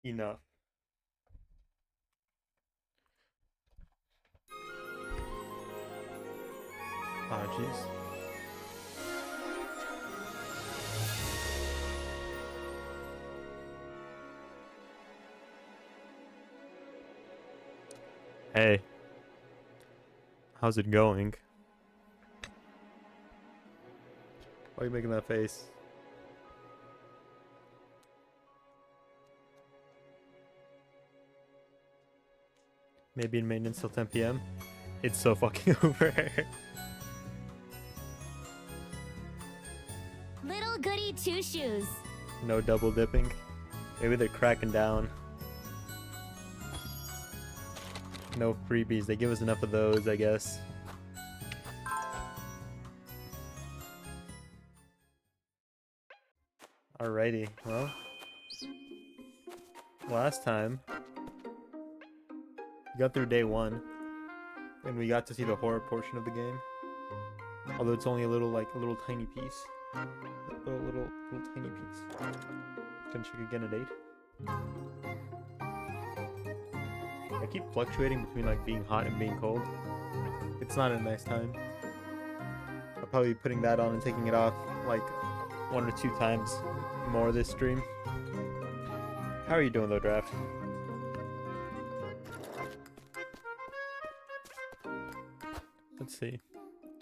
Enough. Oh, jeez. Hey, how's it going? Why are you making that face? Maybe in maintenance till 10 p.m. It's so fucking over. Little Goody Two Shoes. No double dipping. Maybe they're cracking down. No freebies. They give us enough of those, I guess. Alrighty, well. Last time, we got through day 1. And we got to see the horror portion of the game. Although it's only a little tiny piece. Little tiny piece. Can check again at 8. I keep fluctuating between like being hot and being cold. It's not a nice time. I'll probably be putting that on and taking it off like 1 or 2 times more this stream. How are you doing though, Draft? Let's see.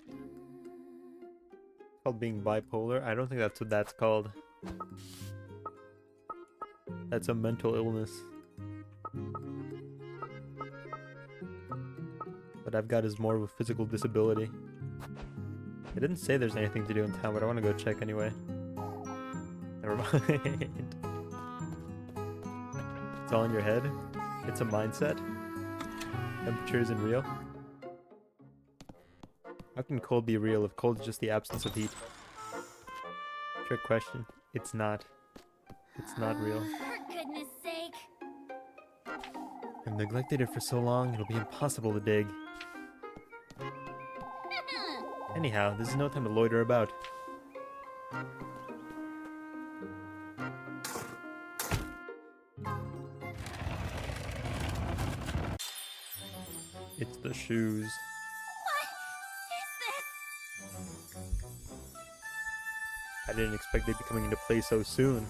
It's called being bipolar. I don't think that's what that's called. That's a mental illness. What I've got is more of a physical disability. It didn't say there's anything to do in town, but I want to go check anyway. Never mind. It's all in your head. It's a mindset. Temperature isn't real. How can cold be real if cold is just the absence of heat? Trick question. It's not. It's not real. For goodness sake. I've neglected it for so long, it'll be impossible to dig. Anyhow, this is no time to loiter about. It's the shoes. I didn't expect they'd be coming into play so soon.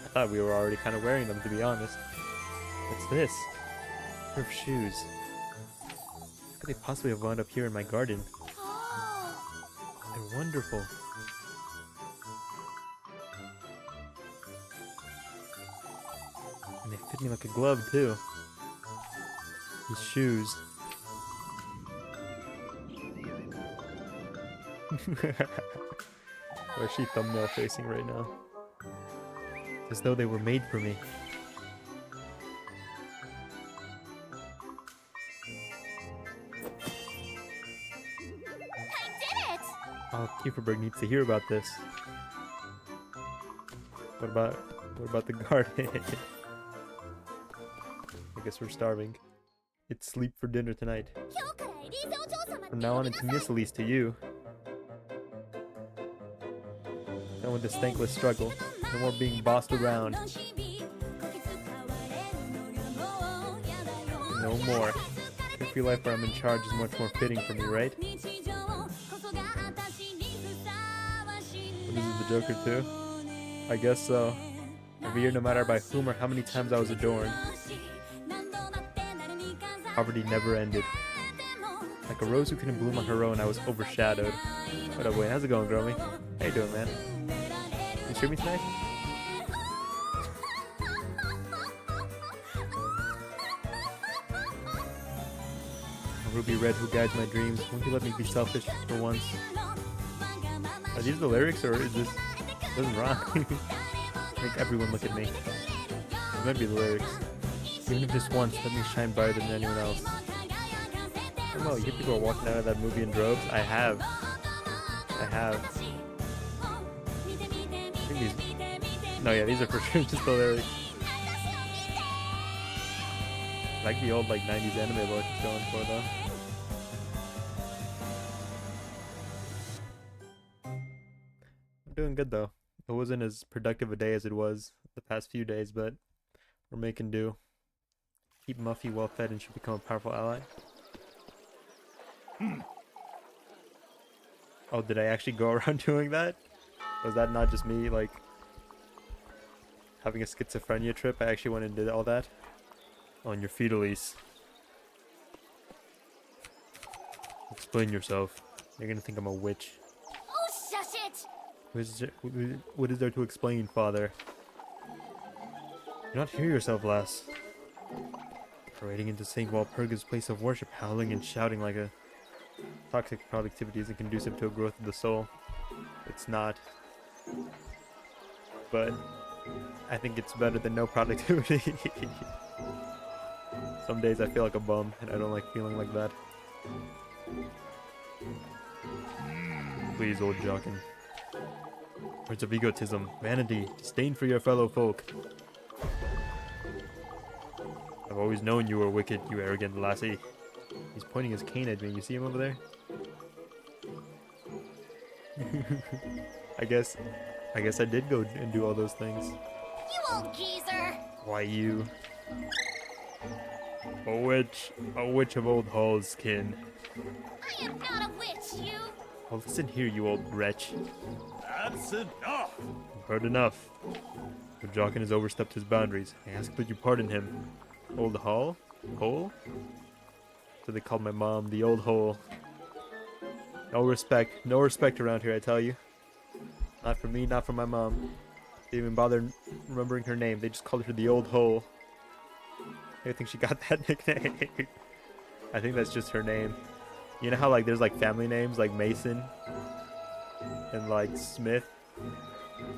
I thought we were already kind of wearing them, to be honest. What's this? A pair of shoes. How could they possibly have wound up here in my garden? They're wonderful. And they fit me like a glove, too. These shoes. Where's she thumbnail facing right now? As though they were made for me. I did it! Oh, Kieferberg needs to hear about this. What about the garden? I guess we're starving. It's sleep for dinner tonight. From now on, it's Missillies to you. Done with this thankless struggle. No more being bossed around. No more. I feel life where I'm in charge is much more fitting for me, right? This is the Joker too? I guess so. Every year, no matter by whom or how many times I was adorned, poverty never ended. Like a rose who couldn't bloom on her own, I was overshadowed. What up, Wayne? How's it going, Gromy? How you doing, man? You streaming tonight? Ruby Red who guides my dreams. Won't you let me be selfish for once? Are these the lyrics or is this... It doesn't rhyme. Make everyone look at me. It might be the lyrics. Even if just once, let me shine brighter than anyone else. I don't know, you people are walking out of that movie in droves? I have. I have. I think these... No, yeah, these are for sure just the lyrics. I like the old, like, 90s anime look it's going for, though. I'm doing good, though. It wasn't as productive a day as it was the past few days, but We're making do. Keep Muffy well fed and she'll become a powerful ally. Oh, did I actually go around doing that? Was that not just me, like, having a schizophrenia trip? I actually went and did all that? On your feet, Elise. Explain yourself. You're gonna think I'm a witch. Oh, shush it! What is there to explain, father? Do not hear yourself, lass. Parading into St. Walpurga's place of worship, howling and shouting like a toxic productivity isn't conducive to a growth of the soul. It's not. But I think it's better than no productivity. Some days I feel like a bum, and I don't like feeling like that. Please, old Jockin. Words of egotism, vanity, disdain for your fellow folk. I've always known you were wicked, you arrogant lassie. He's pointing his cane at me. You see him over there? I guess I did go and do all those things. You old geezer! Why you? A witch of old Hall's kin. I am not a witch, you! Oh, listen here, you old wretch. That's enough! You've heard enough. The Jockin has overstepped his boundaries. I ask that you pardon him. Old Hall? Hole? So they called my mom the old hole. No respect around here, I tell you. Not for me, not for my mom. They didn't even bother remembering her name. They just called her the old hole. I think she got that nickname. I think that's just her name. You know how like there's like family names like Mason and like Smith?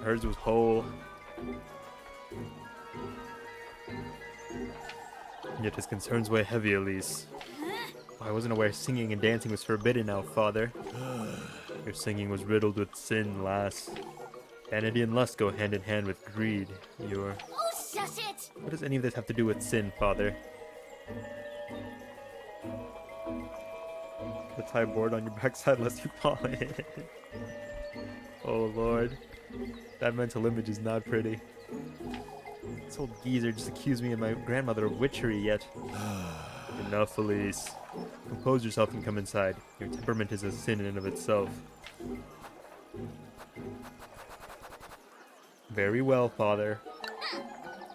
Hers was Hole. Yet his concerns weigh heavy, Elise. I wasn't aware singing and dancing was forbidden now, father. Your singing was riddled with sin, lass. Vanity and lust go hand in hand with greed. Oh, shush it! What does any of this have to do with sin, father? The tie a board on your backside lest you fall in. Oh lord. That mental image is not pretty. This old geezer just accused me and my grandmother of witchery yet. Enough, Elise. Compose yourself and come inside. Your temperament is a sin in and of itself. Very well, father.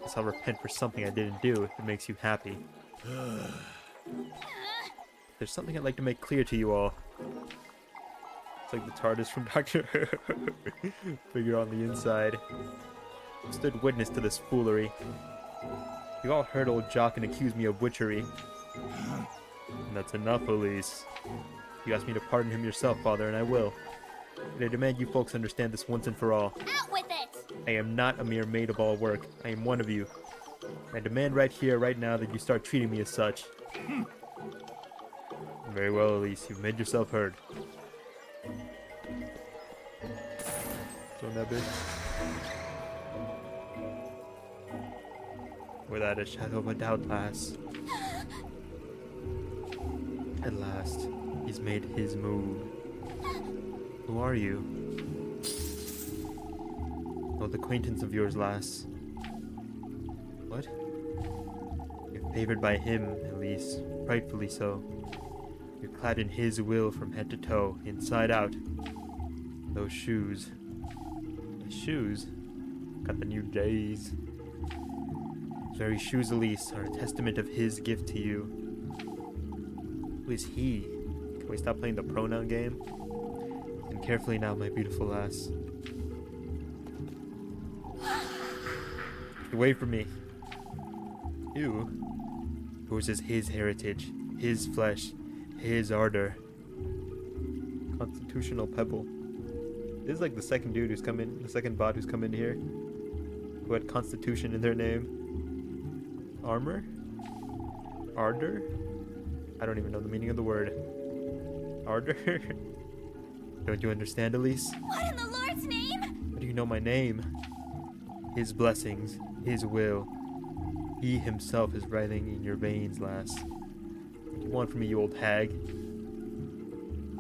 Guess I'll repent for something I didn't do if it makes you happy. There's something I'd like to make clear to you all. It's like the TARDIS from Doctor Figure on the inside. I stood witness to this foolery. You all heard old Jockin accuse me of witchery. And that's enough, Elise. You asked me to pardon him yourself, father, and I will. But I demand you folks understand this once and for all. Out with it! I am not a mere maid of all work. I am one of you. I demand right here, right now, that you start treating me as such. Very well, Elise. You've made yourself heard. Throwing that bitch. Without a shadow of a doubt, lass. At last, he's made his move. Who are you? Old acquaintance of yours, lass. What? You're favored by him, at least, rightfully so. You're clad in his will from head to toe, inside out. Those shoes. The shoes? Got the new J's. Those very shoes, Elise, are a testament of his gift to you. Who is he? Can we stop playing the pronoun game? And carefully now, my beautiful lass. Get away from me. You? Yours is his heritage, his flesh, his ardor. Constitutional pebble. This is like the second dude who's come in, the second bot who's come in here, who had Constitution in their name. Armor? Ardor? I don't even know the meaning of the word. Ardor? Don't you understand, Elise? What in the Lord's name? How do you know my name? His blessings, his will. He himself is writhing in your veins, lass. What do you want from me, you old hag? You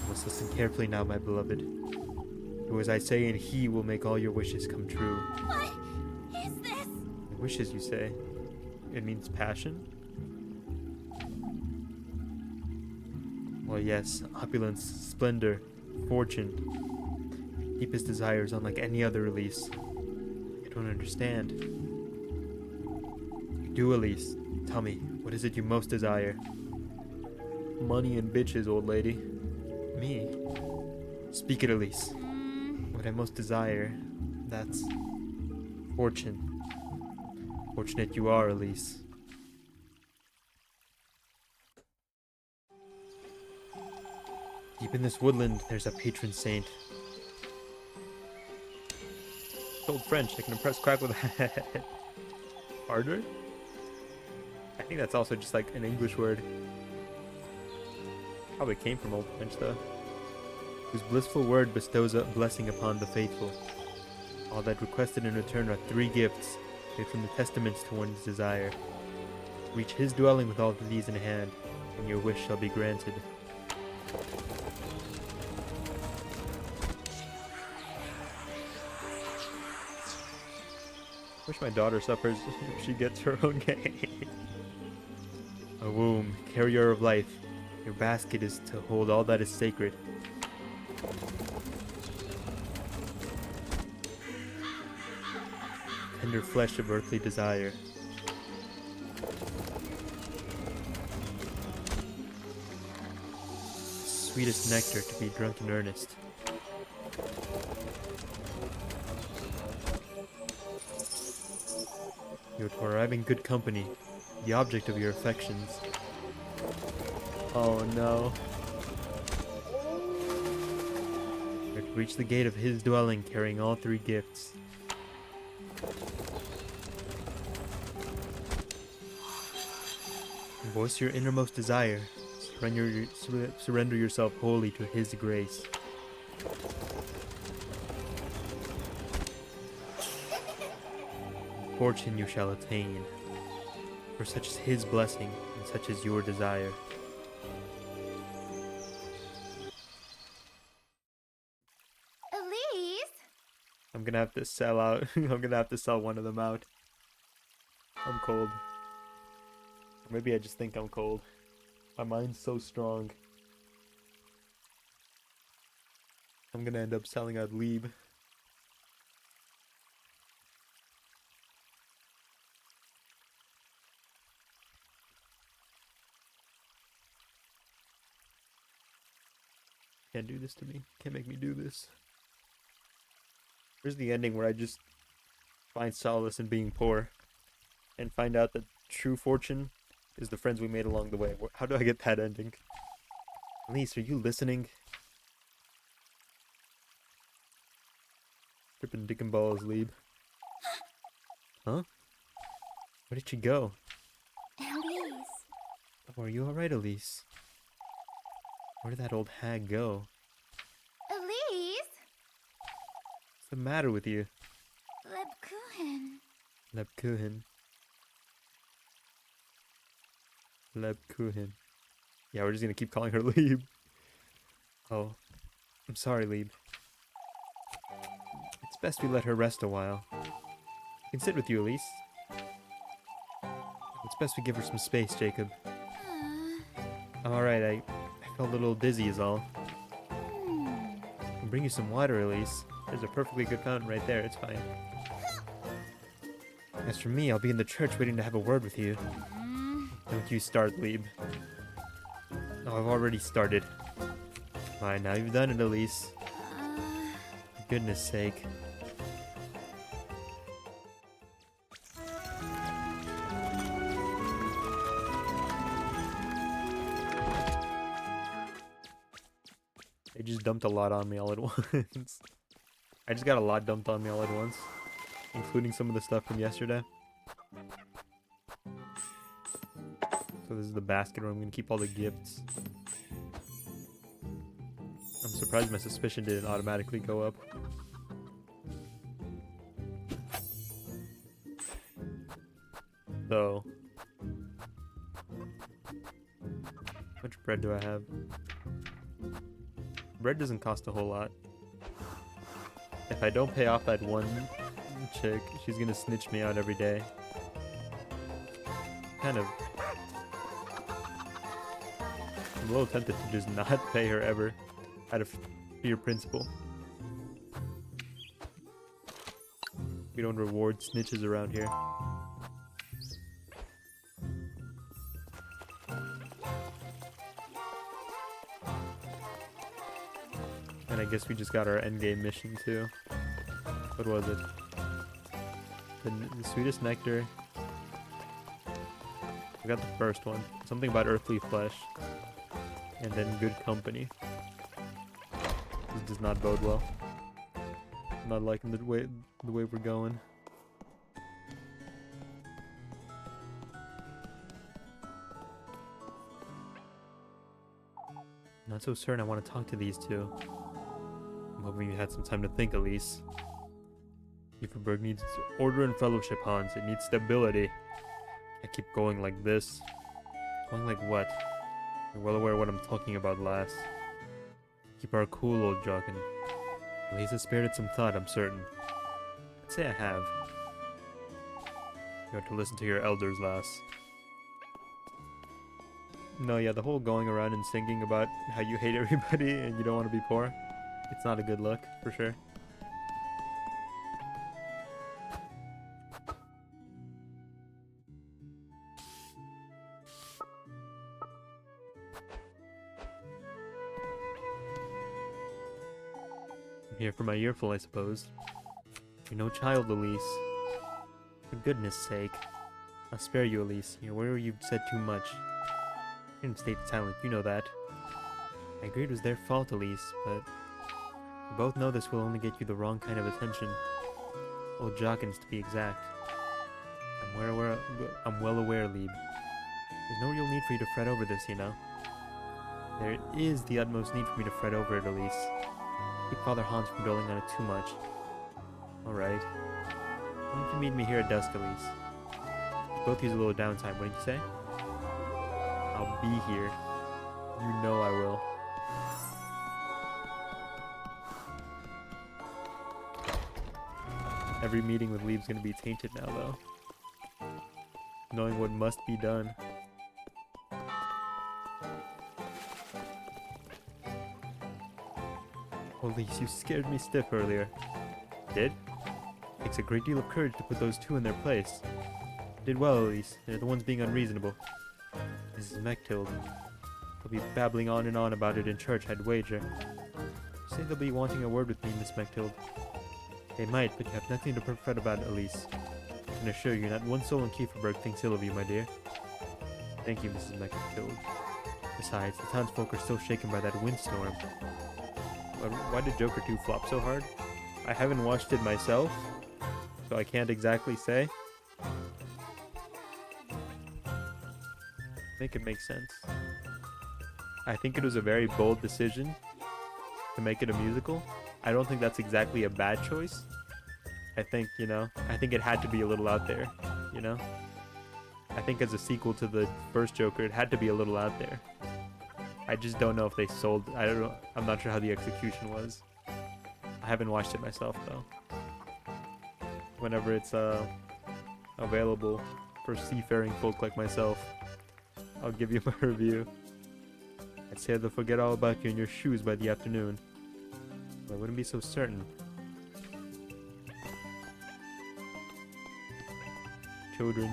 must listen carefully now, my beloved. Do as I say, and he will make all your wishes come true. What is this? I Wishes, you say? It means passion? Well, yes, opulence, splendor, fortune. Deepest desires unlike any other, Elise. I don't understand. You do, Elise. Tell me, what is it you most desire? Money and bitches, old lady. Me? Speak it, Elise. What I most desire, that's fortune. Fortunate you are, Elise. Deep in this woodland, there's a patron saint. Old French, I can impress Quack with that. Harder? I think that's also just like an English word. Probably came from Old French though. Whose blissful word bestows a blessing upon the faithful. All that requested in return are 3 gifts, made from the testaments to one's desire. Reach his dwelling with all of these in hand, and your wish shall be granted. Wish my daughter suffers if she gets her own game. A womb, carrier of life. Your basket is to hold all that is sacred. Tender flesh of earthly desire. Sweetest nectar to be drunk in earnest. You are to arrive in good company, the object of your affections. Oh no. You are to reach the gate of his dwelling carrying all 3 gifts. Voice your innermost desire. Surrender yourself wholly to his grace. Fortune you shall attain, for such is his blessing, and such is your desire. Elise? I'm gonna have to sell out. I'm gonna have to sell one of them out. I'm cold. Or maybe I just think I'm cold. My mind's so strong. I'm gonna end up selling out Lieb. Can't do this to me. Can't make me do this. Here's the ending where I just find solace in being poor and find out that true fortune is the friends we made along the way. How do I get that ending? Elise, are you listening? Tripping dick and balls, Lieb. Huh? Where did she go? Elise. Oh, are you alright, Elise? Where did that old hag go? Elise? What's the matter with you? Lebkuchen. Lebkuchen. Lebkuchen. Yeah, we're just gonna keep calling her Lieb. Oh, I'm sorry, Lieb. It's best we let her rest a while. I can sit with you, Elise. It's best we give her some space, Jacob. I'm alright, I felt a little dizzy is all. I can bring you some water, Elise. There's a perfectly good fountain right there, it's fine. As for me, I'll be in the church waiting to have a word with you. Don't you start, Lieb. Oh, I've already started. Fine, now you've done it, Elise. For goodness sake. They just dumped a lot on me all at once. I just got a lot dumped on me all at once. Including some of the stuff from yesterday. So this is the basket where I'm gonna keep all the gifts. I'm surprised my suspicion didn't automatically go up. So, how much bread do I have? Bread doesn't cost a whole lot. If I don't pay off that one chick, she's gonna snitch me out every day. kind of... I'm a little tempted to just not pay her ever, out of fear principle. We don't reward snitches around here. And I guess we just got our endgame mission too. What was it? The sweetest nectar. We got the first one. Something about earthly flesh. And then good company. This does not bode well. I'm not liking the way we're going. Not so certain I want to talk to these two. I'm hoping you had some time to think, Elise. Kieferberg needs order and fellowship, Hans. It needs stability. I keep going like this. Going like what? You're well aware of what I'm talking about, lass. Keep our cool, old Jochen. Elise has spared it some thought, I'm certain. I'd say I have. You have to listen to your elders, lass. No, yeah, the whole going around and singing about how you hate everybody and you don't want to be poor. It's not a good look, for sure. I'm here for my earful, I suppose. You're no child, Elise. For goodness sake. I'll spare you, Elise. You're where you've said too much. You didn't stay silent, you know that. I agree it was their fault, Elise, but... we both know this will only get you the wrong kind of attention. Old Jockins, to be exact. I'm well aware, Lieb. There's no real need for you to fret over this, you know. There is the utmost need for me to fret over it, Elise. Keep Father Hans from dwelling on it too much. Alright. Why don't you meet me here at dusk, Elise? We both use a little downtime, wouldn't you say? I'll be here. You know I will. Every meeting with Lieb's gonna be tainted now, though. Knowing what must be done. Elise, you scared me stiff earlier. Did? Takes a great deal of courage to put those two in their place. Did well, Elise. They're the ones being unreasonable. Mrs. Mechthild. They'll be babbling on and on about it in church, I'd wager. Say they'll be wanting a word with me, Miss Mechthild. They might, but you have nothing to fret about, Elise. I can assure you, not one soul in Kieferberg thinks ill of you, my dear. Thank you, Mrs. Mechthild. Besides, the townsfolk are still shaken by that windstorm. Why did Joker 2 flop so hard? I haven't watched it myself, so I can't exactly say. I think it makes sense. I think it was a very bold decision to make it a musical. I don't think that's exactly a bad choice. I think, you know, I think it had to be a little out there, you know? I think as a sequel to the first Joker, it had to be a little out there. I just don't know if they sold, I don't know, I'm not sure how the execution was. I haven't watched it myself, though. Whenever it's available for seafaring folk like myself, I'll give you my review. I'd say they'll forget all about you in your shoes by the afternoon. But I wouldn't be so certain. Children.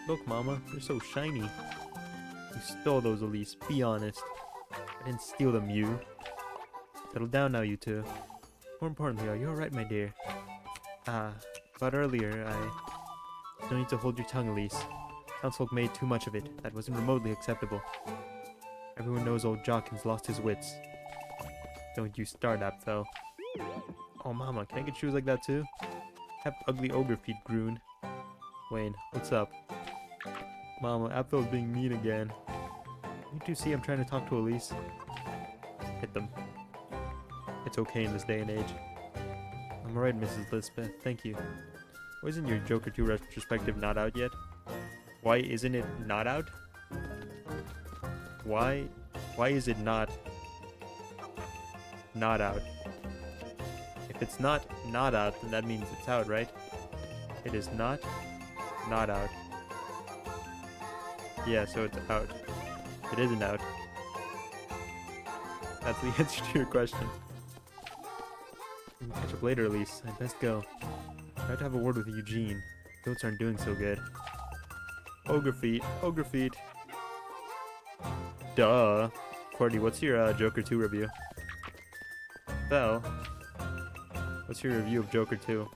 Look, Mama, they're so shiny. You stole those, Elise. Be honest. I didn't steal them, you. Settle down now, you two. More importantly, are you alright, my dear? But earlier, no need to hold your tongue, Elise. Townsfolk made too much of it. That wasn't remotely acceptable. Everyone knows old Jockins lost his wits. Don't you start, Apfel. Oh, Mama, can I get shoes like that too? Have ugly ogre feet, Groon. Wayne, what's up? Mama, Apfel's being mean again. You two see I'm trying to talk to Elise? Hit them. It's okay in this day and age. I'm alright, Mrs. Lisbeth, thank you. Why isn't your Joker 2 retrospective not out yet? Why isn't it not out? Why is it not out? If it's not out, then that means it's out, right? It is not out. Yeah, so it's out. It isn't out. That's the answer to your question. We can catch up later, Elise. I'd best go. I have to have a word with Eugene. Goats aren't doing so good. Ogre feet. Ogre feet. Duh. Cordy, what's your Joker 2 review? Belle, what's your review of Joker 2?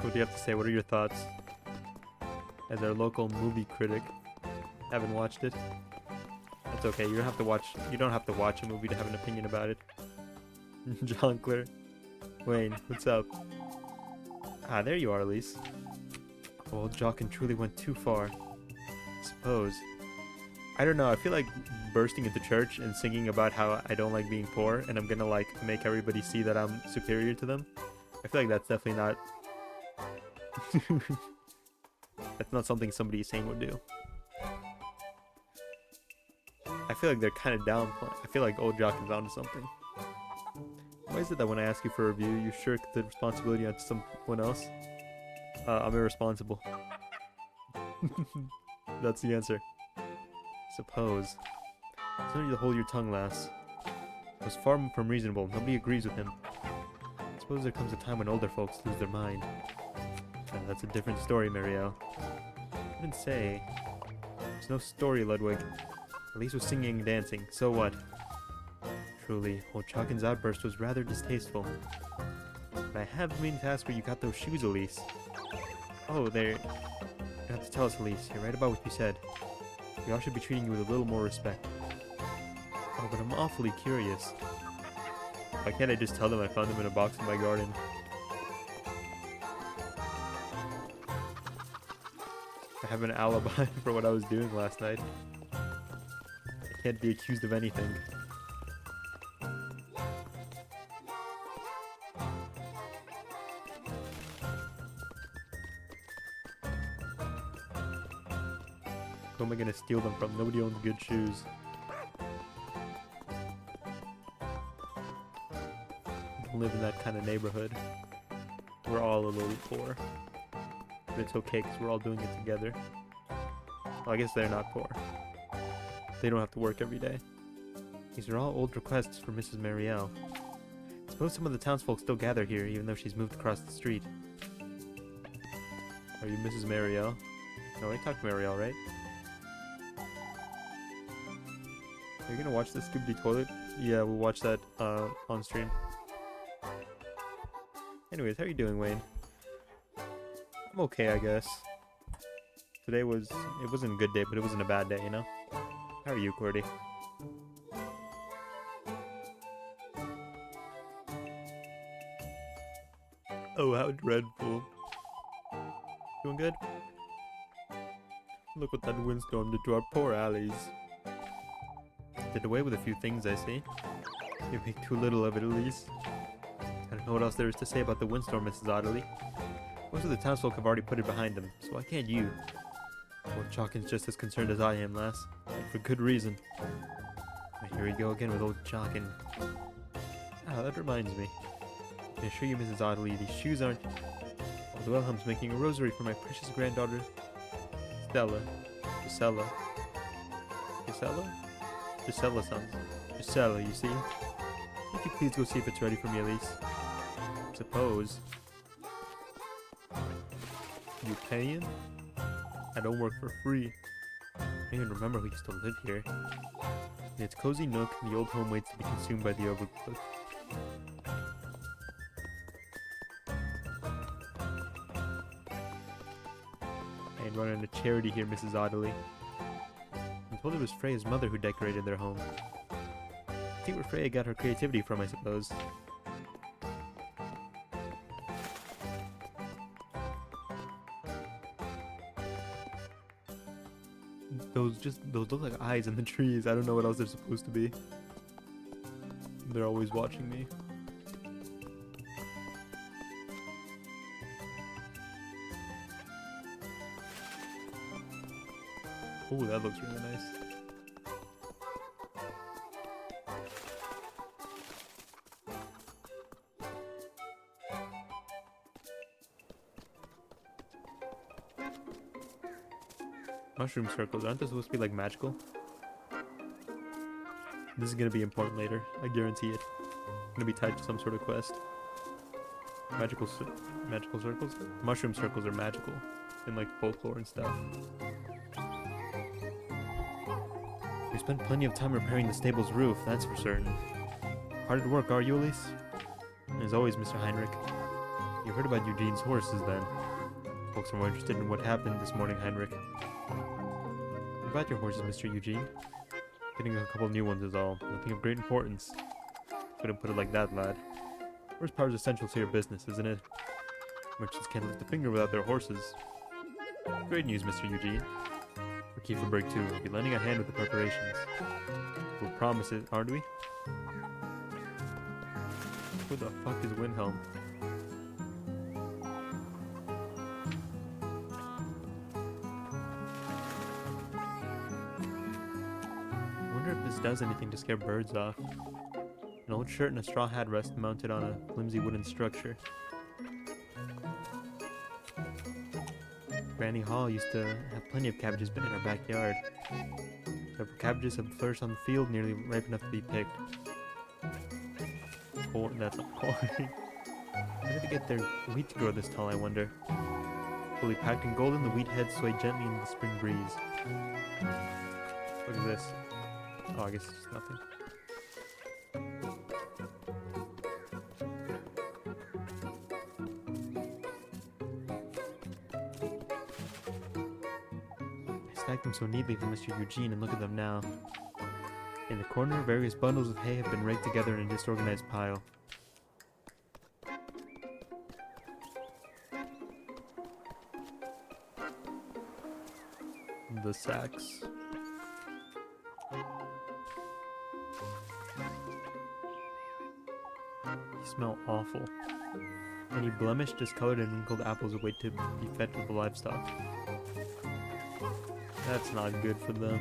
What do you have to say? What are your thoughts? As our local movie critic, haven't watched it. That's okay. You don't have to watch. You don't have to watch a movie to have an opinion about it. John Clear, Wayne, what's up? Ah, there you are, Elise. Old Jockin truly went too far. I suppose. I don't know. I feel like bursting into church and singing about how I don't like being poor, and I'm gonna like make everybody see that I'm superior to them. I feel like that's definitely not. That's not something somebody sane would do. I feel like they're kind of downplaying. I feel like old Jock is onto something. Why is it that when I ask you for a review, you shirk the responsibility onto someone else? I'm irresponsible. That's the answer. Suppose. There's no need to hold your tongue, lass. It was far from reasonable. Nobody agrees with him. I suppose there comes a time when older folks lose their mind. That's a different story, Marielle. I didn't say. There's no story, Ludwig. Elise was singing and dancing. So what? Truly, old Chockin's outburst was rather distasteful. But I have meant to ask where you got those shoes, Elise. Oh, you have to tell us, Elise. You're right about what you said. We all should be treating you with a little more respect. Oh, but I'm awfully curious. Why can't I just tell them I found them in a box in my garden? I have an alibi for what I was doing last night. I can't be accused of anything. Who am I gonna steal them from? Nobody owns good shoes. I don't live in that kind of neighborhood. We're all a little poor. But it's okay because we're all doing it together. Well, I guess they're not poor. They don't have to work every day. These are all old requests for Mrs. Marielle. I suppose some of the townsfolk still gather here, even though she's moved across the street. Are you Mrs. Marielle? No, I talked to Marielle, right? Are you gonna watch the Scooby Toilet? Yeah, we'll watch that on stream. Anyways, how are you doing, Wayne? I'm okay, I guess. Today it wasn't a good day, but it wasn't a bad day, you know? How are you, Cordy? Oh, how dreadful. Doing good? Look what that windstorm did to our poor alleys. Did away with a few things, I see. You make too little of it, at least. I don't know what else there is to say about the windstorm, Mrs. Otterly. Most of the townsfolk have already put it behind them, so why can't you? Old Chockin's just as concerned as I am, lass. And for good reason. And here we go again with old Chockin. Ah, that reminds me. I assure you, Mrs. Otterly, these shoes aren't... Old Wilhelm's making a rosary for my precious granddaughter... Gisella. Gisella sounds. Gisella, you see? Would you please go see if it's ready for me, Elise? Suppose. You paying? I don't work for free. I don't even remember who used to live here. In its cozy nook, the old home waits to be consumed by the overgrowth. I ain't running a charity here, Mrs. Otterly. I'm told it was Freya's mother who decorated their home. I think where Freya got her creativity from, I suppose. Those look like eyes in the trees. I don't know what else they're supposed to be. They're always watching me. Oh, that looks really nice. Mushroom circles, aren't they supposed to be like magical? This is gonna be important later, I guarantee it. Gonna be tied to some sort of quest. Magical circles? Mushroom circles are magical in like folklore and stuff. We spent plenty of time repairing the stable's roof, that's for certain. Hard at work, are you, Elise? As always, Mr. Heinrich. You heard about Eugene's horses, then? Folks are more interested in what happened this morning, Heinrich. What about your horses, Mr. Eugene? Getting a couple new ones is all. Nothing of great importance. Couldn't put it like that, lad. Horsepower is essential to your business, isn't it? Merchants can't lift a finger without their horses. Great news, Mr. Eugene. For Kieferberg, too. We'll be lending a hand with the preparations. We'll promise it, aren't we? Who the fuck is Windhelm? I wonder if this does anything to scare birds off. An old shirt and a straw hat rest mounted on a flimsy wooden structure. Granny Hall used to have plenty of cabbages in our backyard. Several cabbages have flourished on the field, nearly ripe enough to be picked. Corn, that's not corn. How did they get their wheat to grow this tall, I wonder? Fully packed in golden, the wheat heads sway gently in the spring breeze. Look at this. Oh, I guess it's just nothing. I stacked them so neatly for Mr. Eugene, and look at them now. In the corner, various bundles of hay have been raked together in a disorganized pile. The sacks. They smell awful. Any blemished, discolored, and wrinkled apples await to be fed to the livestock. That's not good for them.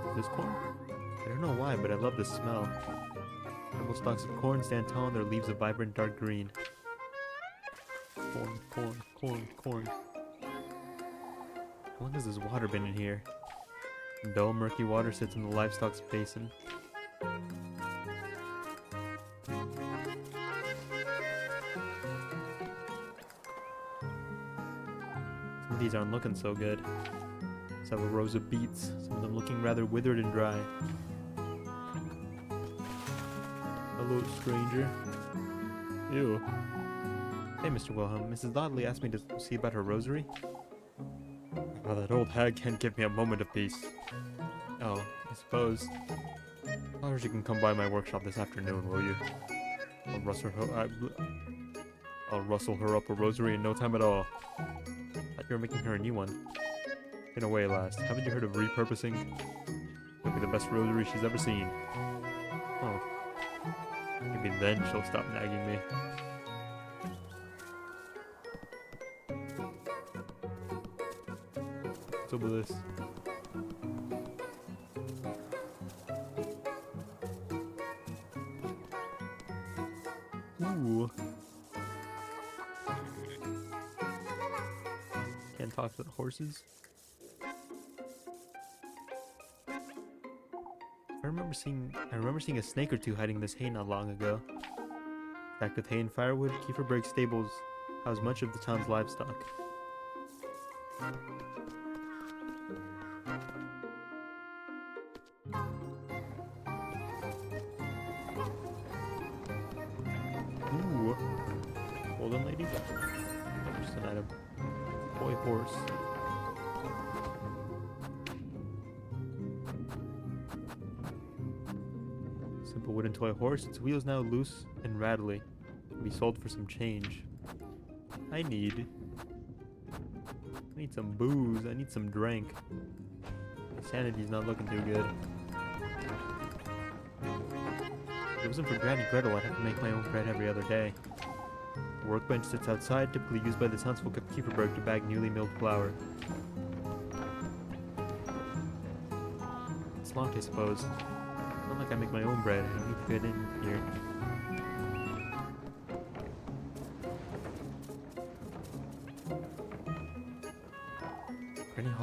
Is this corn? I don't know why, but I love the smell. Several stalks of corn stand tall and their leaves a vibrant dark green. Corn, corn, corn, corn. How long has this water been in here? Dull, murky water sits in the livestock's basin. Some of these aren't looking so good. Several rows of beets, some of them looking rather withered and dry. Hello, stranger. Ew. Hey, Mr. Wilhelm, Mrs. Dodley asked me to see about her rosary. Well, that old hag can't give me a moment of peace. Oh, I suppose. Tell her she can come by my workshop this afternoon, will you? I'll rustle her up a rosary in no time at all. Thought you were making her a new one. Been away last. Haven't you heard of repurposing? It'll be the best rosary she's ever seen. Oh. Maybe then she'll stop nagging me. What's up with this? Ooh. Can't talk to the horses. I remember seeing a snake or two hiding in this hay not long ago. Stacked with hay and firewood, Kieferberg stables house much of the town's livestock. Ooh. Golden lady? Just an item. Boy horse. Simple wooden toy horse, its wheels now loose and rattly. Can be sold for some change. I need some booze, I need some drink. My sanity's not looking too good. If it wasn't for Granny Gretel, I'd have to make my own bread every other day. The workbench sits outside, typically used by the townsfolk of Kieferberg to bag newly milled flour. It's locked, I suppose. Not like I make my own bread. I don't need to get in here.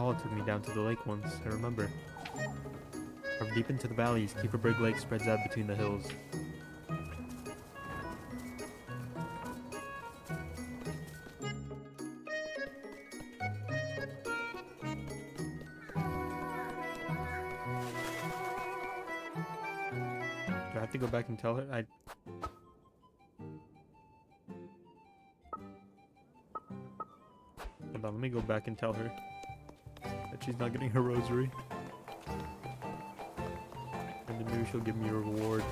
Paul took me down to the lake once, I remember. Carved deep into the valleys, Keeperberg Lake spreads out between the hills. Do I have to go back and tell her? Hold on, let me go back and tell her that she's not getting her rosary. And then maybe she'll give me a reward.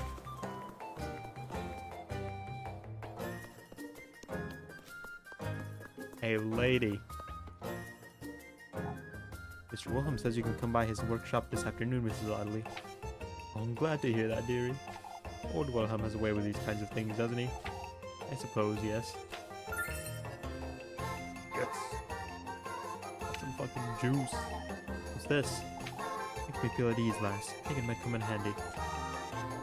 Hey, lady. Mr. Wilhelm says you can come by his workshop this afternoon, Mrs. Audley. Oh, I'm glad to hear that, dearie. Old Wilhelm has a way with these kinds of things, doesn't he? I suppose, yes. Yes. Got some fucking juice. What's this? Makes me feel at ease, lass. I think it might come in handy.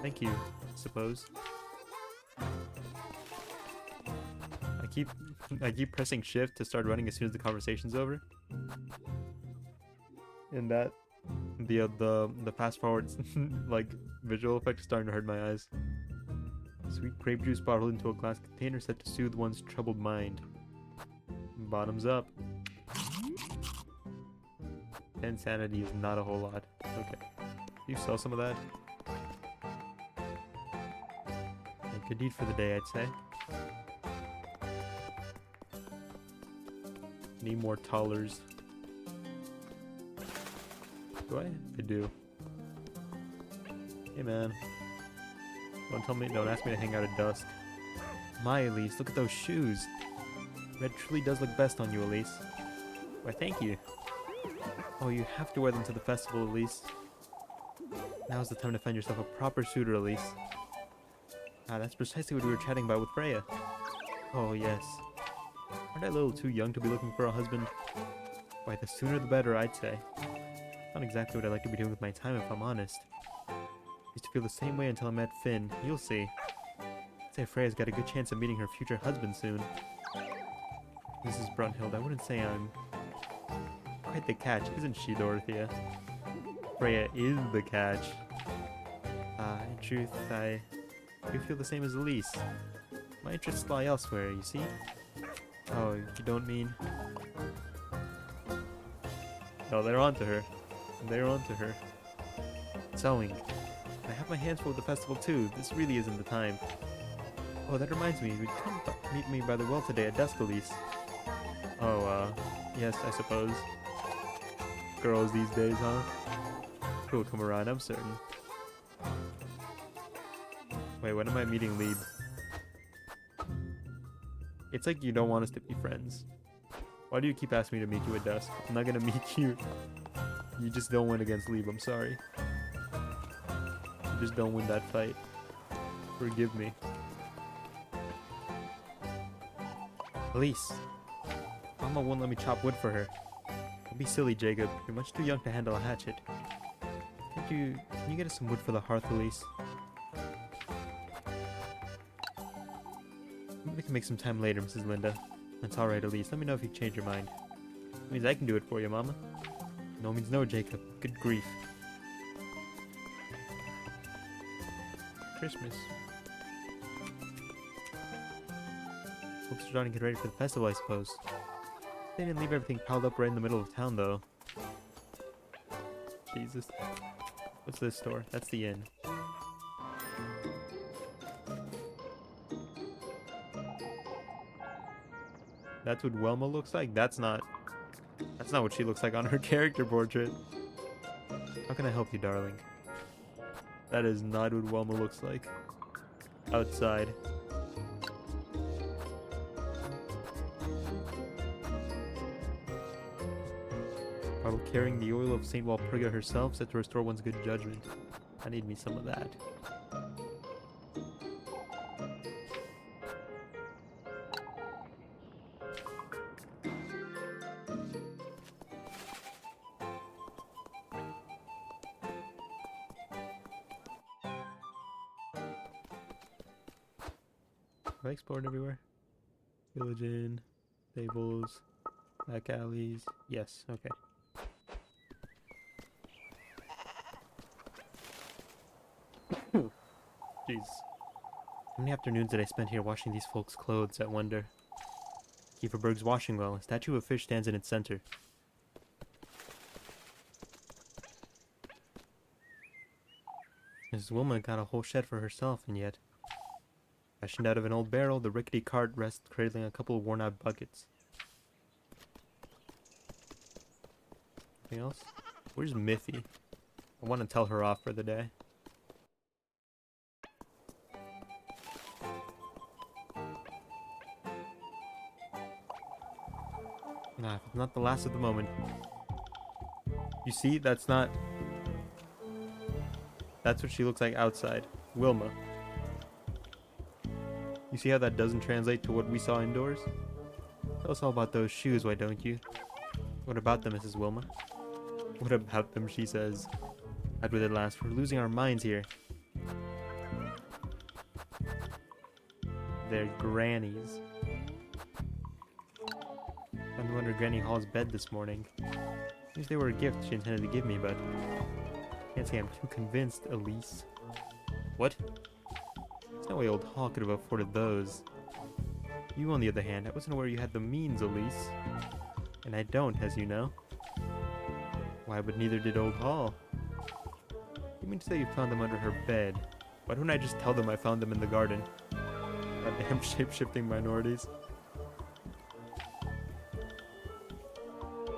Thank you, I suppose. I keep pressing shift to start running as soon as the conversation's over. And that the fast forward like visual effect is starting to hurt my eyes. Sweet grape juice bottled into a glass container set to soothe one's troubled mind. Bottoms up. Insanity is not a whole lot. Okay. You sell some of that? A good deed for the day, I'd say. Need more tallers. Do I? I do. Hey man. Don't ask me to hang out at dusk. My Elise, look at those shoes. Red truly does look best on you, Elise. Why, thank you. Oh, you have to wear them to the festival, Elise. Now's the time to find yourself a proper suitor, Elise. Ah, that's precisely what we were chatting about with Freya. Oh, yes. Aren't I a little too young to be looking for a husband? Why, the sooner the better, I'd say. Not exactly what I like to be doing with my time, if I'm honest. I used to feel the same way until I met Finn. You'll see. I'd say Freya's got a good chance of meeting her future husband soon. Mrs. Brunhild, I wouldn't say I'm quite the catch, isn't she, Dorothea? Freya is the catch. In truth, I do feel the same as Elise. My interests lie elsewhere, you see? Oh, you don't mean... No, they're onto her. They're onto her. Sewing. I have my hands full with the festival too. This really isn't the time. Oh, that reminds me. You'd come meet me by the well today at dusk, Elise. Oh, yes, I suppose. Girls these days, huh? She'll come around, I'm certain. Wait, when am I meeting Lieb? It's like you don't want us to be friends. Why do you keep asking me to meet you at dusk? I'm not gonna meet you. You just don't win against Lieb, I'm sorry. You just don't win that fight. Forgive me. Elise. Mama won't let me chop wood for her. Don't be silly, Jacob. You're much too young to handle a hatchet. Can you get us some wood for the hearth, Elise? Maybe we can make some time later, Mrs. Linda. That's alright, Elise. Let me know if you change your mind. That means I can do it for you, Mama. No means no, Jacob. Good grief. Christmas. Folks are starting to get ready for the festival, I suppose. They didn't leave everything piled up right in the middle of town, though. Jesus. What's this store? That's the inn. That's what Wilma looks like? That's not what she looks like on her character portrait. How can I help you, darling? That is not what Wilma looks like. Outside. While carrying the oil of Saint Walpurga herself, set to restore one's good judgment. I need me some of that. Have I explored everywhere? Village Inn, stables, back alleys. Yes, okay. Jeez. How many afternoons did I spend here washing these folks' clothes, I wonder? Kieferberg's washing well. A statue of a fish stands in its center. Mrs. Wilma got a whole shed for herself, and yet, fashioned out of an old barrel, the rickety cart rests cradling a couple of worn-out buckets. Anything else? Where's Miffy? I want to tell her off for the day. Nah, if it's not the last of the moment. You see, that's not... That's what she looks like outside. Wilma. You see how that doesn't translate to what we saw indoors? Tell us all about those shoes, why don't you? What about them, Mrs. Wilma? What about them, she says. How would it last? We're losing our minds here. They're grannies. Found them under Granny Hall's bed this morning. Seems they were a gift she intended to give me, but... Can't say I'm too convinced, Elise. What? There's no way old Hall could have afforded those. You, on the other hand, I wasn't aware you had the means, Elise. And I don't, as you know. Why, but neither did old Hall. You mean to say you found them under her bed? Why don't I just tell them I found them in the garden? Goddamn shape-shifting minorities.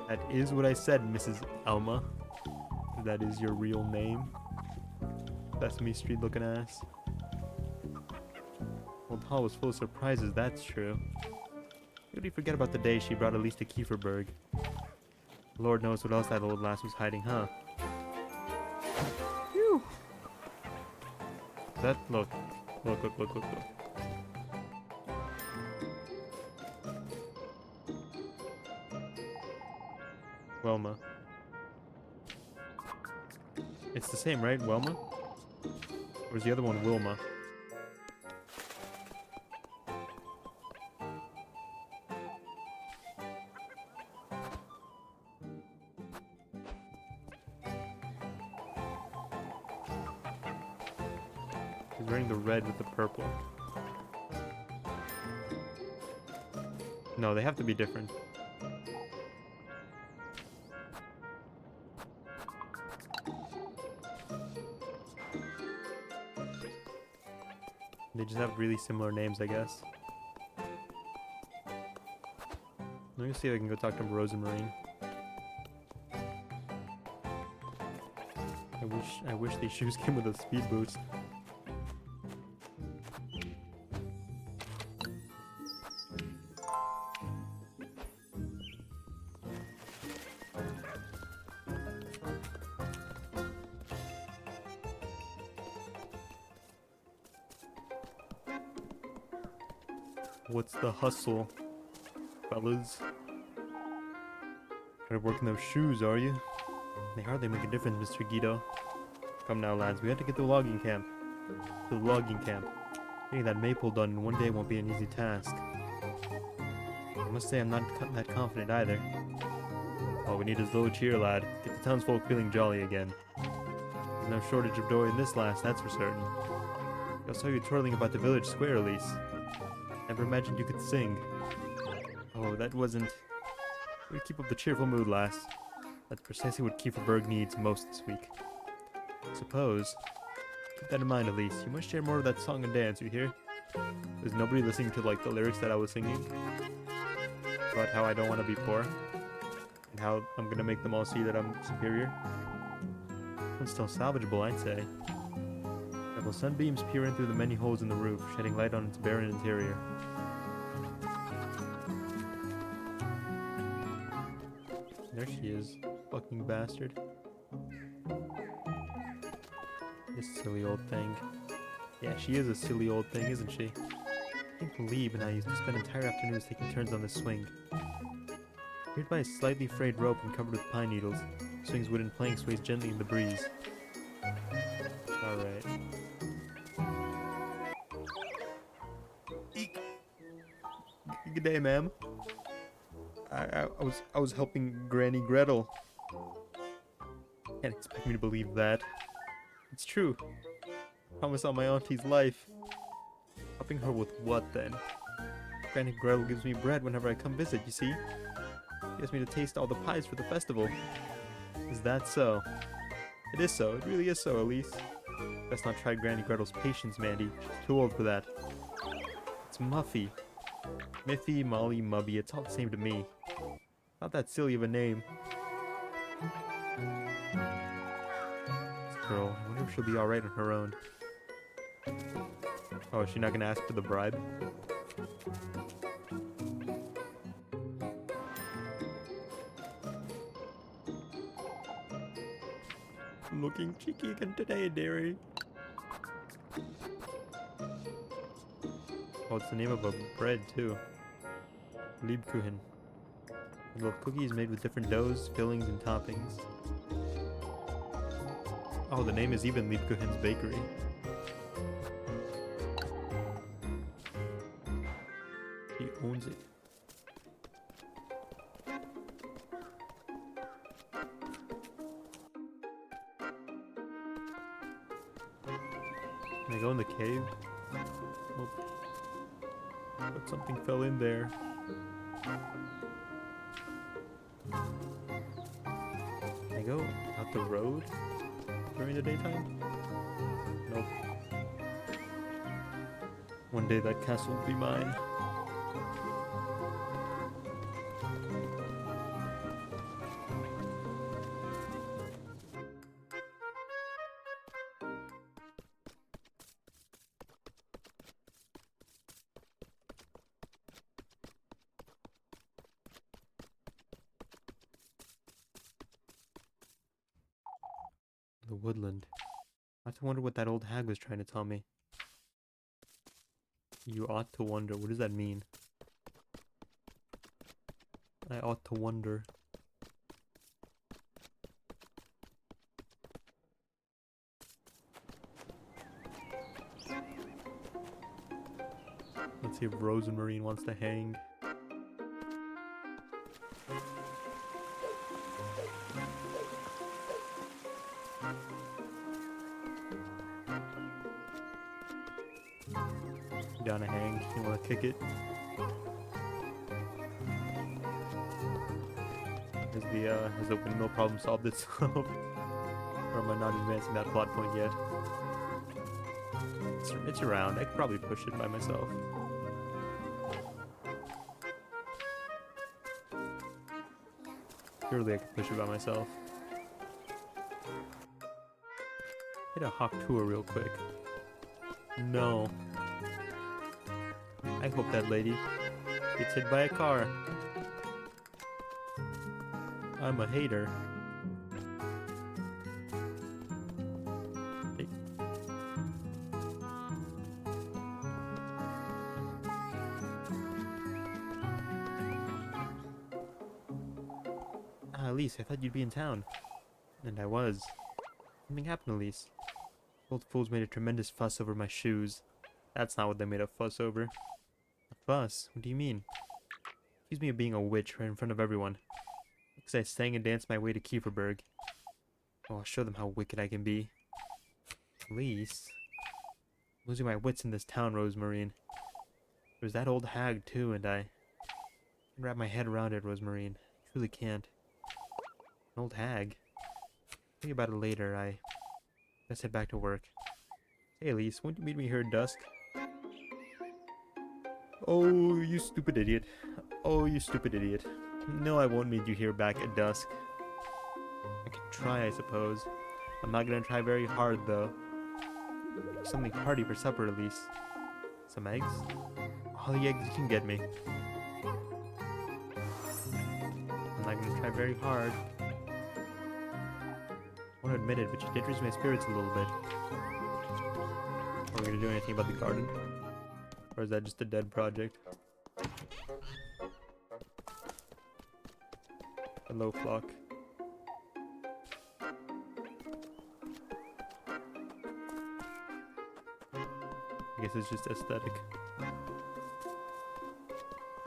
That is what I said, Mrs. Alma. That is your real name. Sesame Street looking ass. Old Hall was full of surprises, that's true. Did we forget about the day she brought Elise to Kieferberg? Lord knows what else that old lass was hiding, huh? Phew! That, look. Look. Wilma. It's the same, right? Wilma? Or is the other one Wilma? She's wearing the red with the purple. No, they have to be different. They just have really similar names, I guess. Let me see if I can go talk to Rosemarine. I wish these shoes came with a speed boost. What's the hustle, fellas? Trying to work in those shoes, are you? They hardly make a difference, Mr. Guido. Come now, lads. We have to get to the logging camp. Getting that maple done in one day won't be an easy task. I must say I'm not that confident either. All we need is a little cheer, lad. Get the townsfolk feeling jolly again. There's no shortage of joy in this lass, that's for certain. I saw you twirling about the village square, Elise. Never imagined you could sing. Oh, that wasn't... We keep up the cheerful mood, lass. That's precisely what Kieferberg needs most this week. Suppose. Keep that in mind, Elise. You must share more of that song and dance, you hear? There's nobody listening to, like, the lyrics that I was singing. About how I don't want to be poor. And how I'm gonna make them all see that I'm superior. It's still salvageable, I'd say. Several sunbeams peer in through the many holes in the roof, shedding light on its barren interior. There she is, fucking bastard. This silly old thing. Yeah, she is a silly old thing, isn't she? I can't believe and I used to spend entire afternoons taking turns on this swing. Steered by a slightly frayed rope and covered with pine needles, the swing's wooden plank sways gently in the breeze. Alright. Good day, ma'am. I was helping Granny Gretel. Can't expect me to believe that. It's true. promise on my auntie's life. Helping her with what then? Granny Gretel gives me bread whenever I come visit, you see? She asks me to taste all the pies for the festival. Is that so? It is so. It really is so, Elise. Best not try Granny Gretel's patience, Mandy. She's too old for that. It's Muffy. Miffy, Molly, Mubby, it's all the same to me. Not that silly of a name. This girl, I wonder if she'll be alright on her own. Oh, is she not gonna ask for the bribe? Looking cheeky again today, dearie. Oh, it's the name of a bread, too. Lebkuchen. I love cookies made with different doughs, fillings, and toppings. Oh, the name is even Lebkuchen's Bakery. He owns it. Can I go in the cave? Nope. But something fell in there. Can I go out the road during the daytime? Nope. One day that castle will be mine. The woodland. I have to wonder what that old hag was trying to tell me. You ought to wonder. What does that mean? I ought to wonder. Let's see if Rosemarine wants to hang. Down a hang. You want to kick it? Has the windmill problem solved itself? Or am I not advancing that plot point yet? It's around. I could probably push it by myself. Surely I could push it by myself. Hit a hawk tour real quick. No. I hope that lady gets hit by a car. I'm a hater. Hey. Ah, Elise, I thought you'd be in town. And I was. Something happened, Elise. Old fools made a tremendous fuss over my shoes. That's not what they made a fuss over. A fuss? What do you mean? Accuse me of being a witch right in front of everyone. Because I sang and danced my way to Kieferberg. Oh, I'll show them how wicked I can be. Elise? I'm losing my wits in this town, Rosemarine. There's that old hag, too, and I can't wrap my head around it, Rosemarine. I truly can't. An old hag? Think about it later. Let's head back to work. Hey, Elise, won't you meet me here at dusk? Oh, you stupid idiot. Oh, you stupid idiot. No, I won't meet you here back at dusk. I could try, I suppose. I'm not gonna try very hard, though. Something hearty for supper, Elise. Some eggs? All the eggs you can get me. I'm not gonna try very hard. I won't admit it, but you did raise my spirits a little bit. Are we gonna do anything about the garden? Or is that just a dead project? Hello, clock. I guess it's just aesthetic.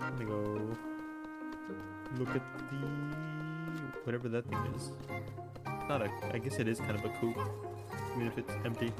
Let me go look at the whatever that thing is. It's not a. I guess it is kind of a coop, even if it's empty.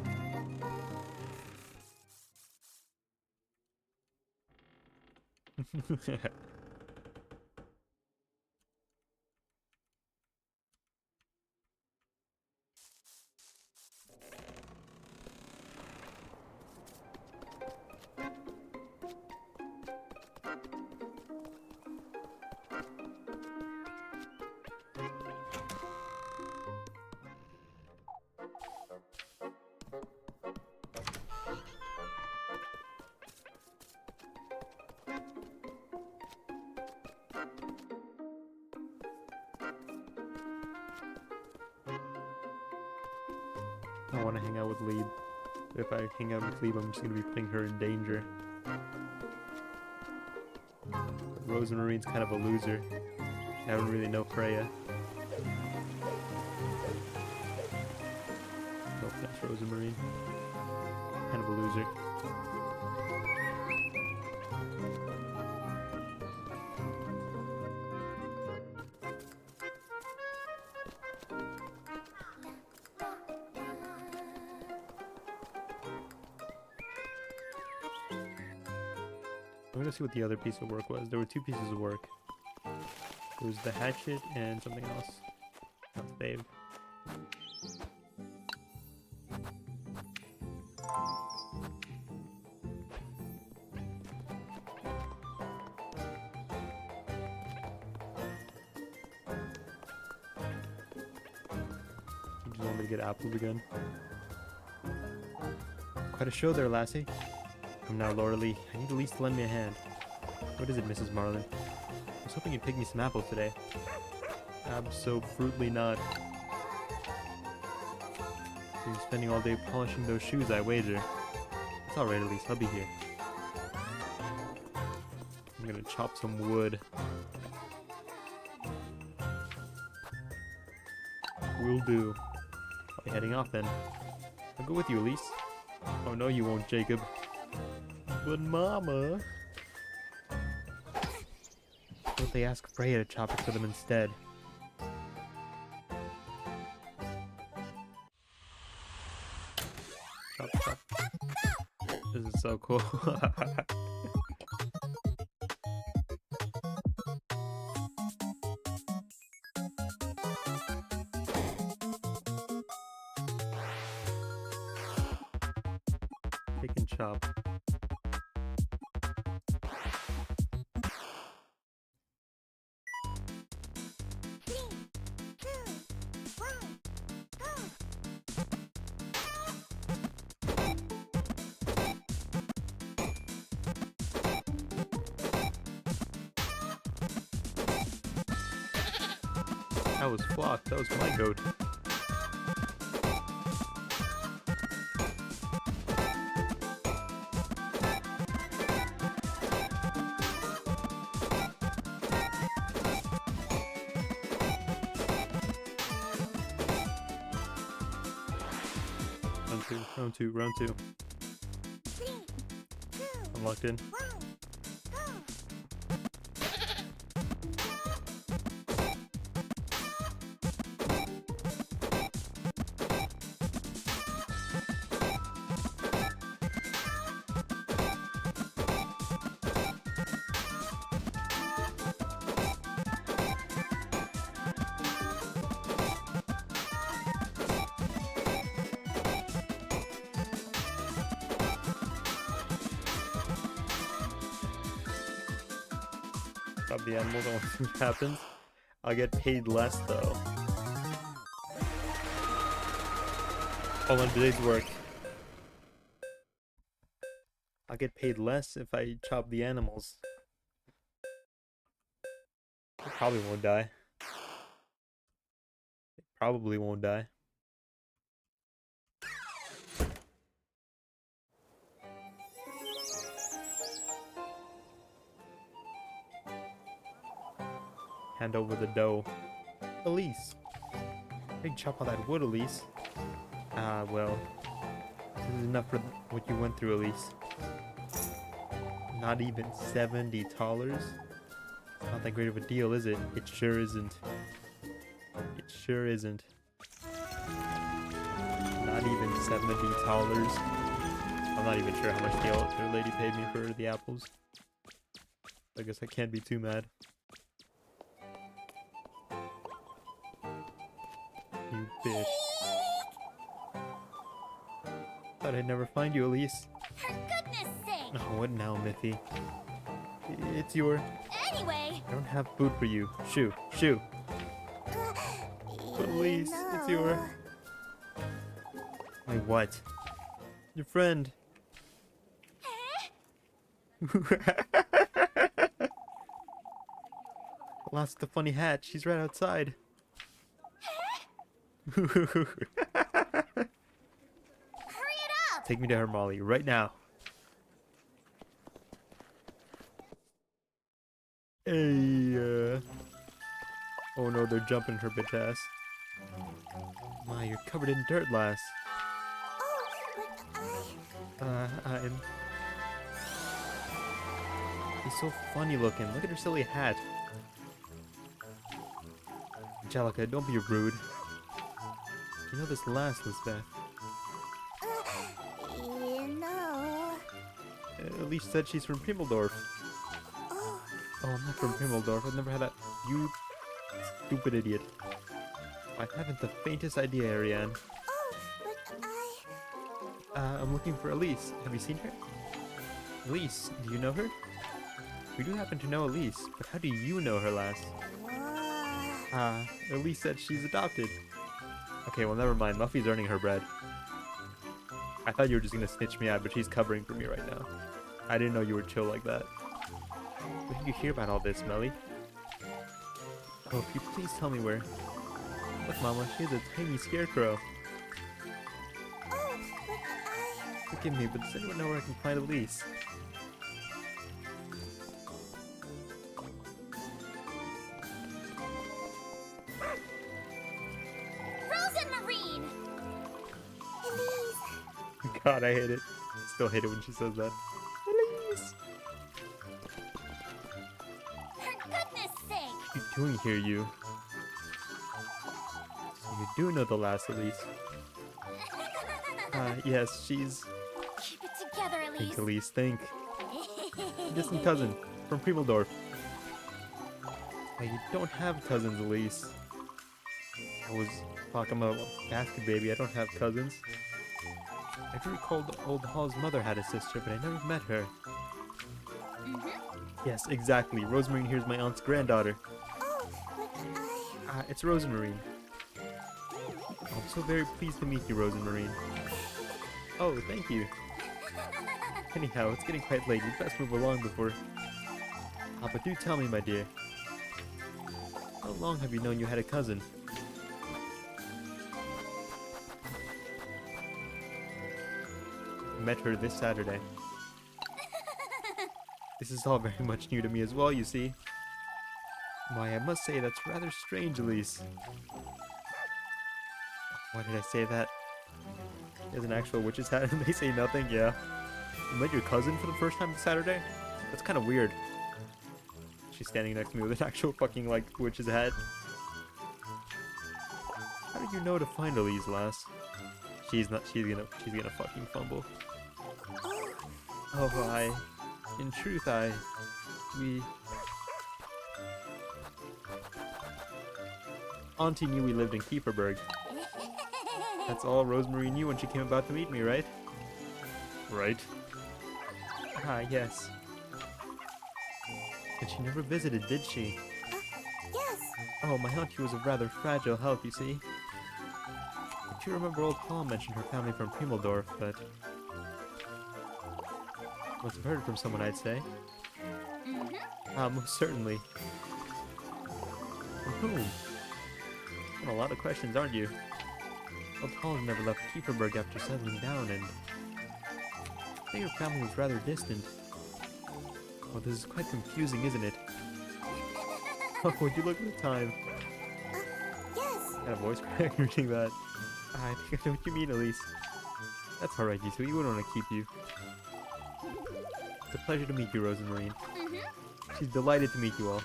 I want to hang out with Lieb. If I hang out with Lieb, I'm just going to be putting her in danger. But Rosemarine's kind of a loser. I don't really know Freya. No offense, Rosemarine. Kind of a loser. I'm gonna see what the other piece of work was. There were two pieces of work. It was the hatchet and something else. Not stave. You just want me to get apples again? Quite a show there, lassie. Come now, Laura Lee. I need at least to lend me a hand. What is it, Mrs. Marlin? I was hoping you'd pick me some apples today. Absolutely not. You're spending all day polishing those shoes, I wager. It's alright, Elise. I'll be here. I'm gonna chop some wood. Will do. I'll be heading off then. I'll go with you, Elise. Oh no, you won't, Jacob. But Mama... What if they ask Freya to chop it for them instead? Chop, chop. This is so cool. Pick and chop. That was Flock. That was my goat. Round two. I'm locked in. Chop the animals, I want to see what happens. I'll get paid less though. All on today's work. I'll get paid less if I chop the animals. They probably won't die. They probably won't die. Hand over the dough. Elise! Hey, chop all that wood, Elise. Ah, well. This is enough for what you went through, Elise. Not even $70? Not that great of a deal, is it? It sure isn't. It sure isn't. Not even $70. I'm not even sure how much the old lady paid me for the apples. I guess I can't be too mad. You bitch. Thought I'd never find you, Elise. For goodness sake! Oh, what now, Miffy? It's your... Anyway! I don't have food for you. Shoo, shoo. Elise, it's your... My what? Your friend. Lost the funny hat. She's right outside. Hurry it up! Take me to her, Molly, right now. Hey, oh no, they're jumping her bitch ass. My, you're covered in dirt, lass. Oh, but I'm... She's so funny looking. Look at her silly hat. Angelica, don't be rude. You know this lass, Lisbeth. you know... Elise said she's from Primmeldorf. Oh, Oh, I'm not from Primmeldorf. I've never had that. You stupid idiot. I haven't the faintest idea, Ariane. oh, but I'm looking for Elise. Have you seen her? Elise, do you know her? We do happen to know Elise, but how do you know her, lass? Elise said she's adopted. Okay, well, never mind. Muffy's earning her bread. I thought you were just gonna snitch me out, but she's covering for me right now. I didn't know you were chill like that. When did you hear about all this, Melly? Oh, if you please tell me where. Look, Mama, she has a tiny scarecrow. Oh, but Forgive me, but does anyone know where I can find Elise? Rosemarine! Elise! God, I hate it. Still hate it when she says that. Elise! For goodness sake! What are you doing here, you? So you do know the last Elise. Yes, she's... Keep it together, Elise. Think, Elise, think. Distant cousin from Primmeldorf. You don't have cousins, Elise. Fuck, I'm a basket baby. I don't have cousins. I do recall old Hall's mother had a sister, but I never met her. Yes, exactly. Rosemarine here's my aunt's granddaughter. Oh, but It's Rosemarine. I'm so very pleased to meet you, Rosemarine. Oh, thank you. Anyhow, it's getting quite late. We'd best move along before... but do tell me, my dear. How long have you known you had a cousin? Met her this Saturday. This is all very much new to me as well, you see. Why, I must say that's rather strange, Elise. Why did I say that? There's an actual witch's hat and they say nothing? Yeah. You met your cousin for the first time this Saturday? That's kind of weird. She's standing next to me with an actual fucking, like, witch's hat. How did you know to find Elise, lass? She's gonna fucking fumble. Oh, in truth, Auntie knew we lived in Kieferberg. That's all Rosemary knew when she came about to meet me, right? Right. Yes. And she never visited, did she? yes. Oh, my auntie was of rather fragile health, you see. I do remember old Paul mentioned her family from Primmeldorf, but... must have heard it from someone, I'd say. Most certainly. From whom? Got a lot of questions, aren't you? Old Paul never left Kieferberg after settling down, and... I think her family was rather distant. Oh, this is quite confusing, isn't it? Oh, would you look at the time? yes. Got a voice crack reading that. I think I know what you mean, Elise. That's alright, you two. We wouldn't want to keep you. It's a pleasure to meet you, Rosemarine. She's delighted to meet you all.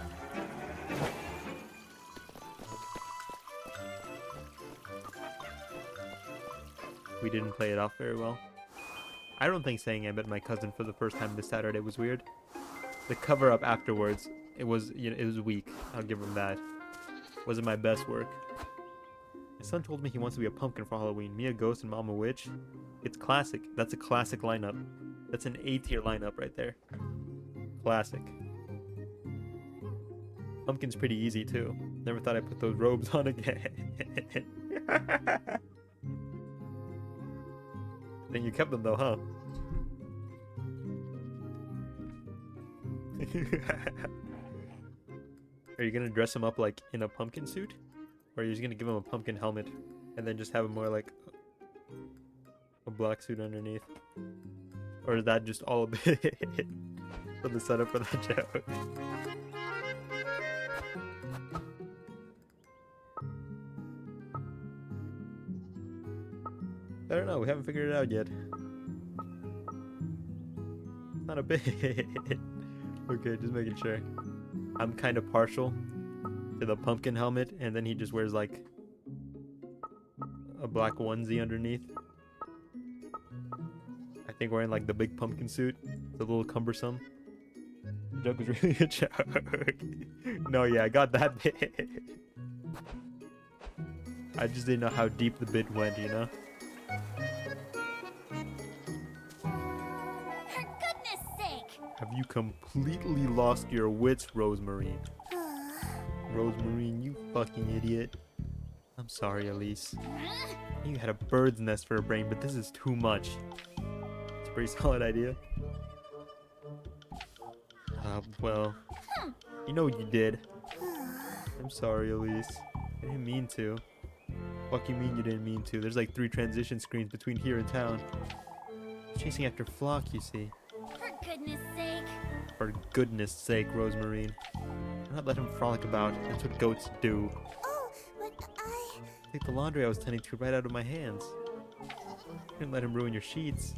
We didn't play it off very well. I don't think saying I met my cousin for the first time this Saturday was weird. The cover up afterwards, it was it was weak. I'll give him that. Wasn't my best work. My son told me he wants to be a pumpkin for Halloween. Me a ghost and mom a witch. It's classic. That's a classic lineup. That's an A-tier lineup right there. Classic. Pumpkin's pretty easy too. Never thought I'd put those robes on again. Then you kept them though, huh? Are you gonna dress him up like in a pumpkin suit? Or are you just gonna give him a pumpkin helmet and then just have him wear like a black suit underneath? Or is that just all a bit for the setup for that joke? I don't know, we haven't figured it out yet. Not a bit. Okay, just making sure. I'm kind of partial to the pumpkin helmet, and then he just wears like a black onesie underneath. I think wearing like the big pumpkin suit is a little cumbersome. The joke was really a joke. No, yeah, I got that bit. I just didn't know how deep the bit went, you know? For goodness sake! Have you completely lost your wits, Rosemarine? Rosemarine, you fucking idiot. I'm sorry, Elise. You had a bird's nest for a brain, but this is too much. It's a pretty solid idea. Well, you know what you did. I'm sorry, Elise. I didn't mean to. Fuck you mean you didn't mean to? There's like 3 transition screens between here and town. Chasing after Flock, you see. For goodness sake! For goodness sake, Rosemarine. Do not let him frolic about. That's what goats do. Oh, but I... Take the laundry I was tending to right out of my hands. Didn't let him ruin your sheets.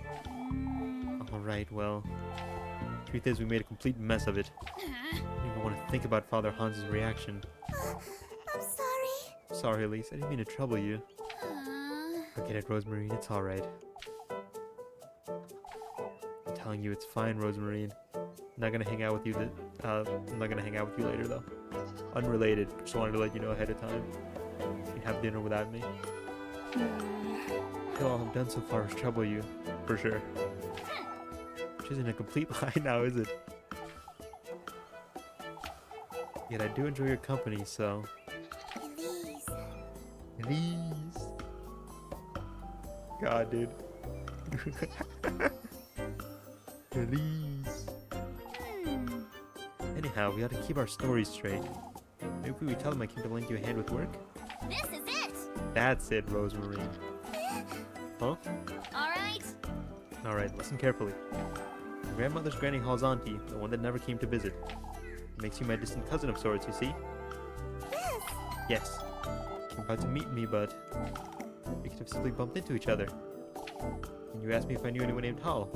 Alright, well. Truth is, we made a complete mess of it. I didn't even want to think about Father Hans's reaction. I'm sorry. Sorry, Elise. I didn't mean to trouble you. Forget it, Rosemarine. It's alright. I'm telling you, it's fine, Rosemarine. I'm not gonna hang out with you. I'm not gonna hang out with you later, though. Unrelated. Just wanted to let you know ahead of time. You'd have dinner without me. All I've done so far is trouble you, for sure. Which isn't a complete lie now, is it? Yet I do enjoy your company, so... Elise. Elise. God, dude. Elise. Anyhow, we ought to keep our stories straight. Maybe we tell them I came to lend you a hand with work? This is it! That's it, Rosemarine. Huh? Alright. Alright, listen carefully. My grandmother's Granny Hall's auntie, the one that never came to visit. Makes you my distant cousin of sorts, you see? Yes. Yes. Came about to meet me, but we could have simply bumped into each other. And you asked me if I knew anyone named Hall.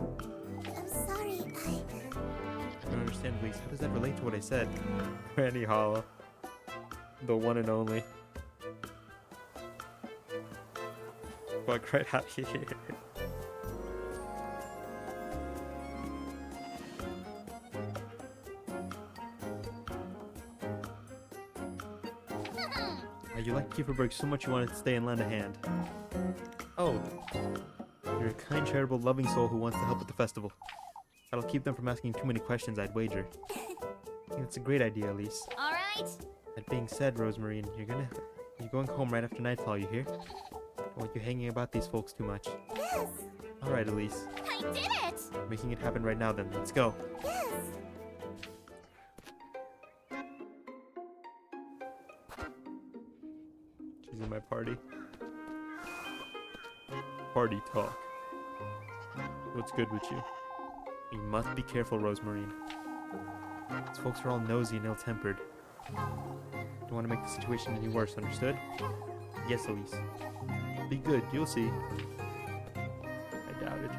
I'm sorry, I don't understand, please. How does that relate to what I said? Granny Hall. The one and only. Fuck right out here. You liked Kieferberg so much you wanted to stay and lend a hand. Oh. You're a kind, charitable, loving soul who wants to help with the festival. That'll keep them from asking too many questions, I'd wager. I think that's a great idea, Elise. Alright. That being said, Rosemarine, you're going home right after nightfall, you hear? Don't want you hanging about these folks too much. Yes. Alright, Elise. I did it! Making it happen right now then. Let's go. Yes. She's in my party. Party talk. What's good with you? You must be careful, Rosemarine. These folks are all nosy and ill-tempered. Don't want to make the situation any worse, understood? Yes, Elise. Be good, you'll see. I doubt it.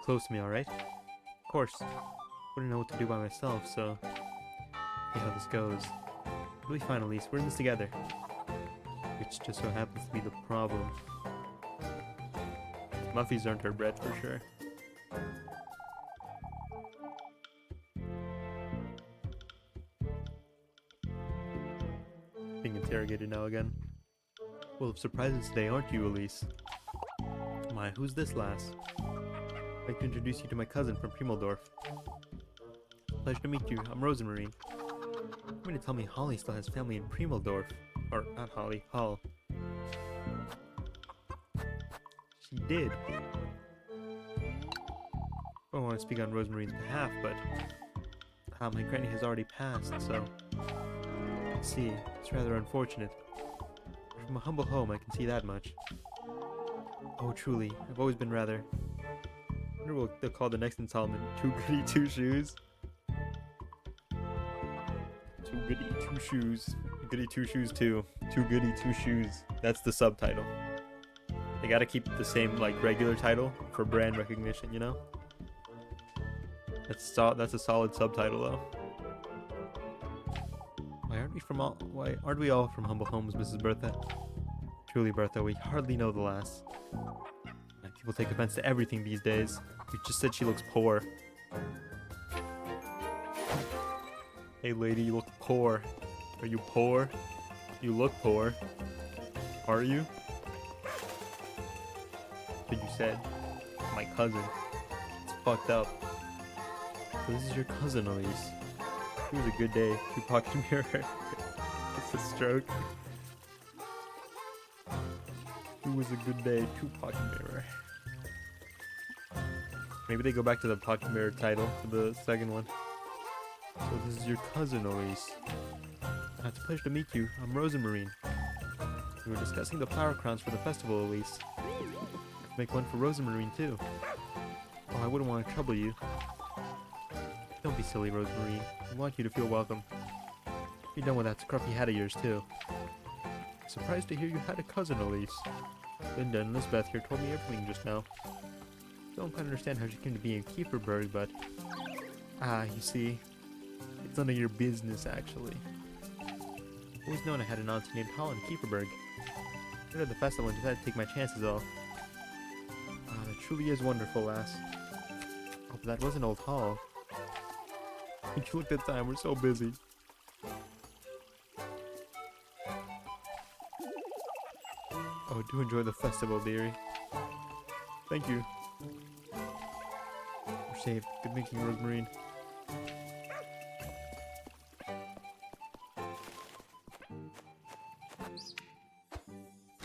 close to me, alright? Of course. Wouldn't know what to do by myself, so... See how this goes. We'll be fine, Elise. We're in this together. Which just so happens to be the problem. Muffies aren't her bread for sure. Being interrogated now again. Full of surprises today, aren't you, Elise? My, who's this lass? I'd like to introduce you to my cousin from Primeldorf. Pleasure to meet you. I'm Rosemarine. You mean to tell me Holly still has family in Primeldorf? Or, not Holly, Hall. She did. I don't want to speak on Rosemarine's behalf, but... my granny has already passed, so... I see. It's rather unfortunate. From a humble home, I can see that much. Oh, truly. I've always been rather... I wonder what they'll call the next installment. Too Goody, Two Shoes. Too Goody, Two Shoes. Goody, Two Shoes 2. Too Goody, Two Shoes. That's the subtitle. They gotta keep the same, like, regular title for brand recognition, you know? That's a solid subtitle, though. Why aren't we all from humble homes, Mrs. Bertha? Truly, Bertha, we hardly know the lass. People take offense to everything these days. We just said she looks poor. Hey lady, you look poor. Are you poor? You look poor. Are you? But you said, my cousin. It's fucked up. So this is your cousin, Elise. It was a good day. You pocket mirror. It's a stroke. It was a good day. Two pocket mirror. Maybe they go back to the pocket mirror title for the second one. So this is your cousin, Elise. It's a pleasure to meet you. I'm Rosemarine. We were discussing the flower crowns for the festival, Elise. Make one for Rosemarine too. Oh, I wouldn't want to trouble you. Don't be silly, Rosemarine. I want you to feel welcome. Be done with that scruffy hat of yours too. Surprised to hear you had a cousin, Elise. Linda and Lisbeth here told me everything just now. Don't quite understand how she came to be in Kieferberg, but... you see. It's none of your business, actually. Always known I had an auntie named Hall in Kieferberg. Right at the festival and decided to take my chances all. That truly is wonderful, lass. Oh, but that wasn't old Hall. Would you look at the time? We're so busy. Oh, do enjoy the festival, dearie. Thank you. You're safe. Good thinking, Rosemarine.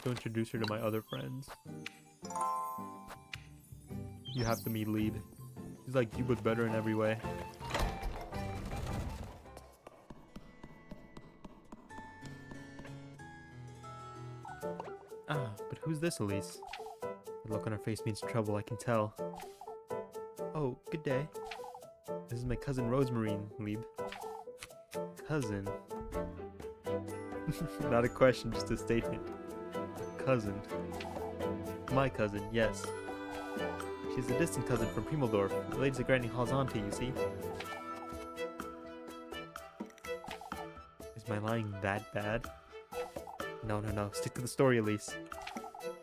Go introduce her to my other friends. You have to meet Lead. He's like you, but better in every way. But who's this, Elise? The look on her face means trouble, I can tell. Oh, good day. This is my cousin Rosemarine, Lieb. Cousin? Not a question, just a statement. Cousin. My cousin, yes. She's a distant cousin from Primeldorf. The ladies at Granny Hall's auntie, you see. Is my lying that bad? No. Stick to the story, Elise.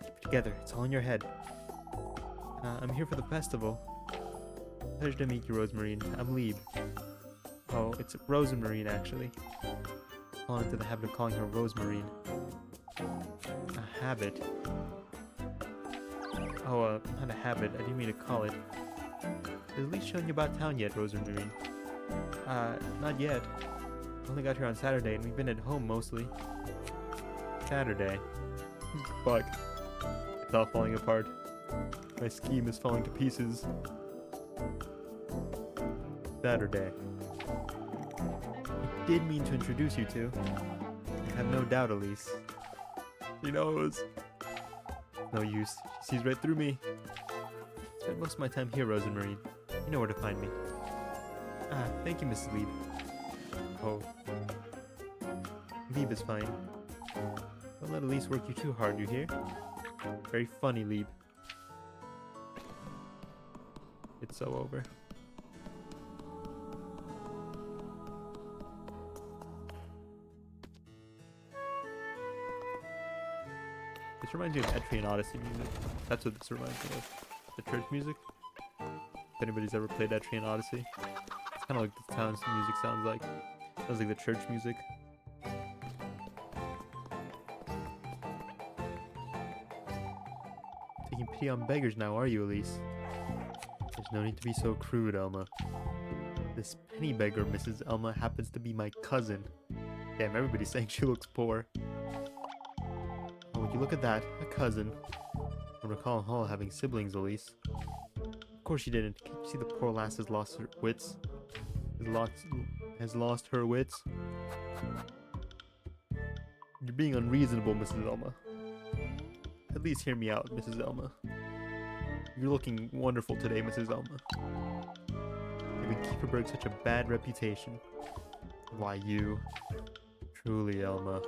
Keep it together. It's all in your head. I'm here for the festival. Pleasure to meet you, Rosemarine. I'm Lieb. Oh, it's Rosemarine, actually. Fallen into the habit of calling her Rosemarine. A habit? Oh, not a habit. I didn't mean to call it. Has Elise shown you about town yet, Rosemarine? Not yet. I only got here on Saturday, and we've been at home mostly. Saturday. Fuck. It's all falling apart. My scheme is falling to pieces. Saturday. I did mean to introduce you to. I have no doubt, Elise. She knows. No use. She sees right through me. I spent most of my time here, Rosemarine. You know where to find me. Thank you, Mrs. Lieb. Oh. Lieb is fine. Don't let Elise work you too hard, you hear? Very funny, Lieb. It's so over. This reminds me of Etrian Odyssey music. That's what this reminds me of. The church music. If anybody's ever played Etrian Odyssey, it's kind of like the town's music sounds like. Sounds like the church music. Taking pity on beggars now, are you, Elise? There's no need to be so crude, Elma. This penny beggar, Mrs. Elma, happens to be my cousin. Damn, everybody's saying she looks poor. Oh, would you look at that? A cousin. I don't recall Hall having siblings, Elise. Of course she didn't. Can't you see the poor lass has lost her wits? Has lost her wits? You're being unreasonable, Mrs. Elma. At least hear me out, Mrs. Elma. You're looking wonderful today, Mrs. Elma. Giving Kieferberg such a bad reputation. Why, you... Truly, Elma.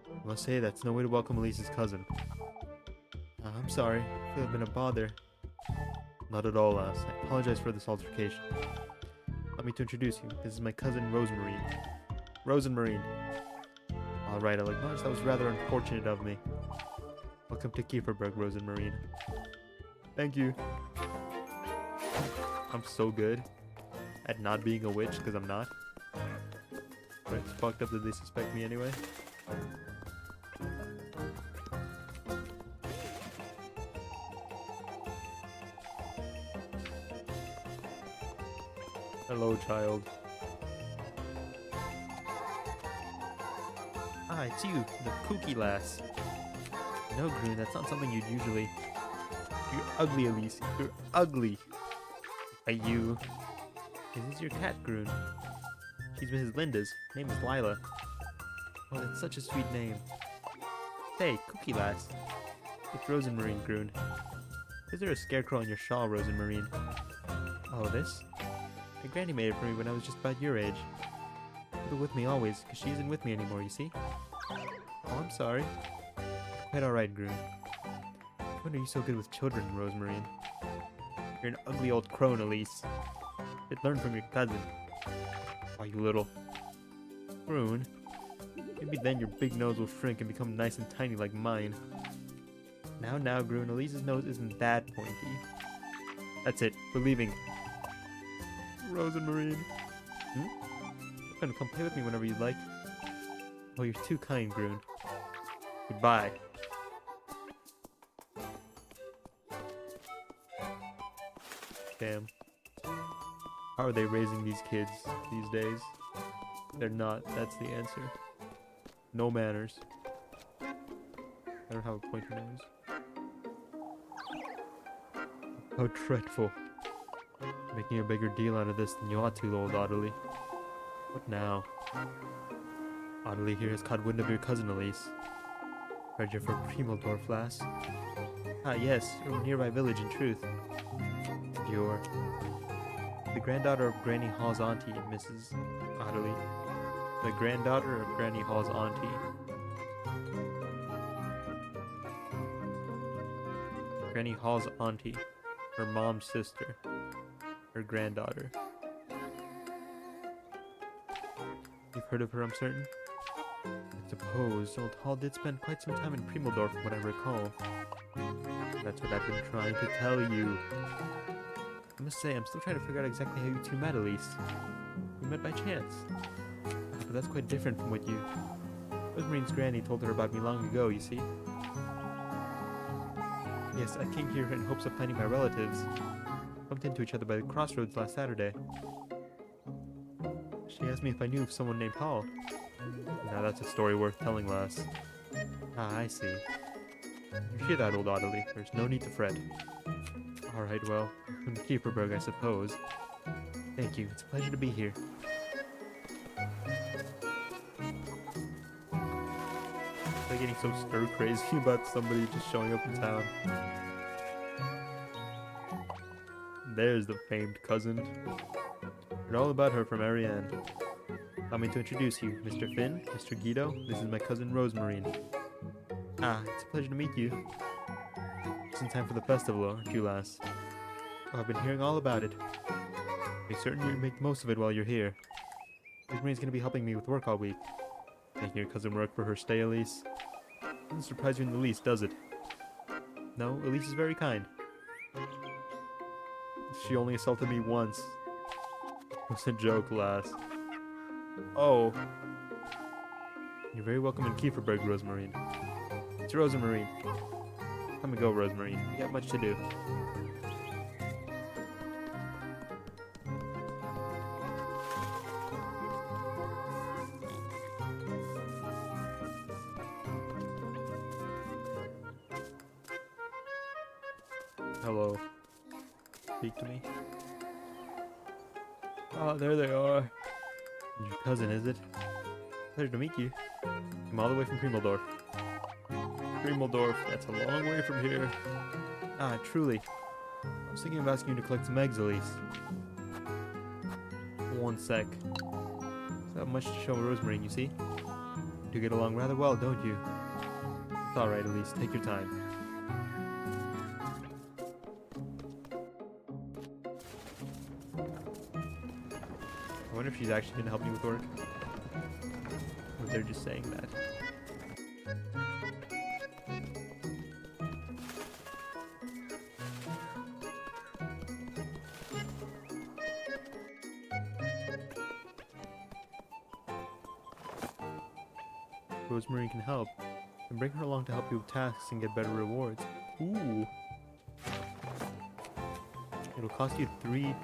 I must say that's no way to welcome Elise's cousin. I'm sorry. I feel I've been a bother. Not at all, lass. I apologize for this altercation. Allow me to introduce you. This is my cousin, Rosemarine. Rosemarine. Alright, I'll acknowledge that was rather unfortunate of me. Welcome to Kieferberg, Rosemarine. Thank you. I'm so good at not being a witch, because I'm not. But it's fucked up that they suspect me anyway. Hello, child. Ah, it's you, the kooky lass. No, Groon, that's not something you'd usually... You're ugly, Elise. You're ugly. Are you... Is this your cat, Groon? She's Mrs. Linda's. Her name is Lila. Oh, that's such a sweet name. Hey, Cookie Lass. It's Rosemarine, Groon. Is there a scarecrow on your shawl, Rosemarine? Oh, this? My granny made it for me when I was just about your age. Keep it with me always, because she isn't with me anymore, you see? Oh, I'm sorry. Quite alright, Groon. When are you so good with children, Rosemarine? You're an ugly old crone, Elise. You'd learn from your cousin. Oh, you little... Groon. Maybe then your big nose will shrink and become nice and tiny like mine. Now, Groon, Elise's nose isn't that pointy. That's it. We're leaving. Rosemarine. Come play with me whenever you'd like. Oh, you're too kind, Groon. Goodbye. Damn. How are they raising these kids these days? They're not. That's the answer. No manners. I don't have a pointer nose. How dreadful. Making a bigger deal out of this than you ought to, old Audley. What now? Audley here has caught wind of your cousin, Elise. Heard you're from Primeldorf, lass. Ah, yes, from a nearby village, in truth. You're the granddaughter of Granny Hall's auntie, Mrs. Audley. The granddaughter of Granny Hall's auntie. Granny Hall's auntie. Her mom's sister. Her granddaughter. You've heard of her, I'm certain? I suppose old Hall did spend quite some time in Primeldorf, from what I recall. That's what I've been trying to tell you. I must say, I'm still trying to figure out exactly how you two met, Elise. We met by chance. But that's quite different from what you... Rosemarine's granny told her about me long ago, you see. Yes, I came here in hopes of finding my relatives. Bumped into each other by the crossroads last Saturday. She asked me if I knew of someone named Hall. Now that's a story worth telling, lass. Ah, I see. You hear that, old Audley? There's no need to fret. Alright, well, from Kieferberg, I suppose. Thank you, it's a pleasure to be here. They're getting so stir-crazy about somebody just showing up in town. There's the famed cousin. Heard all about her from Ariane. Allow me to introduce you, Mr. Finn, Mr. Guido. This is my cousin Rosemarine. Ah, it's a pleasure to meet you. Just in time for the festival, aren't you, lass? Oh, I've been hearing all about it. Be certain you make the most of it while you're here. Rosemary's gonna be helping me with work all week. Making your cousin work for her stay, Elise. Doesn't surprise you in the least, does it? No, Elise is very kind. She only assaulted me once. It was a joke, lass. Oh. You're very welcome in Kieferberg, Rosemarine. It's Rosemarine. Come and go, Rosemarine. You got much to do. Hello. Speak to me. Oh, there they are. Your cousin, is it? Pleasure to meet you. I'm all the way from Primeldorf. Primeldorf, that's a long way from here. Ah, truly. I was thinking of asking you to collect some eggs, Elise. One sec. So have much to show Rosemarine, you see? You do get along rather well, don't you? It's alright, Elise. Take your time. I wonder if she's actually going to help me with work. Or they're just saying that. Rosemarine can help. And bring her along to help you with tasks and get better rewards. Ooh. It'll cost you 3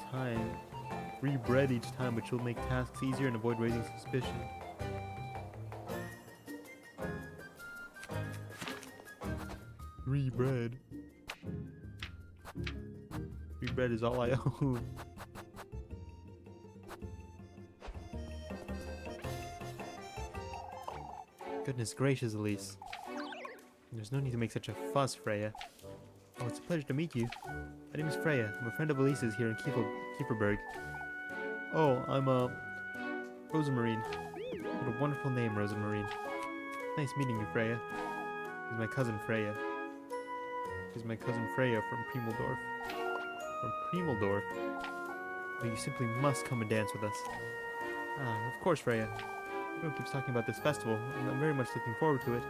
bread each time, which will make tasks easier and avoid raising suspicion. 3 bread. 3 bread is all I own. Goodness gracious, Elise. There's no need to make such a fuss, Freya. Oh, it's a pleasure to meet you. My name is Freya. I'm a friend of Elise's here in Kieferberg. Oh, I'm, Rosemarine. What a wonderful name, Rosemarine. Nice meeting you, Freya. She's my cousin, Freya. She's my cousin, Freya from Primeldorf. From Primeldorf? Oh, you simply must come and dance with us. Ah, of course, Freya. Everyone keeps talking about this festival, and I'm very much looking forward to it.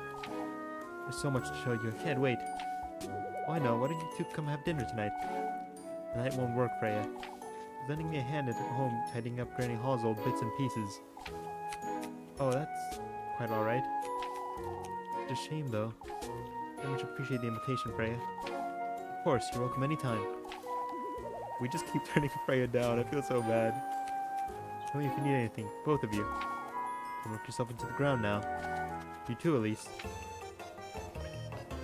There's so much to show you, I can't wait. Oh, I know, why don't you two come have dinner tonight? Tonight won't work, Freya. She's lending me a hand at home, tidying up Granny Hall's old bits and pieces. Oh, that's quite alright. It's a shame, though. I much appreciate the invitation, Freya. Of course, you're welcome anytime. We just keep turning Freya down, I feel so bad. Tell me if you need anything, both of you. Don't work yourself into the ground now. You too, Elise.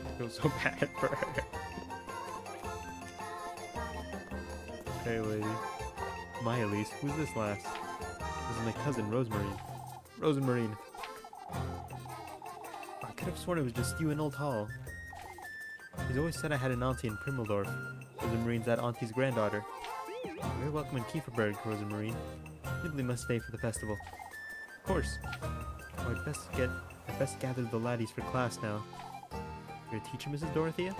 I feel so bad for her. Hey, lady. My Elise, who's this lass? This is my cousin, Rosemarine. Rosemarine. I could have sworn it was just you and Old Hall. He's always said I had an auntie in Primeldorf. Rosemarine's that auntie's granddaughter. You're very welcome in Kieferberg, Rosemarine. You simply must stay for the festival. Of course. Oh, I'd best gather the laddies for class now. You're a teacher, Mrs. Dorothea?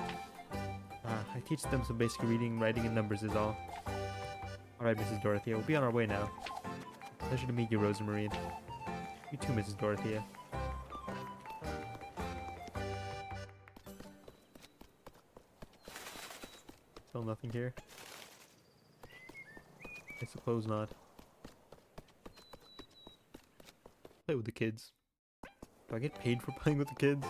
I teach them some basic reading, writing, and numbers is all. Alright, Mrs. Dorothea, we'll be on our way now. Pleasure to meet you, Rosemarine. You too, Mrs. Dorothea. Still nothing here? I suppose not. Play with the kids. Do I get paid for playing with the kids?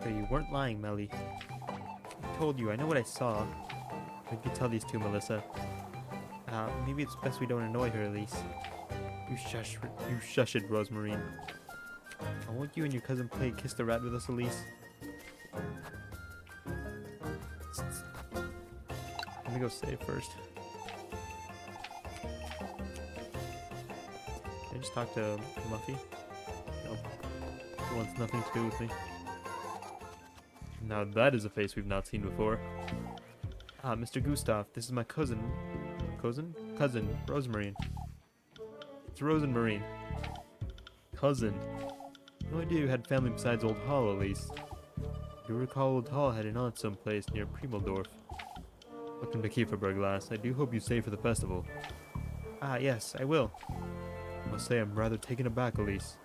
So you weren't lying, Melly. I told you, I know what I saw. I could tell these two, Melissa. Maybe it's best we don't annoy her, Elise. You shush it, Rosemarine. Won't you and your cousin play Kiss the Rat with us, Elise? Let me go save first. Can I just talk to Muffy? No. He wants nothing to do with me. Now that is a face we've not seen before. Ah, Mr. Gustav, this is my cousin. Cousin, Rosemarine. It's Rosemarine. Cousin. No idea you had family besides Old Hall, at least. I do recall Old Hall had an aunt someplace near Primeldorf. Welcome to Kieferberg, lass. I do hope you stay for the festival. Ah, yes, I will. I must say I'm rather taken aback, Elise.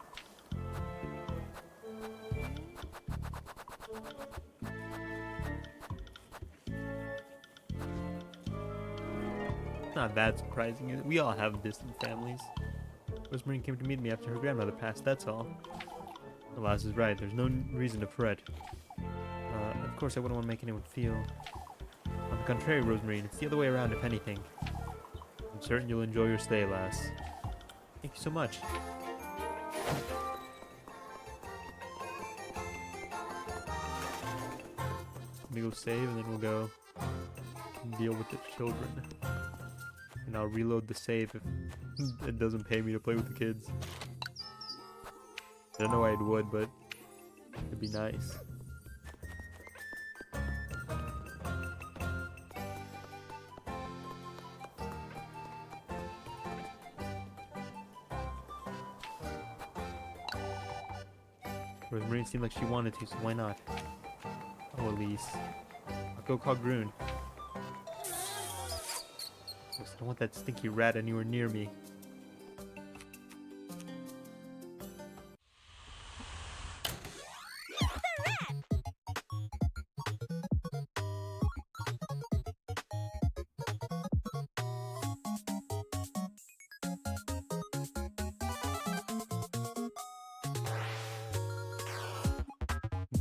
Not that surprising. We all have distant families. Rosemary came to meet me after her grandmother passed, that's all. The lass is right. There's no reason to fret. Of course I wouldn't want to make anyone feel... On the contrary, Rosemary, it's the other way around, if anything. I'm certain you'll enjoy your stay, lass. Thank you so much. Let me go save, and then we'll go deal with the children. And I'll reload the save if it doesn't pay me to play with the kids. I don't know why it would, but it'd be nice. Rosemary seemed like she wanted to, so why not? Oh, Elise. I'll go call Grun. I don't want that stinky rat anywhere near me.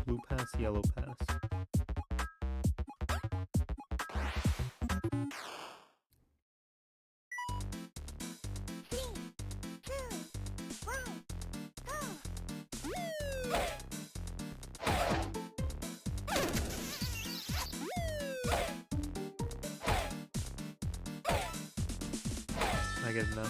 Blue pass, yellow pass. I guess no.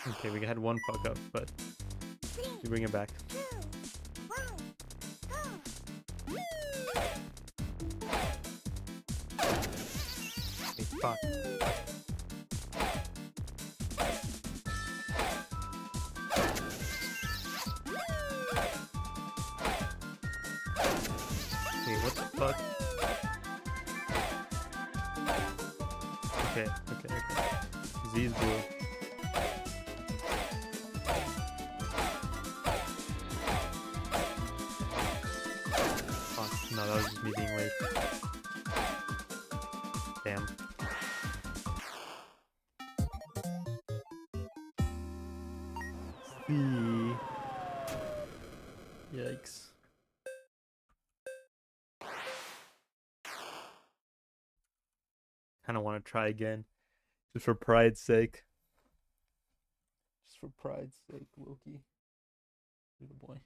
Okay, we had one fuck up, but you bring it back. Hey, fuck. Wait, what the fuck? Okay. Z's blue. Fuck, no, that was just me being late. Damn. C. Yikes. Kinda wanna try again. Just for pride's sake. Just for pride's sake, Loki. You're the boy.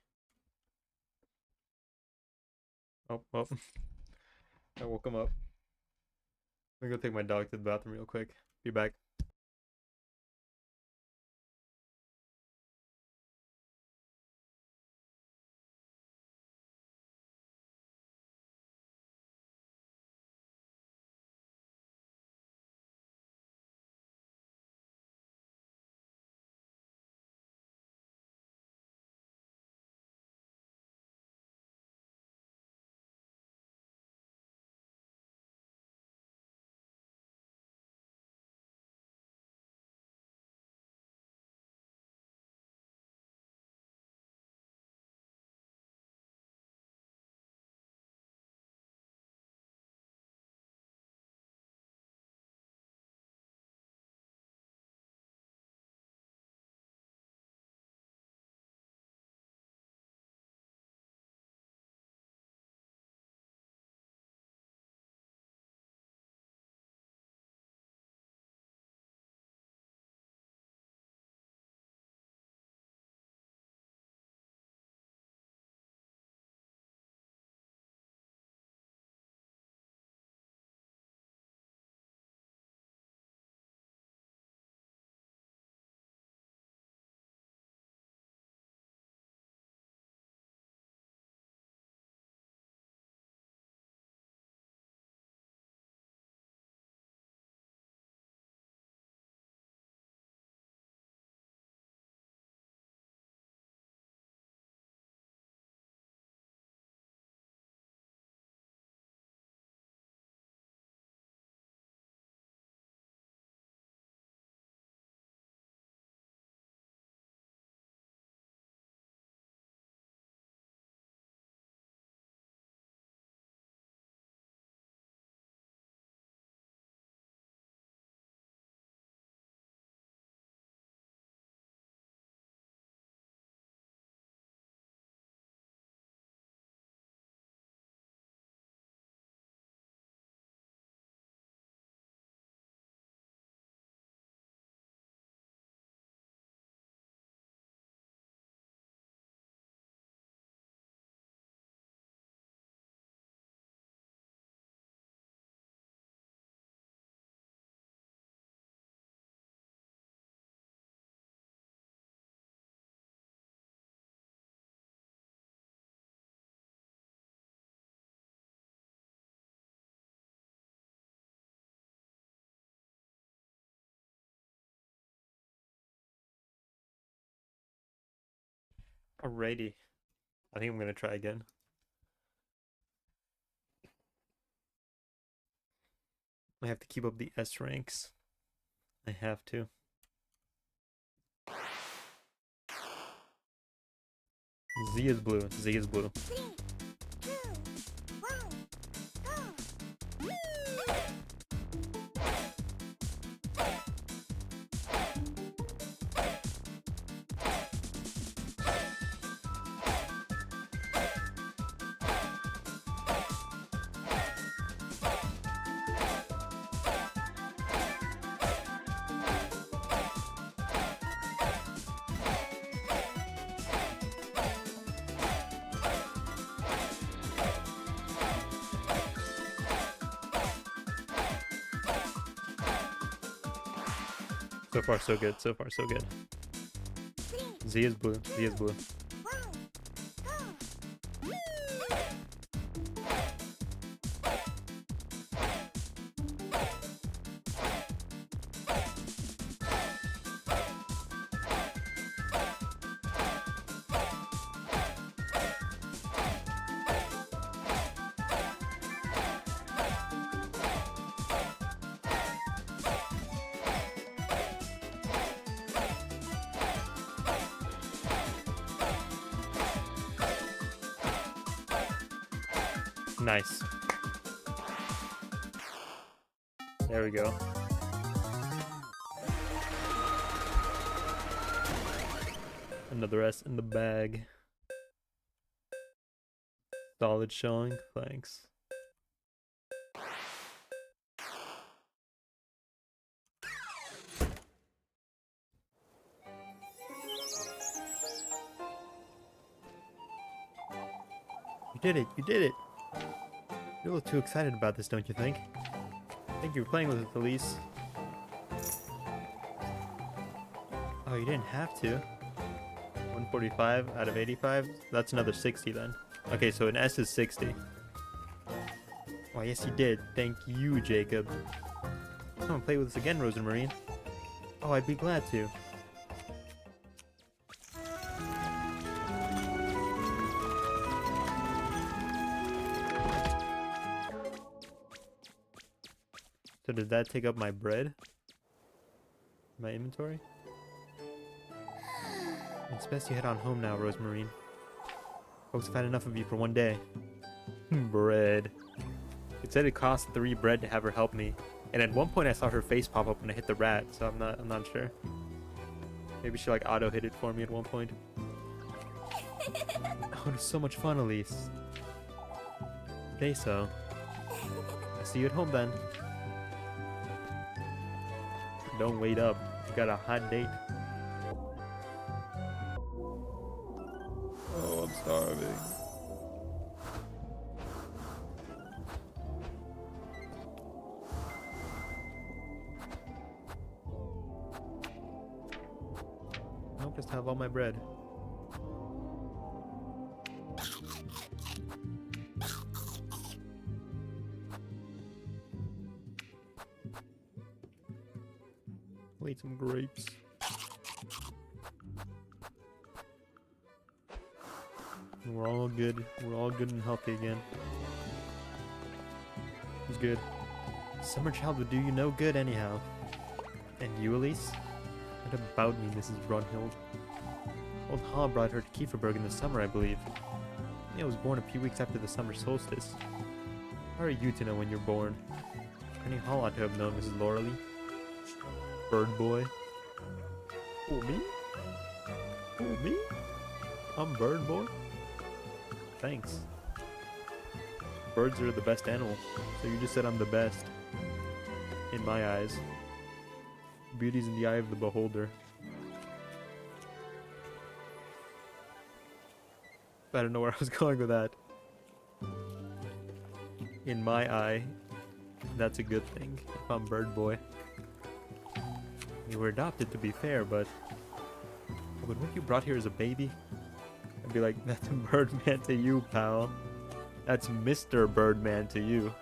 Oh, well. I woke him up. I'm gonna go take my dog to the bathroom real quick. Be back. Alrighty. I think I'm gonna try again. I have to keep up the S ranks. I have to. Z is blue. Z is blue. 3, 2, 1, go! So far, so good. So far, so good. 3, Z is blue. Z is blue. 1, go! Nice. There we go. Another S in the bag. Solid showing. Thanks. You did it. You did it. You're a little too excited about this, don't you think? I think you were playing with it, Elise. Oh, you didn't have to. 145 out of 85? That's another 60 then. Okay, so an S is 60. Oh, yes you did. Thank you, Jacob. Come and play with us again, Rosemarine. Oh, I'd be glad to. So did that take up my bread? My inventory? It's best you head on home now, Rosemarine. Folks have had enough of you for one day. Bread. It said it cost 3 bread to have her help me. And at one point I saw her face pop up when I hit the rat, so I'm not sure. Maybe she like auto hit it for me at one point. Oh, it was so much fun, Elise. Okay, so I'll see you at home then. Don't wait up. You got a hot date. Oh, I'm starving. I'll just have all my bread. I'll eat some grapes. We're all good. We're all good and healthy again. It's good. Summer child would do you no good anyhow. And you, Elise? What about me, Mrs. Brunhild? Old Hall brought her to Kieferberg in the summer, I believe. I was born a few weeks after the summer solstice. How are you to know when you're born? Granny Hall ought to have known, Mrs. Lauralee. Bird boy. Oh, me? Oh, me? I'm bird boy? Thanks. Birds are the best animal, so you just said I'm the best. In my eyes. Beauty's in the eye of the beholder. I don't know where I was going with that. In my eye, that's a good thing, if I'm bird boy. You were adopted, to be fair, but when you brought here as a baby, I'd be like, that's Birdman to you, pal. That's Mr. Birdman to you.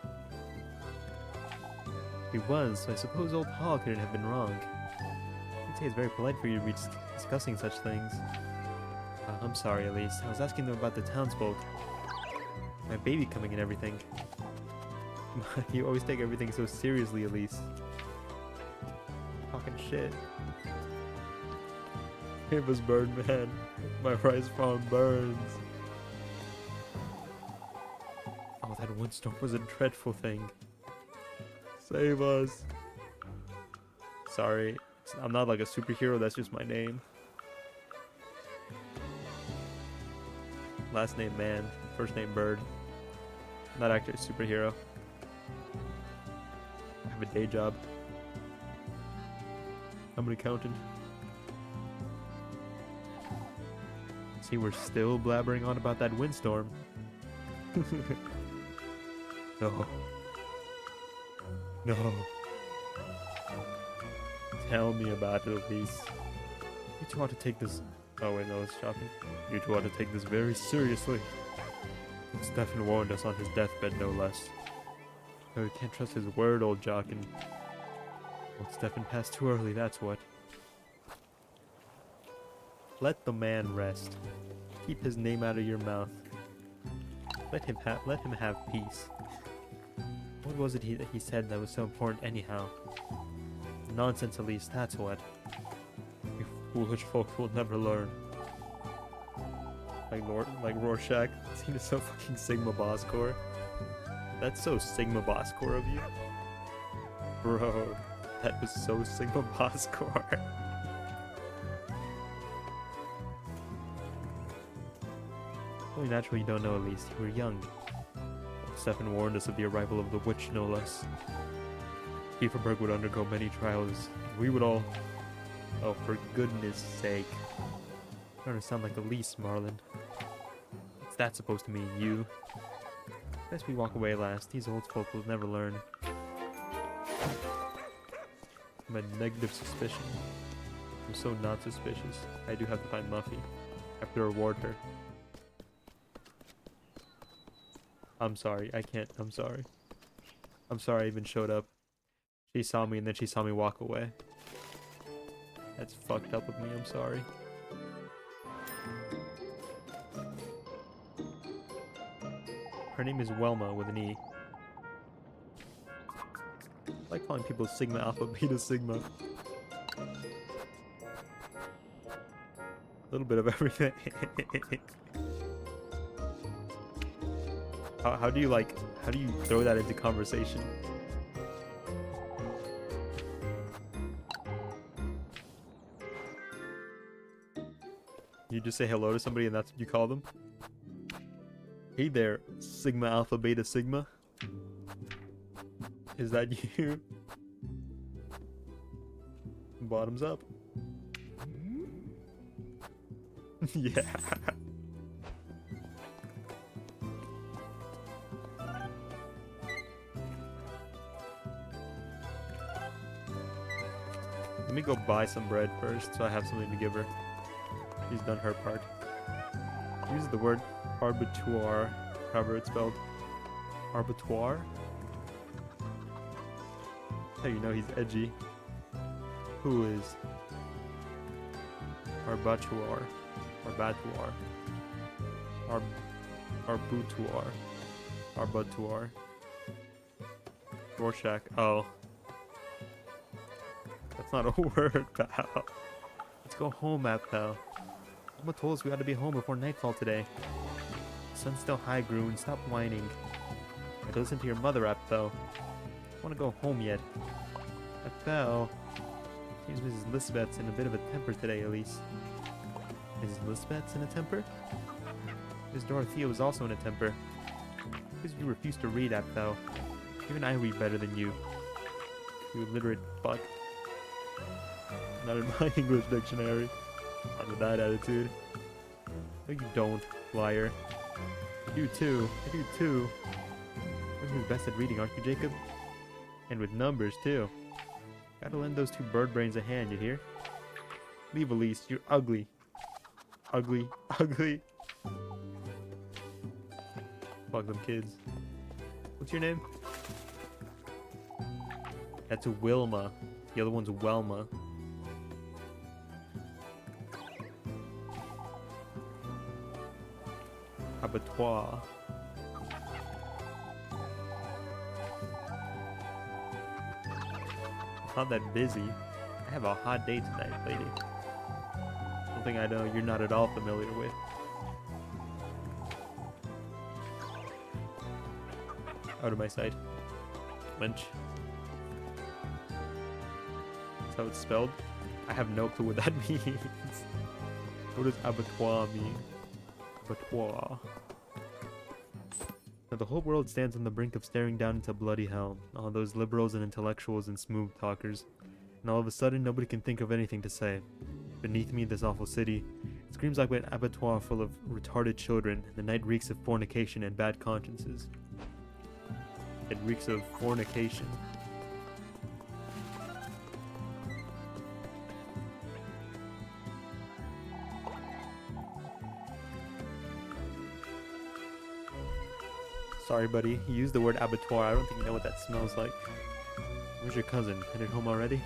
He was, so I suppose old Hall couldn't have been wrong. I'd say it's very polite for you to be discussing such things. I'm sorry, Elise. I was asking them about the townsfolk. My baby coming and everything. You always take everything so seriously, Elise. Talking shit. It was Birdman. My rice farm burns. Oh, that windstorm was a dreadful thing. Save us. Sorry. I'm not like a superhero, that's just my name. Last name Man, first name Bird. Not actually a superhero. I have a day job. I'm an accountant. See, we're still blabbering on about that windstorm. No. No. Tell me about it, Elise. You two ought to take this... Oh wait, no, it's shopping. You two ought to take this very seriously. Stefan warned us on his deathbed, no less. No, we can't trust his word, old jock, and... Well, Stefan passed too early, that's what. Let the man rest. Keep his name out of your mouth. Let him have peace. What was it that he said that was so important anyhow? Nonsense, Elise, that's what. You foolish folk will never learn. Like Rorschach. He's so fucking Sigma Boss Core. That's so Sigma Boss Core of you. Bro, that was so Sigma Boss Core. Only naturally you don't know, at least. You were young. Stefan warned us of the arrival of the witch, no less. Kieferberg would undergo many trials. We would all... Oh, for goodness sake. You're starting to sound like Elise, Marlin. What's that supposed to mean, you? Best we walk away last. These old folk will never learn. My negative suspicion. I'm so not suspicious. I do have to find Muffy. I have to reward her. I'm sorry, I can't. I'm sorry. I'm sorry I even showed up. She saw me and then she saw me walk away. That's fucked up of me, I'm sorry. Her name is Welma with an E. I like calling people Sigma Alpha Beta Sigma. A little bit of everything. How do you throw that into conversation? You just say hello to somebody and that's what you call them? Hey there, Sigma Alpha Beta Sigma. Is that you? Bottoms up. Yeah. Let me go buy some bread first so I have something to give her. She's done her part. Uses the word arbitoire, however it's spelled. Arbitoire? How you know he's edgy. Who is? Arbitoire. Arbitoire. Arbutoire. Arbutoire. Rorschach. Oh. That's not a word, pal. Let's go home, App, pal. Mama told us we ought to be home before nightfall today. The sun's still high, Groon. Stop whining. I had to listen to your mother, App, though. I want to go home yet. App, seems Mrs. Lisbeth's in a bit of a temper today, Elise. Mrs. Lisbeth's in a temper? Miss Dorothea was also in a temper. Because you refuse to read, App, Even I read better than you. You illiterate fuck. Not in my English dictionary. Not with that attitude. No, you don't, liar. You do too. I do too. You're the best at reading, aren't you, Jacob? And with numbers, too. Gotta lend those two bird brains a hand, you hear? Leave, Elise. You're ugly. Ugly. Ugly. Fuck them kids. What's your name? That's Wilma. The other one's Welma. abattoir. Not that busy. I have a hot date tonight, lady. Something I know you're not at all familiar with. Out of my sight. Lynch. That's how it's spelled? I have no clue what that means. What does abattoir mean? Abattoir. Now the whole world stands on the brink of staring down into bloody hell. All those liberals and intellectuals and smooth talkers. And all of a sudden, nobody can think of anything to say. Beneath me, this awful city screams like an abattoir full of retarded children. The night reeks of fornication and bad consciences. It reeks of fornication. Sorry, buddy. You used the word abattoir. I don't think you know what that smells like. Where's your cousin? Headed home already?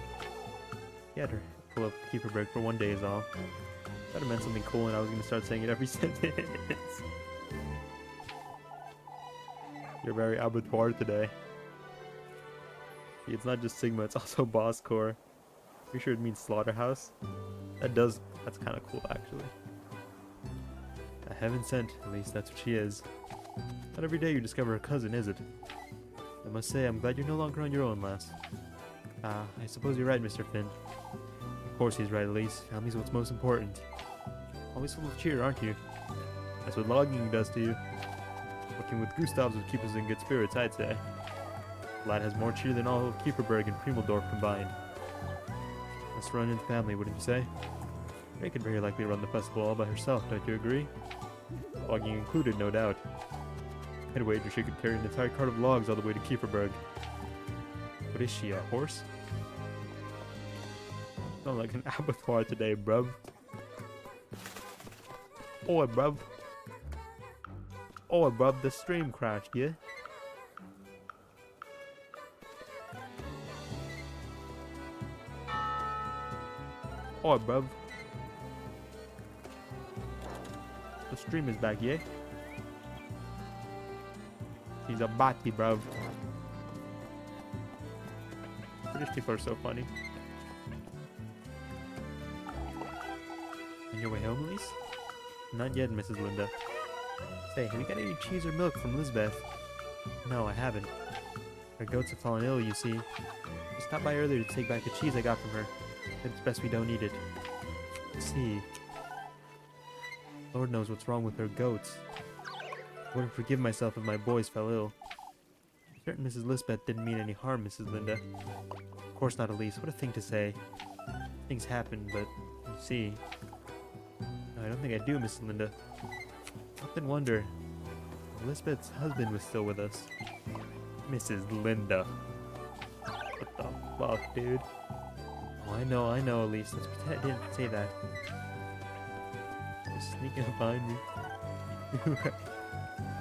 He had her pull up Keeperberg for 1 day is all. That meant something cool and I was going to start saying it every sentence. You're very abattoir today. It's not just Sigma, it's also Boss Core. Pretty sure it means slaughterhouse. That's kind of cool actually. A heaven sent, at least that's what she is. Not every day you discover a cousin, is it? I must say, I'm glad you're no longer on your own, lass. I suppose you're right, Mr. Finn. Of course he's right, Elise. Family's what's most important. Always full of cheer, aren't you? That's what logging does to you. Working with Gustavs would keep us in good spirits, I'd say. The lad has more cheer than all of Kieferberg and Primeldorf combined. Let's run in the family, wouldn't you say? Ray could very likely run the festival all by herself, don't you agree? Logging included, no doubt. I'd wager she could carry an entire cart of logs all the way to Kieferberg. What is she, a horse? Sound like an abattoir today, bruv. Oi, bruv. Oi, bruv, the stream crashed, yeah? Oi, bruv. The stream is back, yeah? He's a batty, bruv. British people are so funny. On your way home, Elise? Not yet, Mrs. Linda. Say, have you got any cheese or milk from Lisbeth? No, I haven't. Her goats have fallen ill, you see. She stopped by earlier to take back the cheese I got from her. It's best we don't eat it. Let's see. Lord knows what's wrong with her goats. I wouldn't forgive myself if my boys fell ill. Certain Mrs. Lisbeth didn't mean any harm, Mrs. Linda. Of course not, Elise. What a thing to say. Things happen, but you see. No, I don't think I do, Mrs. Linda. Often wonder if Lisbeth's husband was still with us. Mrs. Linda. What the fuck, dude? Oh, I know, Elise. Let's pretend I didn't say that. Just sneaking up behind me.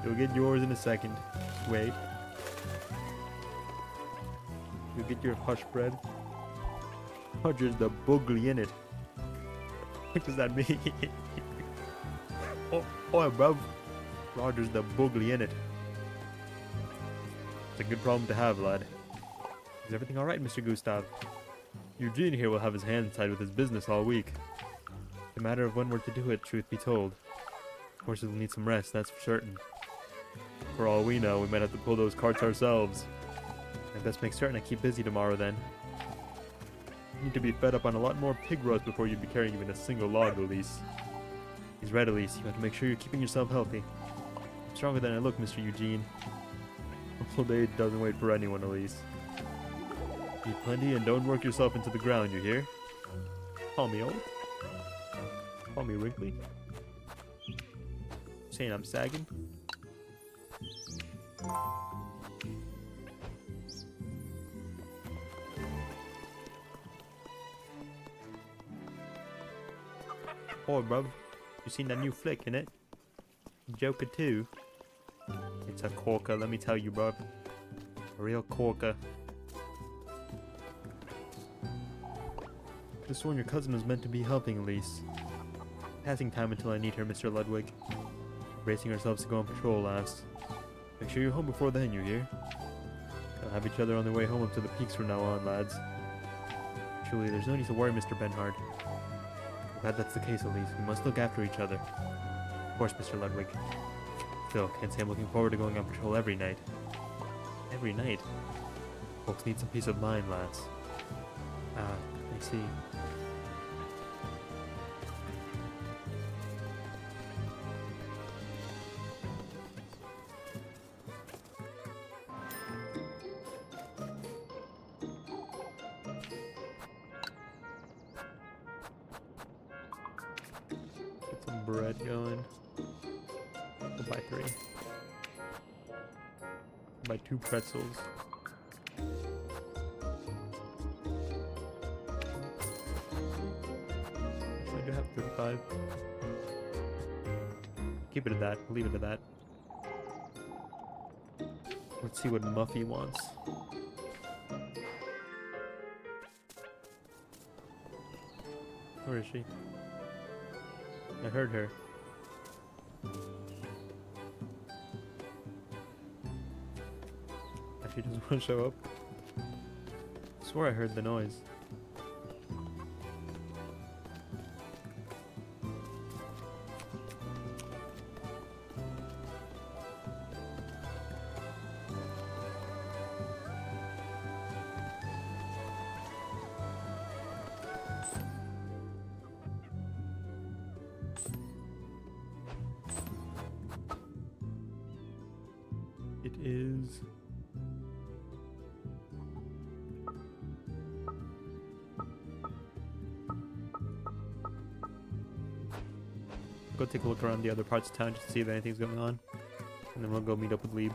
You'll get yours in a second. Just wait. You'll get your hush bread. Roger's the boogly in it. What does that mean? oh, bruv. Roger's the boogly in it. It's a good problem to have, lad. Is everything alright, Mr. Gustav? Eugene here will have his hands tied with his business all week. It's a matter of when we're to do it, truth be told. Of course, we'll need some rest, that's for certain. For all we know, we might have to pull those carts ourselves. I'd best make certain I keep busy tomorrow then. You need to be fed up on a lot more pig roast before you'd be carrying even a single log, Elise. He's right, Elise. You have to make sure you're keeping yourself healthy. I'm stronger than I look, Mr. Eugene. Old age doesn't wait for anyone, Elise. Eat plenty and don't work yourself into the ground, you hear? Call me old. Call me wrinkly. Saying I'm sagging. Oh, bruv, you seen that new flick, innit? Joker 2. It's a corker, let me tell you, bruv. A real corker. This one your cousin was meant to be helping, Elise. Passing time until I need her, Mr. Ludwig. bracing ourselves to go on patrol last. Make sure you're home before then, you hear? We'll have each other on the way home up to the peaks from now on, lads. Truly, there's no need to worry, Mr. Benhard. I'm glad that's the case, at least. We must look after each other. Of course, Mr. Ludwig. Still, can't say I'm looking forward to going on patrol every night. Every night? Folks need some peace of mind, lads. Ah, I see. Get some bread going. We'll buy 3. Buy 2 pretzels. Actually, I do have 35. Keep it at that. Leave it at that. Let's see what Muffy wants. Where is she? I heard her. She doesn't want to show up. I swore I heard the noise. It is... Go take a look around the other parts of town just to see if anything's going on. And then we'll go meet up with Lieb.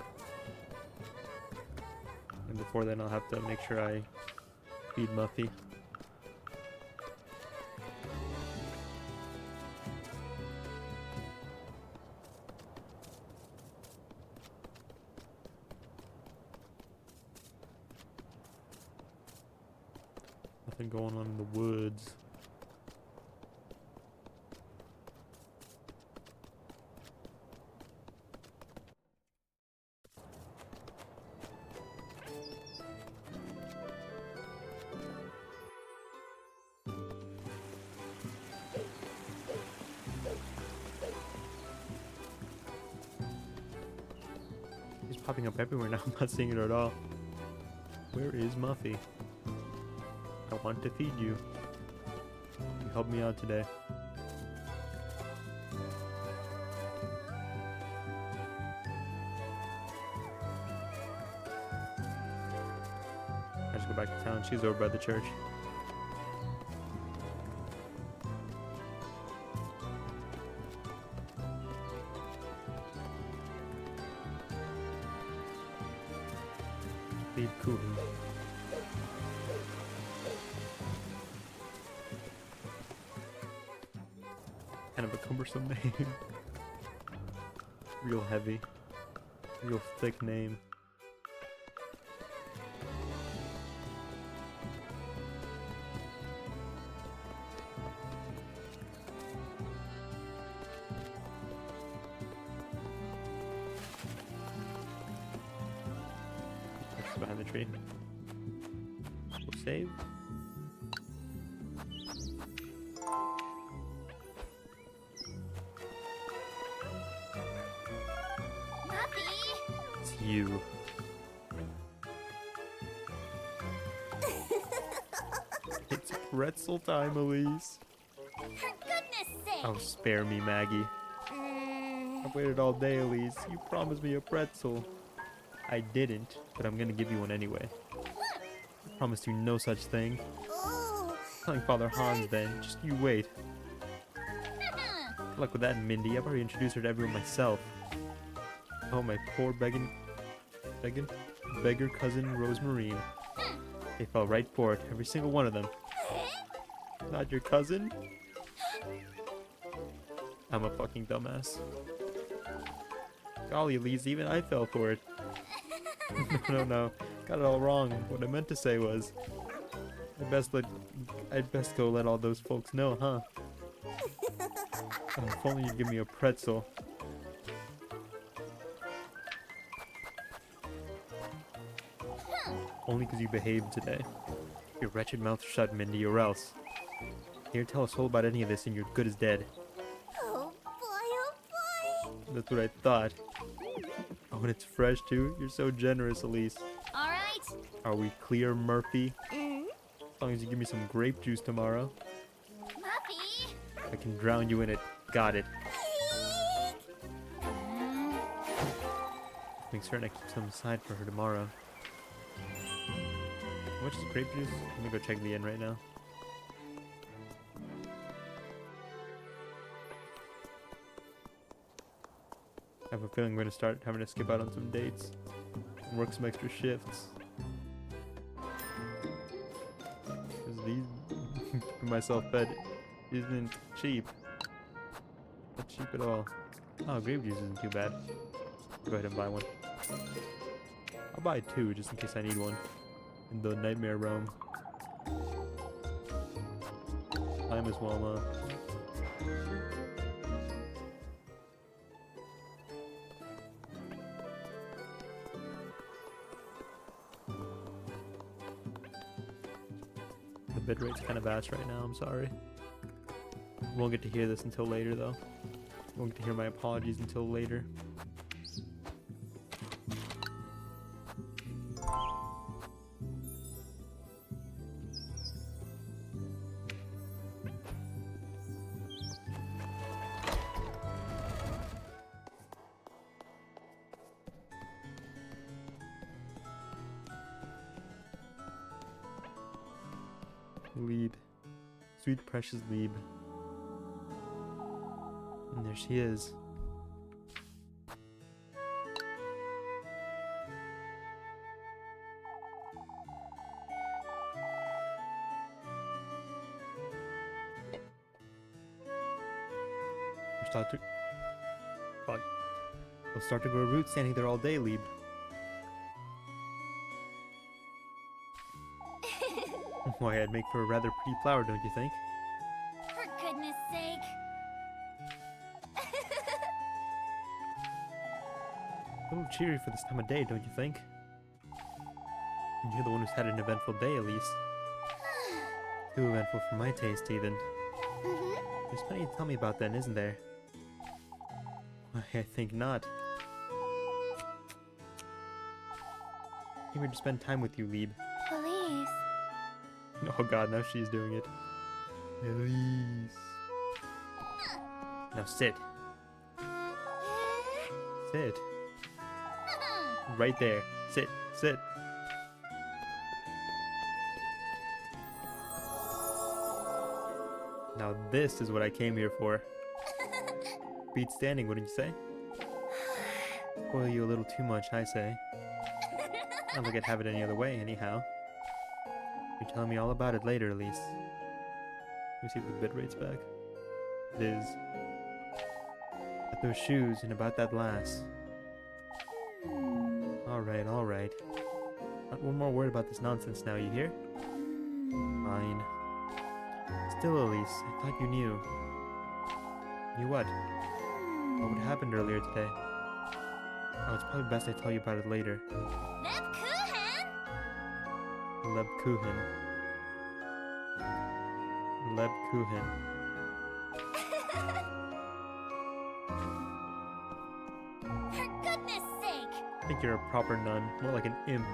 And before then I'll have to make sure I feed Muffy. Nothing going on in the woods. He's popping up everywhere now. I'm not seeing it at all. Where is Muffy? I want to feed you. You helped me out today. I just go back to town. She's over by the church. Leave cool. Kind of a cumbersome name. Real heavy. Real thick name. That's behind the tree. We'll save. It's you. It's pretzel time, Elise. For goodness sake! Oh, spare me, Maggie. I've waited all day, Elise. You promised me a pretzel. I didn't, but I'm gonna give you one anyway. I promised you no such thing. Oh, Telling Father Hans then. Just you wait. Good luck with that, Mindy. I've already introduced her to everyone myself. Oh, my poor beggar cousin Rosemarine. They fell right for it, every single one of them. Not your cousin? I'm a fucking dumbass. Golly, Elise, even I fell for it. No. Got it all wrong. What I meant to say was, I'd best go let all those folks know, huh? Oh, if only you'd give me a pretzel. Only because you behaved today. Your wretched mouth shut, Mindy, or else. Here, tell us all about any of this and you're good as dead. Oh boy, oh boy. That's what I thought. Oh, and it's fresh too? You're so generous, Elise. All right. Are we clear, Murphy? Mm. As long as you give me some grape juice tomorrow, Muffy. I can drown you in it. Got it. Make certain I keep some aside for her tomorrow. How much is grape juice? Let me go check the inn right now. I have a feeling we're gonna start having to skip out on some dates and work some extra shifts. Because these keeping myself fed isn't cheap. Not cheap at all. Oh, grape juice isn't too bad. Go ahead and buy one. I'll buy two just in case I need one in the nightmare realm. Time as well, The bitrate's kind of ass right now, I'm sorry. Won't get to hear this until later though. Won't get to hear my apologies until later. Lieb. Sweet precious Lieb. And there she is. Start to... Fuck. We'll start to grow roots standing there all day, Lieb. Why, I'd make for a rather pretty flower, don't you think? For goodness sake. A little cheery for this time of day, don't you think? And you're the one who's had an eventful day, at least. Too eventful for my taste, even. There's plenty to tell me about then, isn't there? Why, I think not. I'm here to spend time with you, Lieb. Please. Oh god, now she's doing it. Elise. Now sit. Sit. Right there. Sit. Sit. Now this is what I came here for. Beat standing, wouldn't you say? Spoil you a little too much, I say. I don't think I'd have it any other way, anyhow. You're telling me all about it later, Elise. Let me see if the bit rate's back. It is. About those shoes and about that glass. Alright, alright. Not one more word about this nonsense now, you hear? Fine. Still, Elise, I thought you knew. Knew what? What happened earlier today? Oh, it's probably best I tell you about it later. Lebkuchen. Lebkuchen. For goodness sake. I think you're a proper nun, more like an imp.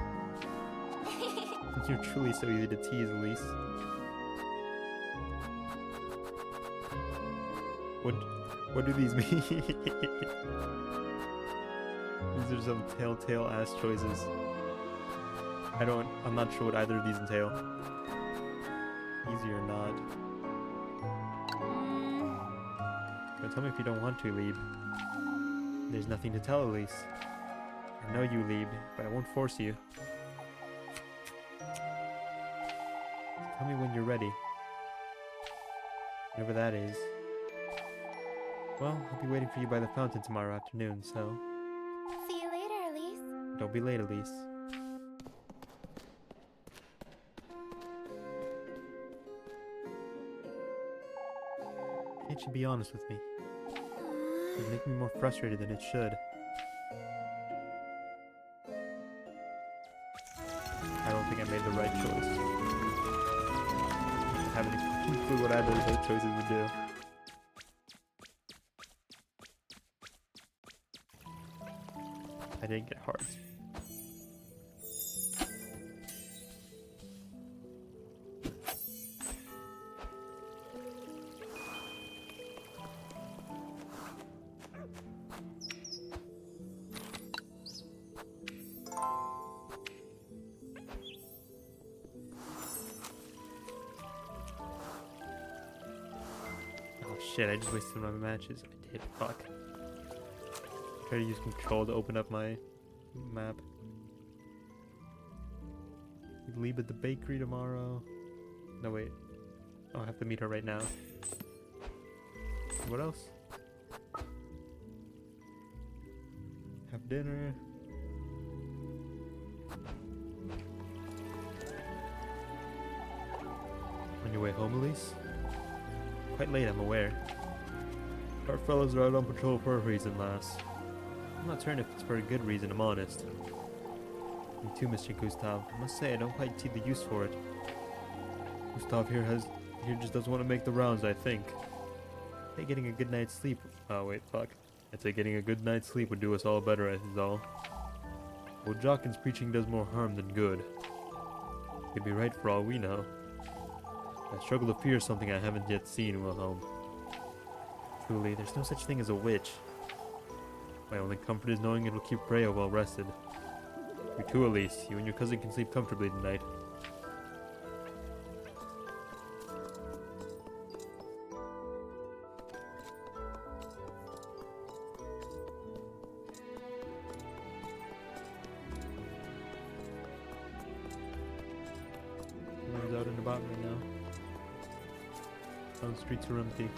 You're truly so easy to tease, Elise. What do these mean? These are some telltale ass choices. I'm not sure what either of these entail. Easy or not. But tell me if you don't want to, Lieb. There's nothing to tell, Elise. I know you, Lieb, but I won't force you. Tell me when you're ready. Whenever that is. Well, I'll be waiting for you by the fountain tomorrow afternoon, so... See you later, Elise. Don't be late, Elise. Can't you be honest with me? It'd make me more frustrated than it should. I don't think I made the right choice. I haven't any clue what either of those choices would do. I didn't get hearts. Oh shit, I just wasted my matches. I did, fuck. Try to use control to open up my map. We leave at the bakery tomorrow. No wait. Oh, I have to meet her right now. What else? Have dinner. On your way home, Elise? Quite late, I'm aware. Our fellows are out on patrol for a reason, lass. I'm not certain if it's for a good reason, I'm honest. Me too, Mr. Gustav. I must say, I don't quite see the use for it. Gustav here just doesn't want to make the rounds, I think. Hey, getting a good night's sleep. Oh, wait, fuck. I'd say getting a good night's sleep would do us all better, is all. Well, Jockin's preaching does more harm than good. He'd be right for all we know. I struggle to fear something I haven't yet seen, Wilhelm. Truly, there's no such thing as a witch. My only comfort is knowing it'll keep Freya well rested. You too, Elise. You and your cousin can sleep comfortably tonight. No one's out and about right now. Town streets are empty.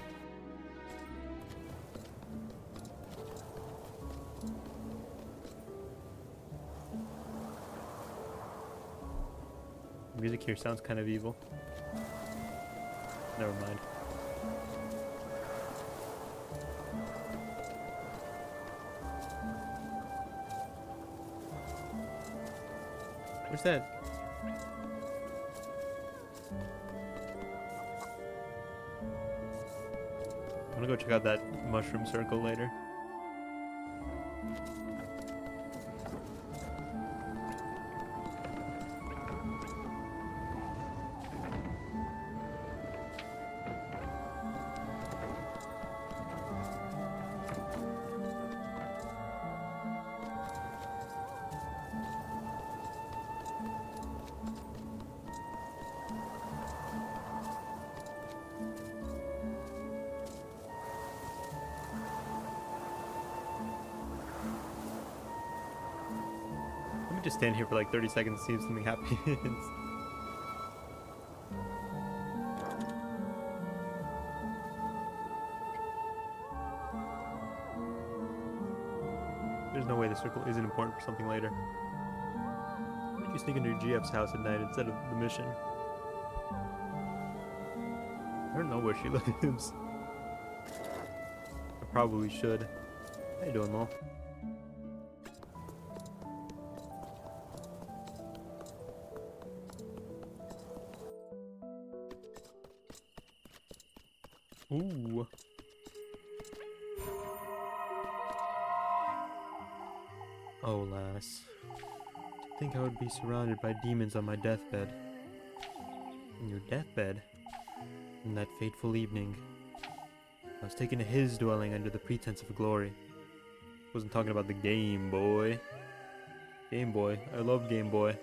The music here sounds kind of evil. Never mind. Where's that? I'm gonna go check out that mushroom circle later. Let me just stand here for like 30 seconds and see if something happens. There's no way the circle isn't important for something later. Why don't you sneak into GF's house at night instead of the mission? I don't know where she lives. I probably should. How you doing, Lol? Ooh. Oh, lass. To think I would be surrounded by demons on my deathbed. On your deathbed? In that fateful evening. I was taken to his dwelling under the pretense of glory. Wasn't talking about the Game Boy. Game Boy. I love Game Boy.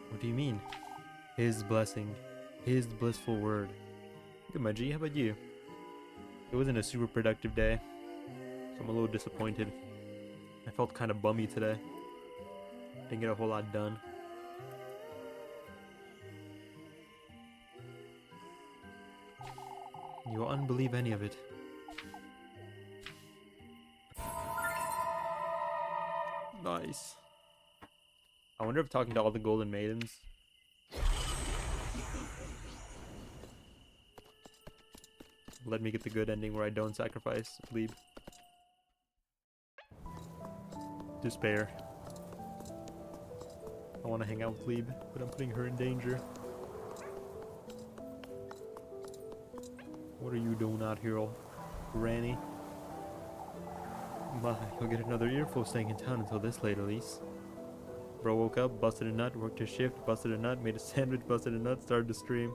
What do you mean? His blessing. His blissful word. Good, my G. How about you? It wasn't a super productive day, so I'm a little disappointed. I felt kind of bummy today. Didn't get a whole lot done. You won't believe any of it. Nice. I wonder if talking to all the golden maidens. Let me get the good ending where I don't sacrifice Lead. Despair. I want to hang out with Lieb, but I'm putting her in danger. What are you doing out here, old granny? My, you'll get another earful staying in town until this late, Elise. Bro woke up, busted a nut, worked his shift, busted a nut, made a sandwich, busted a nut, started to stream.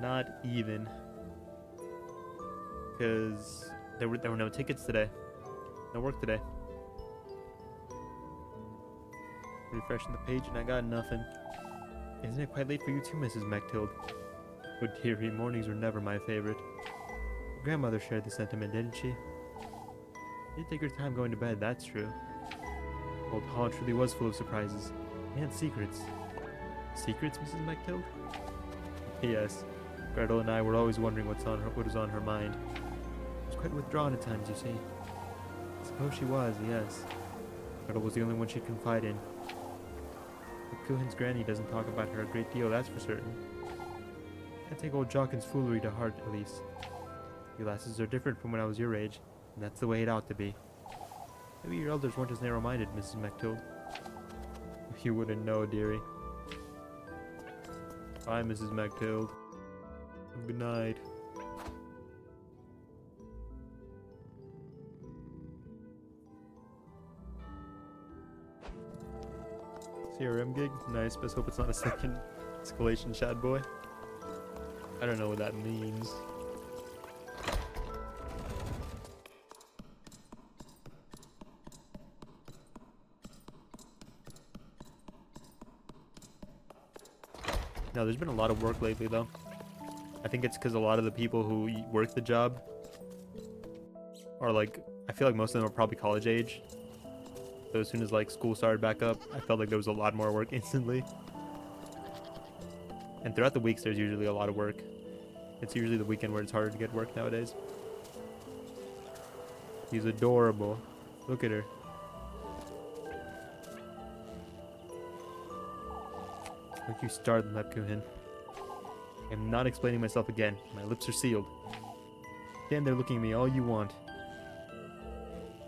Not even. Because there were no tickets today. No work today. Refreshing the page and I got nothing. Isn't it quite late for you too, Mrs. Mechtild? Oh dearie, mornings were never my favorite. Grandmother shared the sentiment, didn't she? You did take her time going to bed, that's true. Old Hall truly was full of surprises. And secrets. Secrets, Mrs. Mechtild? Yes. Gretel and I were always wondering what was on her mind. She was quite withdrawn at times, you see. I suppose she was, yes. Gretel was the only one she'd confide in. But Kuhin's granny doesn't talk about her a great deal, that's for certain. I take old Jockin's foolery to heart, at least. You lasses are different from when I was your age, and that's the way it ought to be. Maybe your elders weren't as narrow-minded, Mrs. Mechtild. You wouldn't know, dearie. Bye, Mrs. Mechtild. Good night. CRM gig? Nice, but hope it's not a second escalation chat boy. I don't know what that means. No, there's been a lot of work lately though. I think it's because a lot of the people who work the job are like, I feel like most of them are probably college age. So as soon as like school started back up, I felt like there was a lot more work instantly. And throughout the weeks, there's usually a lot of work. It's usually the weekend where it's harder to get work nowadays. He's adorable. Look at her. Don't you start, Lepkuhin. I'm not explaining myself again. My lips are sealed. Stand there looking at me all you want.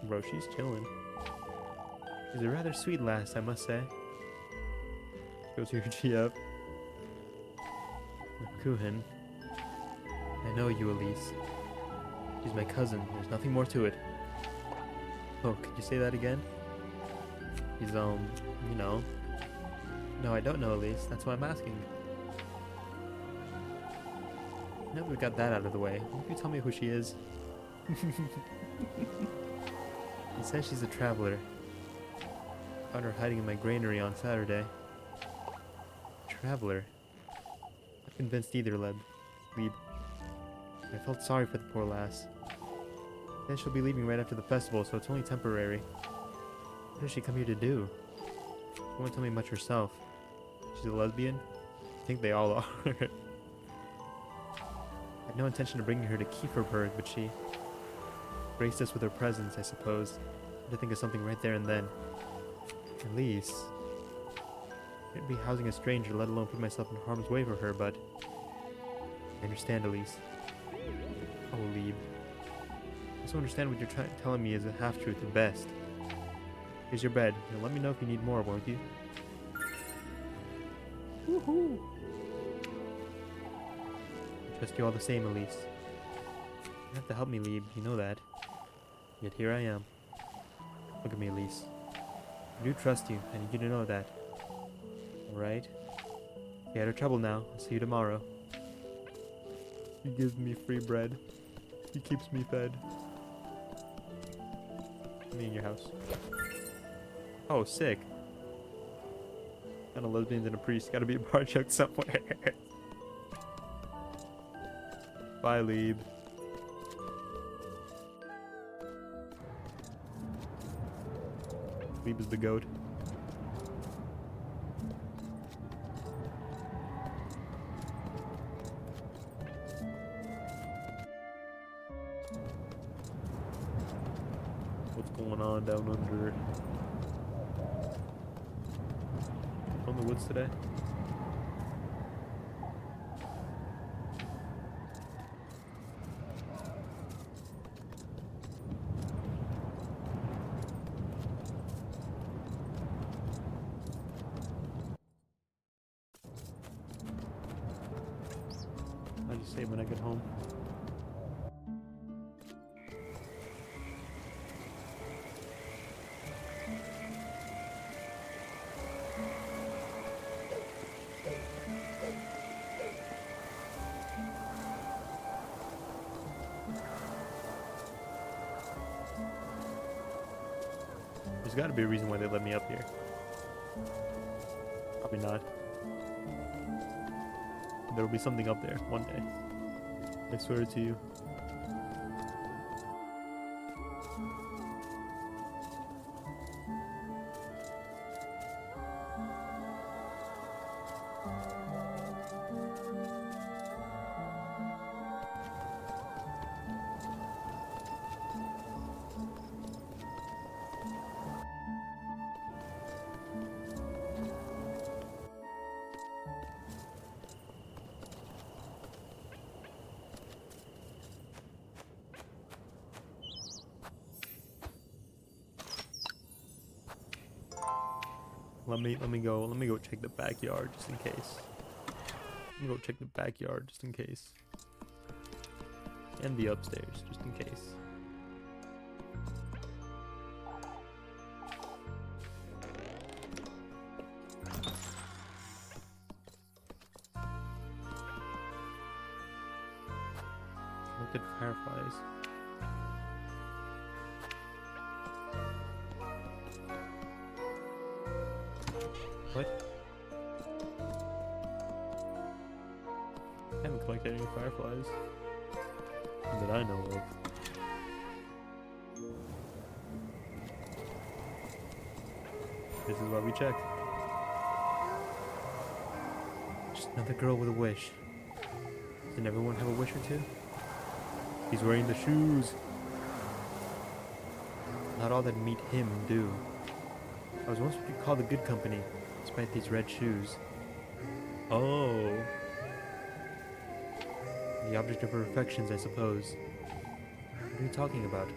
Bro, she's chilling. She's a rather sweet lass, I must say. Goes to your GF. Lepkuhin. I know you, Elise. She's my cousin. There's nothing more to it. Oh, could you say that again? He's, you know. No, I don't know, Elise. That's why I'm asking. Now that we got that out of the way, won't you tell me who she is? He says she's a traveler. Found her hiding in my granary on Saturday. Traveler? Not convinced either, Lieb. I felt sorry for the poor lass. Then she'll be leaving right after the festival, so it's only temporary. What does she come here to do? She won't tell me much herself. She's a lesbian? I think they all are. I had no intention of bringing her to Kieferberg, but she graced us with her presence, I suppose. I had to think of something right there and then. Elise. I couldn't be housing a stranger, let alone put myself in harm's way for her, but I understand, Elise. Oh, Lieb. I also understand what you're telling me is a half-truth at best. Here's your bed. Now let me know if you need more, won't you? Woohoo! I trust you all the same, Elise. You have to help me, Lieb. You know that. Yet here I am. Look at me, Elise. I do trust you. I need you to know that. Alright? Get out of trouble now. I'll see you tomorrow. He gives me free bread. He keeps me fed. Me in your house. Oh, sick. Got a lesbians and a priest. Gotta be a bar chuck somewhere. Bye, Lieb. Lieb is the goat. What's going on down under? On the woods today? Save when I get home. There's got to be a reason why they let me up here. Probably not. There'll be something up there one day. I swear to you. Let me go check the backyard just in case. Let me go check the backyard just in case. And the upstairs just in case. Look at fireflies. What? I haven't collected any fireflies that I know of. This is why we checked. Just another girl with a wish. Doesn't everyone have a wish or two? He's wearing the shoes. Not all that meet him do. I was once what you call the good company, despite these red shoes. Oh. The object of her affections, I suppose. What are you talking about?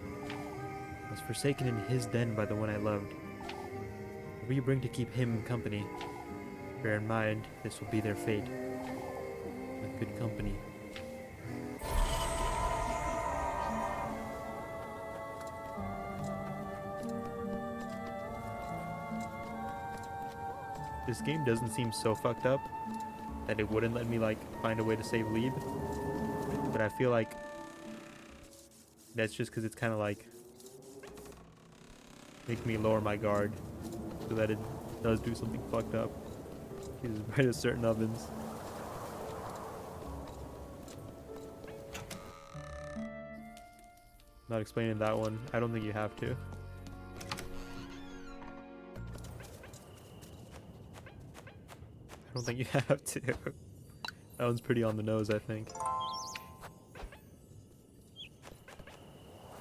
I was forsaken in his den by the one I loved. What will you bring to keep him company? Bear in mind, this will be their fate. With good company. This game doesn't seem so fucked up that it wouldn't let me like find a way to save Lieb, but I feel like that's just because it's kind of like making me lower my guard so that it does do something fucked up. He's right at certain ovens. Not explaining that one. I don't think you have to. I don't think you have to. That one's pretty on the nose, I think.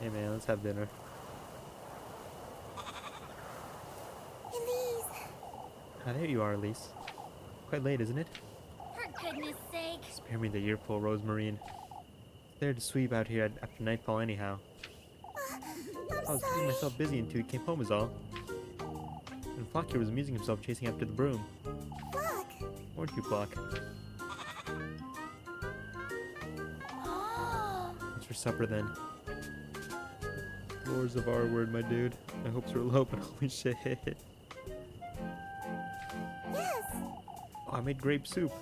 Hey man, let's have dinner. Elise! Ah, there you are, Elise. Quite late, isn't it? For goodness sake! Spare me the earful, Rosemarine. It's there to sweep out here after nightfall anyhow. I was keeping myself busy until he came home is all. And Flock here was amusing himself chasing after the broom. Look! Weren't you, Flock? Oh! What's for supper then? Lords of our word, my dude. My hopes were low, but holy shit. Yes! Oh, I made grape soup.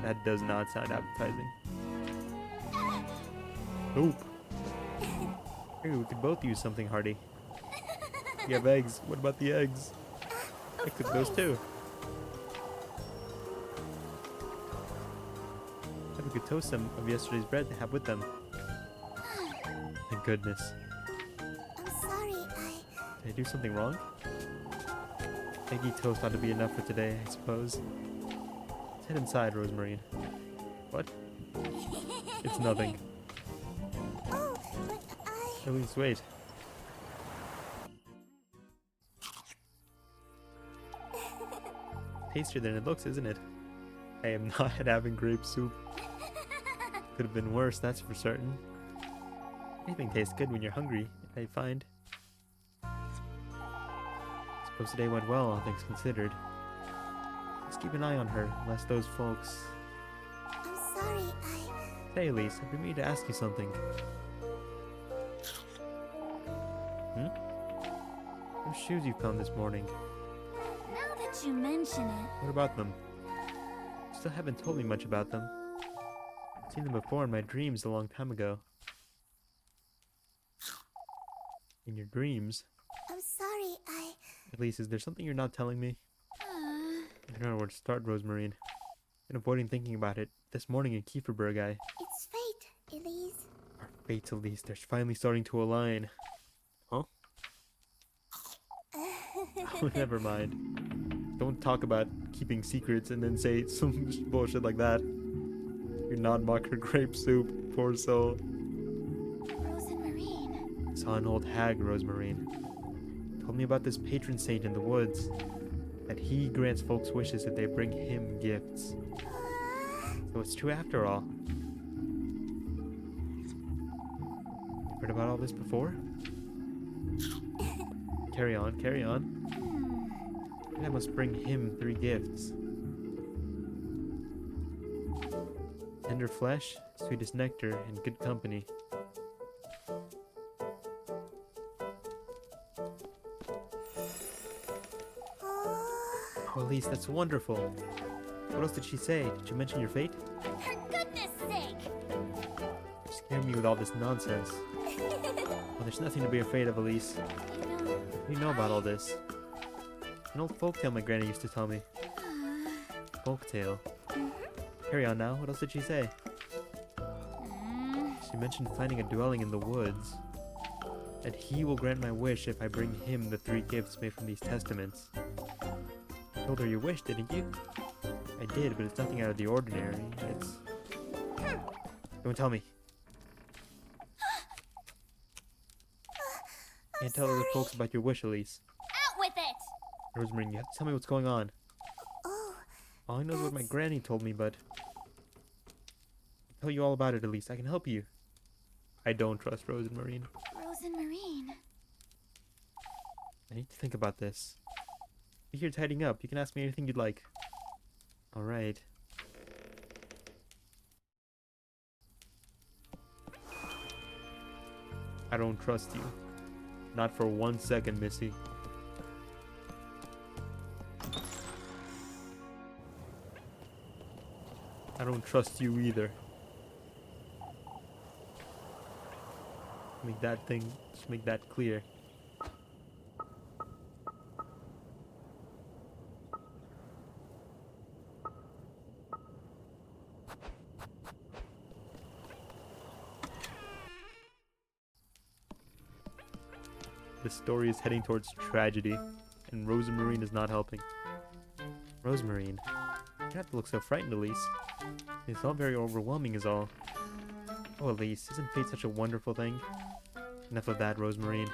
That does not sound appetizing. Nope. Hey, we could both use something hearty. You have eggs. What about the eggs? I cook those too. We could toast some of yesterday's bread to have with them. Thank goodness. I'm sorry, Did I do something wrong? Eggy toast ought to be enough for today, I suppose. Let's head inside, Rosemarine. What? It's nothing. Oh, but At least wait. Tastier than it looks, isn't it? I am not having grape soup. Could have been worse, that's for certain. Anything tastes good when you're hungry, I find. Suppose today went well, all things considered. Let's keep an eye on her, lest those folks... I'm sorry, Hey, Elise, I've been meaning to ask you something. Those shoes you found this morning. Now that you mention it, What about them? You still haven't told me much about them. I've seen them before in my dreams a long time ago. In your dreams? I'm sorry, Elise, is there something you're not telling me? I don't know where to start, Rosemarine. Been avoiding thinking about it. This morning in Kieferberg, it's fate, Elise. Our fates, Elise, they're finally starting to align. Huh? Oh, never mind. Don't talk about keeping secrets and then say some bullshit like that. You're not mocker grape soup, poor soul. Rose and Marine. I saw an old hag, Rosemarine. Told me about this patron saint in the woods. That he grants folks wishes if they bring him gifts. So it's true after all. You've heard about all this before? Carry on, carry on. I must bring him 3 gifts. Tender flesh, sweetest nectar, and good company. Oh, Elise, that's wonderful. What else did she say? Did you mention your fate? For goodness sake! You scared me with all this nonsense. Well, there's nothing to be afraid of, Elise. What do you know about all this? An old folktale my granny used to tell me. Folktale. Carry on now. What else did she say? She mentioned finding a dwelling in the woods. That he will grant my wish if I bring him the 3 gifts made from these testaments. You told her your wish, didn't you? I did, but it's nothing out of the ordinary. It's... Don't tell me. Can't tell other folks about your wish, Elise. Out with it! Rosemarine, you have to tell me what's going on. Oh, All I know is what my granny told me, but... I'll tell you all about it, Elise. I can help you. I don't trust Rosemarine. Rose and Marine. I need to think about this. Be here tidying up. You can ask me anything you'd like. Alright. I don't trust you. Not for 1 second, Missy. I don't trust you either. Just make that clear. The story is heading towards tragedy, and Rosemarine is not helping. Rosemarine, you don't have to look so frightened, Elise. It's all very overwhelming is all. Oh, Elise, isn't fate such a wonderful thing? Enough of that, Rosemarine.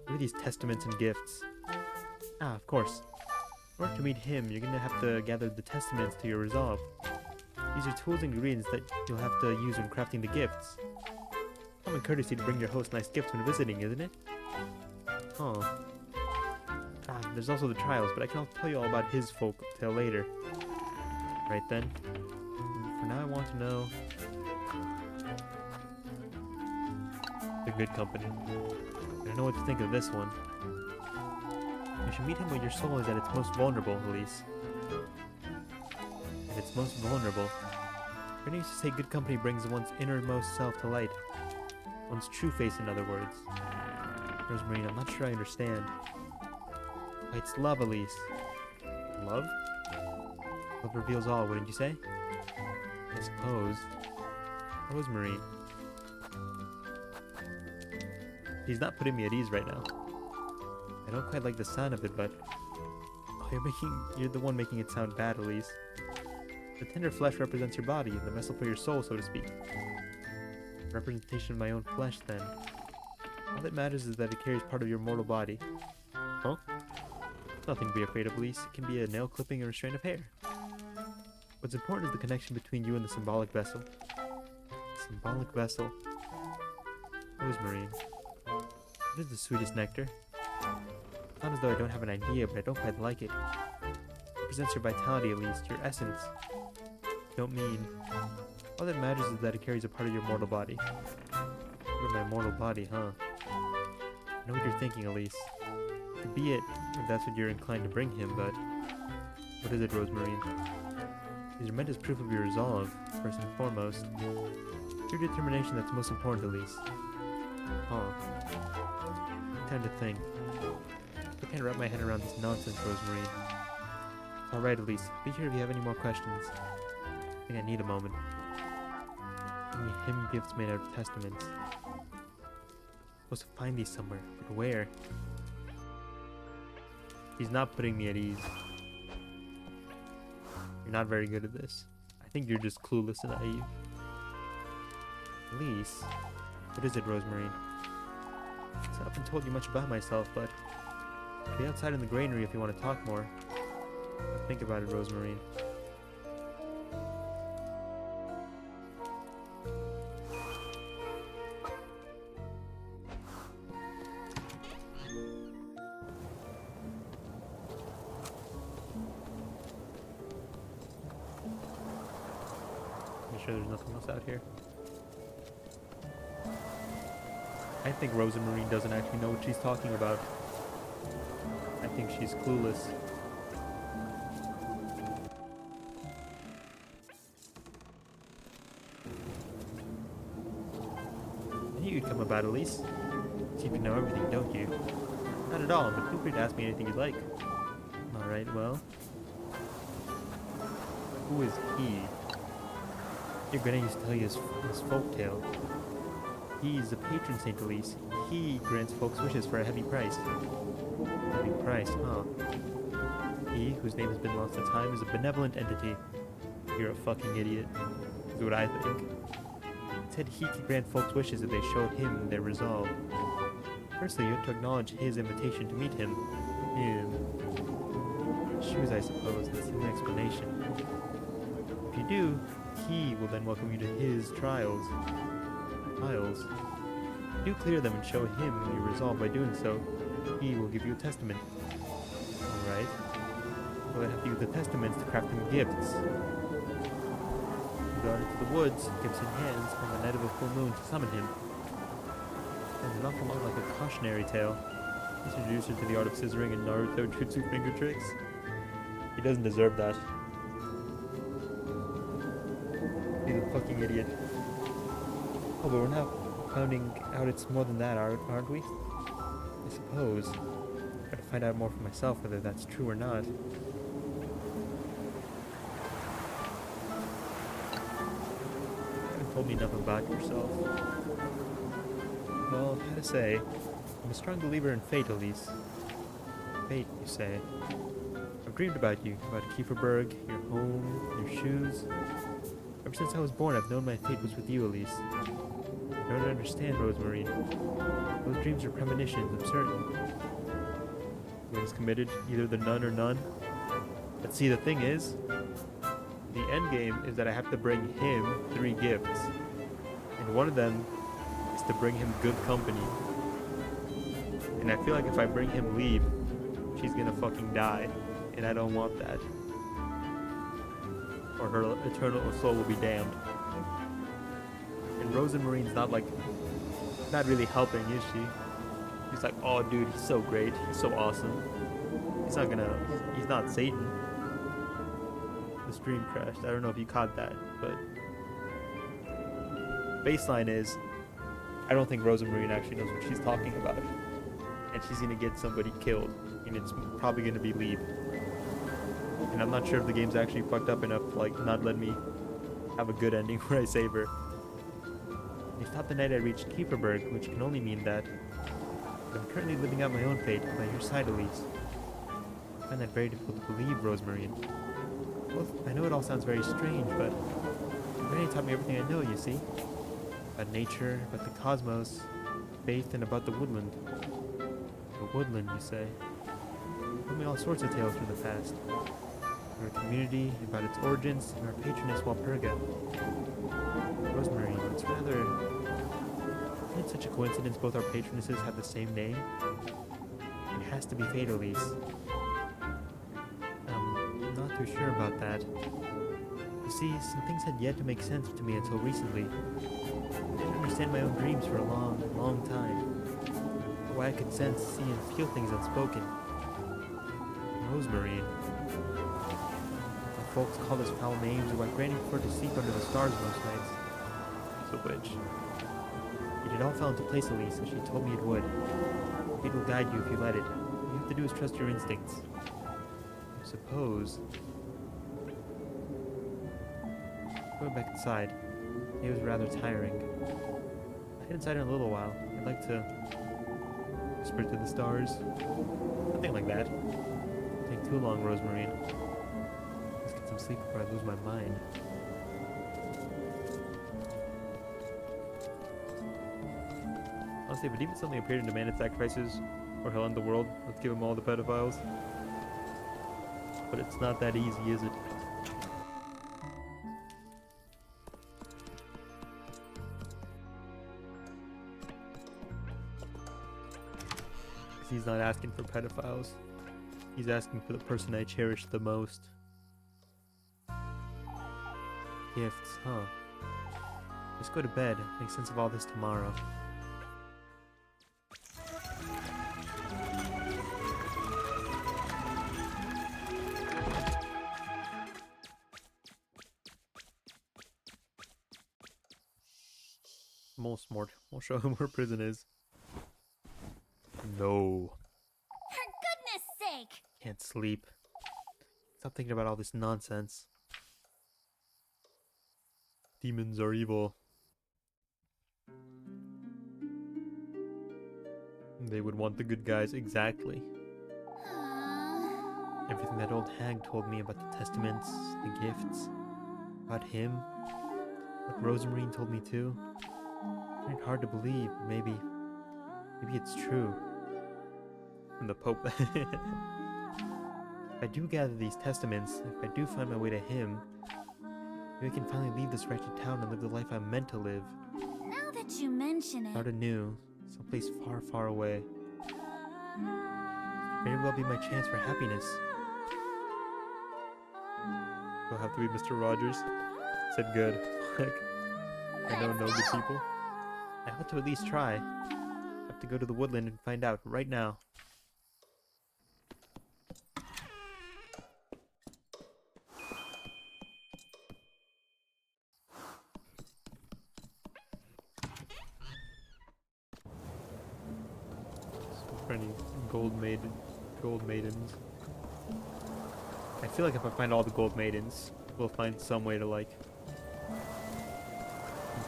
What are these testaments and gifts? Ah, of course. In order to meet him, you're gonna have to gather the testaments to your resolve. These are tools and ingredients that you'll have to use when crafting the gifts. Common courtesy to bring your host nice gifts when visiting, isn't it? Oh. There's also the trials, but I can tell you all about his folk tale later. Right then. For now, I want to know... The good company. I don't know what to think of this one. You should meet him when your soul is at its most vulnerable, Elise. At its most vulnerable. Granny used to say good company brings one's innermost self to light. One's true face, in other words. Rosemarine, I'm not sure I understand. Why, it's love, Elise. Love? Love reveals all, wouldn't you say? I suppose. Rosemarine. He's not putting me at ease right now. I don't quite like the sound of it, but... Oh, you're the one making it sound bad, Elise. The tender flesh represents your body, the vessel for your soul, so to speak. A representation of my own flesh, then. All that matters is that it carries part of your mortal body. Huh? Nothing to be afraid of, Elise. It can be a nail clipping or a strand of hair. What's important is the connection between you and the symbolic vessel. Symbolic vessel. Rosemarine. What is the sweetest nectar? It's not as though I don't have an idea, but I don't quite like it. It represents your vitality, at least, your essence. I don't mean... All that matters is that it carries a part of your mortal body. Part of my mortal body, huh? I know what you're thinking, Elise. Could be it, if that's what you're inclined to bring him, but... What is it, Rosemary? These are meant as proof of your resolve, first and foremost. It's your determination that's most important, Elise. Huh. Time to think. I can't wrap my head around this nonsense, Rosemary. It's alright, Elise. Be here if you have any more questions. I think I need a moment. Any hymn gifts made out of testaments. I'm supposed to find these somewhere, but where? He's not putting me at ease. You're not very good at this. I think you're just clueless and naive. Elise? What is it, Rosemary? I haven't told you much about myself, but I'll be outside in the granary if you want to talk more. Think about it, Rosemary. Make sure there's nothing else out here. I think Rosemary doesn't actually know what she's talking about. I think she's clueless. I knew you'd come about, Elise. You seem to know everything, don't you? Not at all, but feel free to ask me anything you'd like. Alright, well... Who is he? Your granny used to tell you his folk tale. He's a patron saint, Elise. He grants folks wishes for a heavy price. Heavy price, huh? He, whose name has been lost to time, is a benevolent entity. You're a fucking idiot. Is what I think. He said he could grant folks wishes if they showed him their resolve. Firstly, you have to acknowledge his invitation to meet him. Shoes, I suppose. That's the only explanation. If you do, he will then welcome you to his trials. Do clear them and show him your resolve. By doing so, he will give you a testament. Alright. We'll then have to use the testaments to craft him gifts. You go out into the woods, gifts in hands, on the night of a full moon to summon him. Sounds an awful lot like a cautionary tale. He's introduced her to the art of scissoring and Naruto jutsu finger tricks. He doesn't deserve that. He's a fucking idiot. Oh, but we're now finding out it's more than that, aren't we? I suppose. Gotta find out more for myself whether that's true or not. You haven't told me enough about yourself. Well, how to say, I'm a strong believer in fate, Elise. Fate, you say. I've dreamed about you, about Kieferberg, your home, your shoes. Ever since I was born, I've known my fate was with you, Elise. I don't understand, Rosemary. Those dreams are premonitions, I'm certain. When he's committed, either the none or none. But see, the thing is, the end game is that I have to bring him 3 gifts. And one of them is to bring him good company. And I feel like if I bring him Leave, she's gonna fucking die. And I don't want that. Or her eternal soul will be damned. And Rosemarine's not really helping, is she? He's like, oh dude, he's so great, he's so awesome. He's not Satan. The stream crashed, I don't know if you caught that, but... Baseline is, I don't think Rosemarine actually knows what she's talking about. And she's gonna get somebody killed, and it's probably gonna be Leave. And I'm not sure if the game's actually fucked up enough to not let me have a good ending where I save her. They thought the night I reached Kieferberg, which can only mean that I'm currently living out my own fate by your side, Elise. I find that very difficult to believe, Rosemarine. Well, I know it all sounds very strange, but Granny taught me everything I know, you see. About nature, about the cosmos, faith, and about the woodland. The woodland, you say? Told me all sorts of tales from the past. Our community, about its origins, and our patroness Walpurga. Rosemary, it's rather... Isn't it such a coincidence both our patronesses have the same name? It has to be fate, Elise. I'm not too sure about that. The see, some things had yet to make sense to me until recently. I didn't understand my own dreams for a long, long time. Why I could sense, see, and feel things unspoken. Rosemary. My folks called us foul names, and why Granny preferred to sleep under the stars most nights. So which? It all fell into place, Elise, as she told me it would. It will guide you if you let it. All you have to do is trust your instincts. I suppose. Going back inside. It was rather tiring. I'll head inside in a little while. I'd like to whisper to the stars. Nothing like that. It'll take too long, Rosemary. Let's get some sleep before I lose my mind. Honestly, if a demon suddenly appeared and demanded sacrifices, or hell in the world, let's give him all the pedophiles. But it's not that easy, is it? Because he's not asking for pedophiles. He's asking for the person I cherish the most. Gifts, huh? Just go to bed. Make sense of all this tomorrow. Almost smart. We'll show him where prison is. No. For goodness sake! Can't sleep. Stop thinking about all this nonsense. Demons are evil. They would want the good guys, exactly. Everything that old hag told me about the testaments, the gifts, about him, what Rosemary told me too. It's hard to believe, but maybe it's true. From the Pope. If I do gather these testaments, if I do find my way to him, maybe I can finally leave this wretched town and live the life I'm meant to live. Now that you mention it... Start anew, someplace far, far away. May well be my chance for happiness. You'll have to be Mr. Rogers. Said good. Like, I don't know the people. I ought to at least try. I have to go to the woodland and find out right now. So for any gold maidens. I feel like if I find all the gold maidens, we'll find some way to like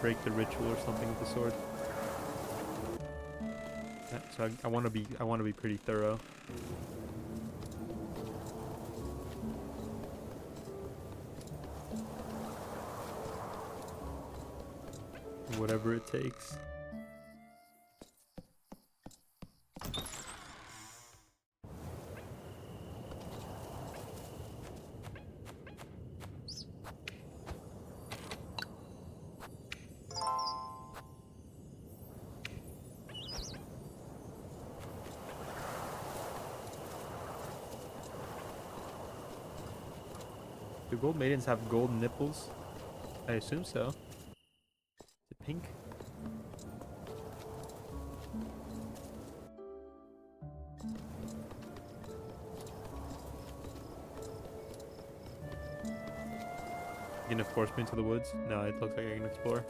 break the ritual or something of the sort. Yeah, so I want to be pretty thorough. Whatever it takes. Do gold maidens have gold nipples? I assume so. Is it pink? You gonna force me into the woods? No, it looks like I can explore.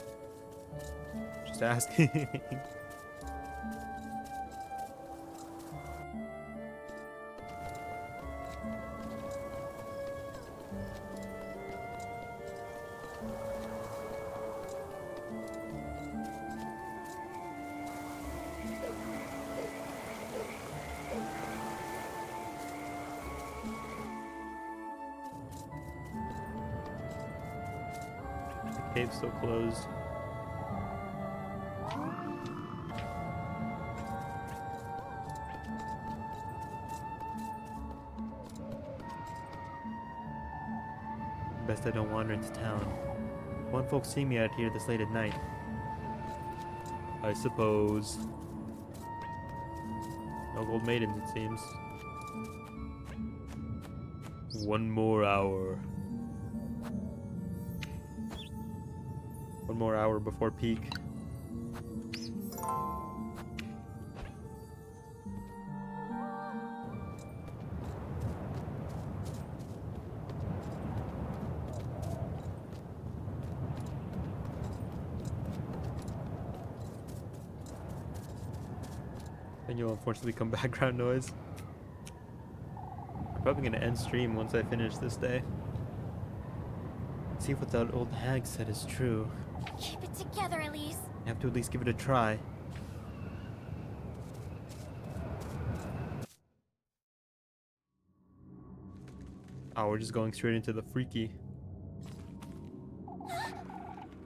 Just asking. Cave's still closed. Best I don't wander into town. Won't folks see me out here this late at night? I suppose. No gold maidens, it seems. One more hour. One more hour before peak. And you'll unfortunately become background noise. I'm probably gonna end stream once I finish this day. See if what that old hag said is true. Keep it together, Elise. I have to at least give it a try. Oh, we're just going straight into the freaky.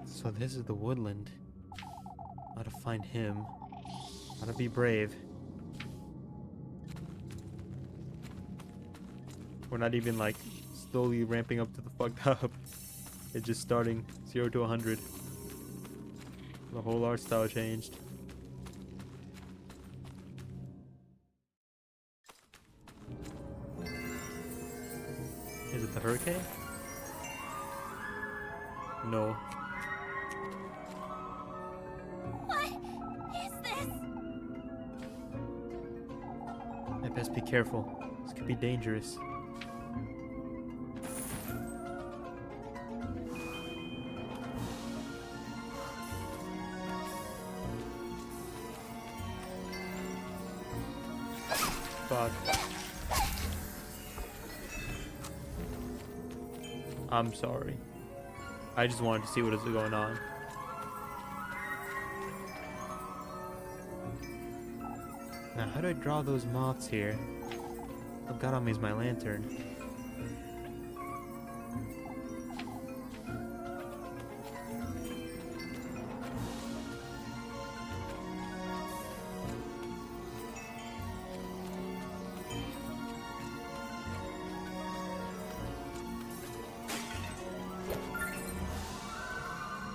So this is the woodland. How to find him. How to be brave. We're not even like slowly ramping up to the fucked up. It's just starting 0 to 100. The whole art style changed. Is it the hurricane? No. What is this? I best be careful. This could be dangerous. Fuck. I'm sorry. I just wanted to see what is going on. Now, how do I draw those moths here? I've got on me is my lantern.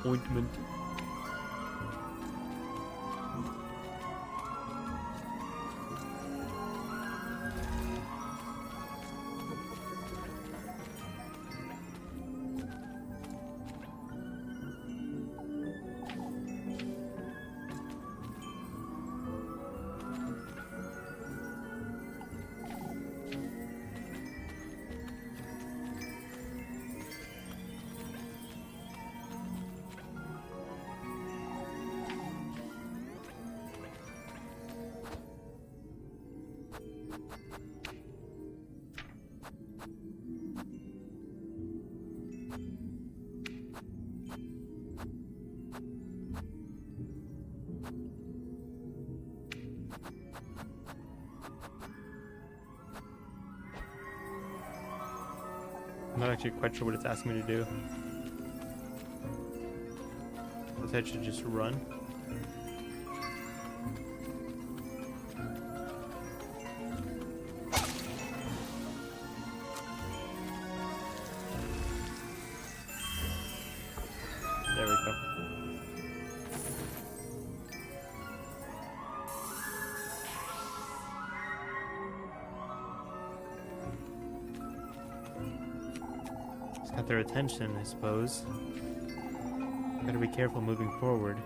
Ointment. I'm not actually quite sure what it's asking me to do. I guess I should just run. There we go. Got their attention, I suppose. Gotta be careful moving forward.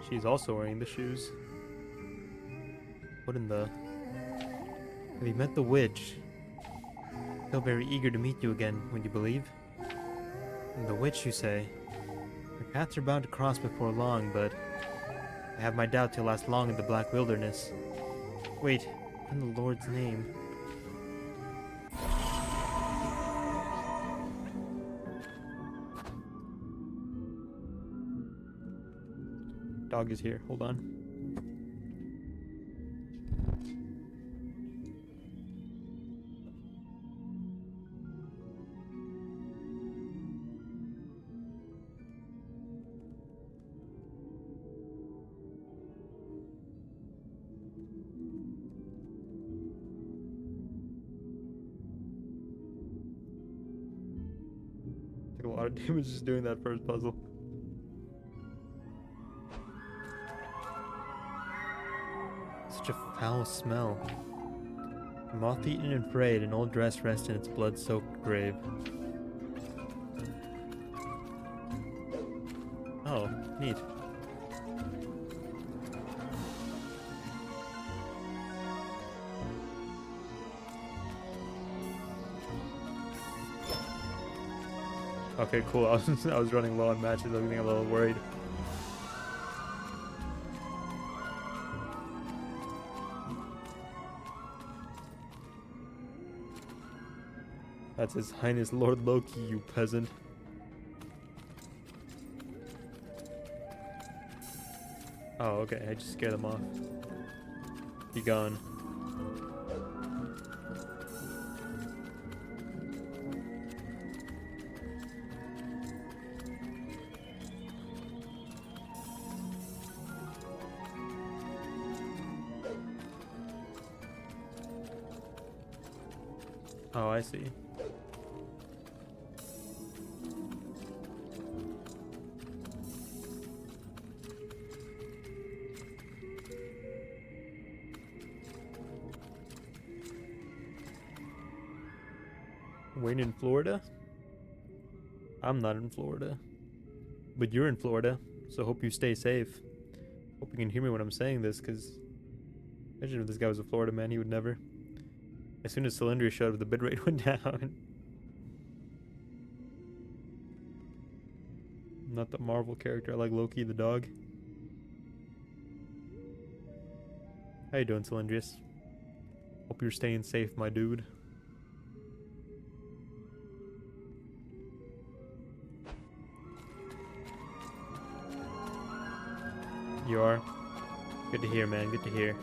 She's also wearing the shoes. What in the... Have you met the witch? Feel very eager to meet you again, would you believe? And the witch, you say? Your paths are bound to cross before long, but I have my doubts he'll last long in the Black Wilderness. Wait, in the Lord's name. Dog is here, hold on. Took a lot of damage just doing that first puzzle. Such a foul smell. Moth-eaten and frayed, an old dress rests in its blood-soaked grave. Oh, neat. Okay, cool. I was running low on matches. I was getting a little worried. That's His Highness Lord Loki, you peasant. Oh, okay. I just scared them off. Be gone. Oh, I see. Wayne in Florida? I'm not in Florida. But you're in Florida, so hope you stay safe. Hope you can hear me when I'm saying this, because imagine if this guy was a Florida man, he would never. As soon as Cylindria showed up, the bitrate went down. Not the Marvel character, I like Loki the dog. How you doing, Cylindrius? Hope you're staying safe, my dude. You are? Good to hear, man. Good to hear.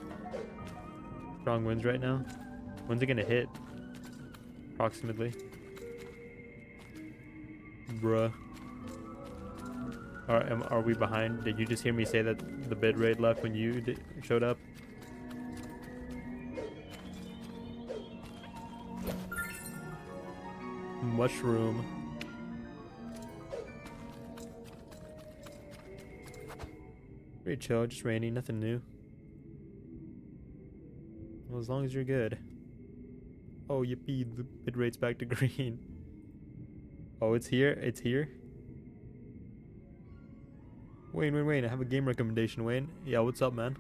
Strong winds right now. When's it gonna hit? Approximately. Bruh. Are we behind? Did you just hear me say that the bid rate left when you showed up? Mushroom. Pretty chill, just rainy, nothing new. Well, as long as you're good. Oh, yippee, the bid rate's back to green. Oh, it's here? It's here? Wayne, I have a game recommendation, Wayne. Yeah, what's up, man?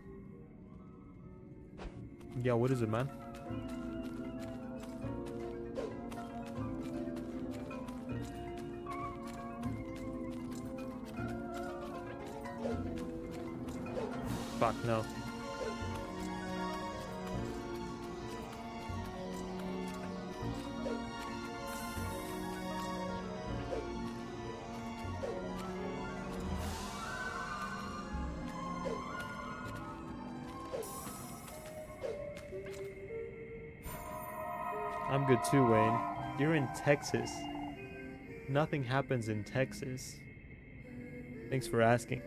Yeah, what is it, man? Fuck, no. I'm good too, Wayne. You're in Texas. Nothing happens in Texas. Thanks for asking.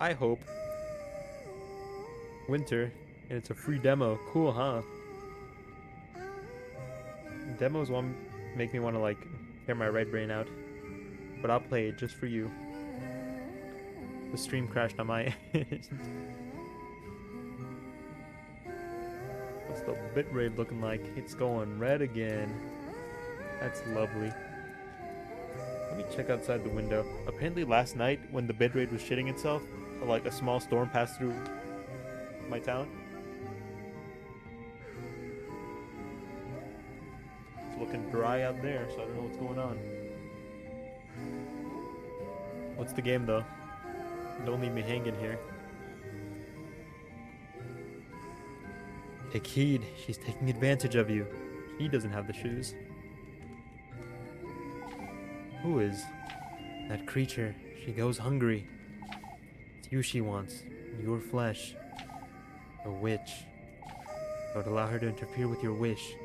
I hope. Winter, and it's a free demo. Cool, huh? Demos won't make me want to, like, tear my right brain out. But I'll play it just for you. The stream crashed on my end. What's the bitrate looking like? It's going red again. That's lovely. Let me check outside the window. Apparently last night, when the bitrate was shitting itself, like a small storm passed through my town. It's looking dry out there, so I don't know what's going on. What's the game though? Don't leave me hanging here. Take heed, she's taking advantage of you. She doesn't have the shoes. Who is that creature? She goes hungry. It's you she wants, your flesh. A witch. Don't allow her to interfere with your wish.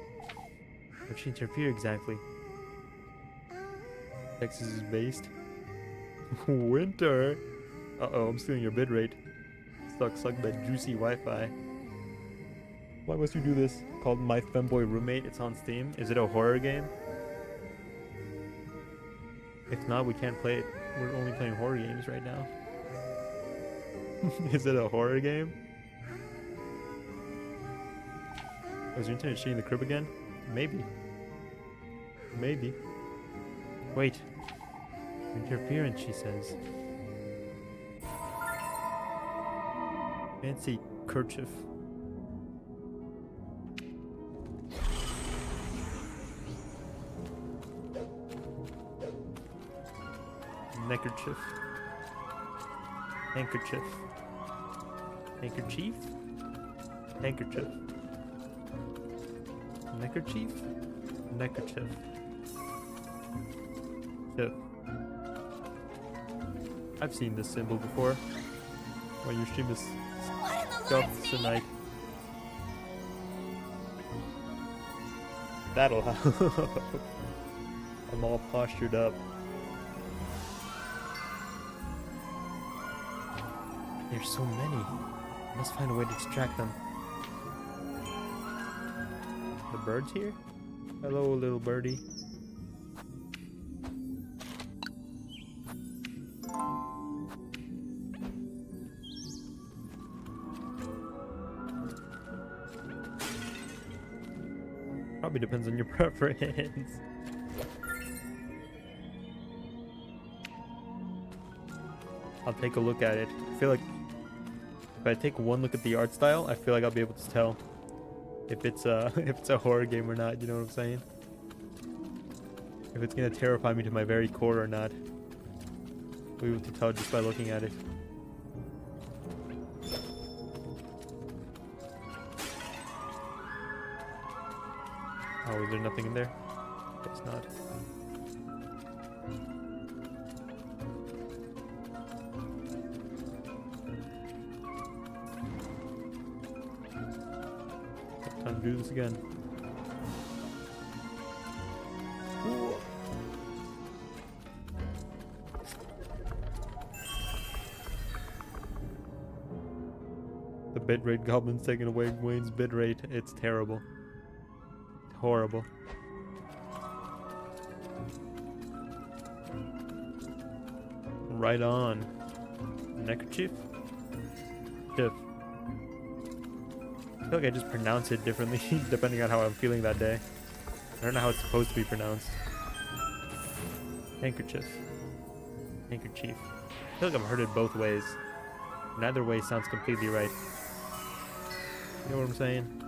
Where'd she interfere exactly? Texas is based. Winter. Uh-oh, I'm stealing your bitrate. Suck that juicy Wi-Fi. Why must you do this? Called My Femboy Roommate. It's on Steam. Is it a horror game? If not, we can't play it. We're only playing horror games right now. Is it a horror game? Was your internet shitting the crib again? Maybe. Maybe. Wait. Interference, she says. Fancy kerchief. Neckerchief. Handkerchief. Handkerchief? Handkerchief. Neckerchief? Neckerchief. Chief. I've seen this symbol before. When your stream is What in the Lord's scuffed name? tonight. That'll help. I'm all postured up. There's so many. I must find a way to distract them. The bird's here? Hello, little birdie. Probably depends on your preference. I'll take a look at it. I feel like if I take one look at the art style, I feel like I'll be able to tell if it's if it's a horror game or not. You know what I'm saying? If it's gonna terrify me to my very core or not. I'll be able to tell just by looking at it. Oh, is there nothing in there? Guess not. Time to do this again. Ooh. The bitrate goblin's taking away Wayne's bitrate. It's terrible. Horrible. Right on. Neckerchief? Chief. I feel like I just pronounce it differently depending on how I'm feeling that day. I don't know how it's supposed to be pronounced. Handkerchief. Handkerchief. I feel like I've heard it both ways. Neither way sounds completely right. You know what I'm saying?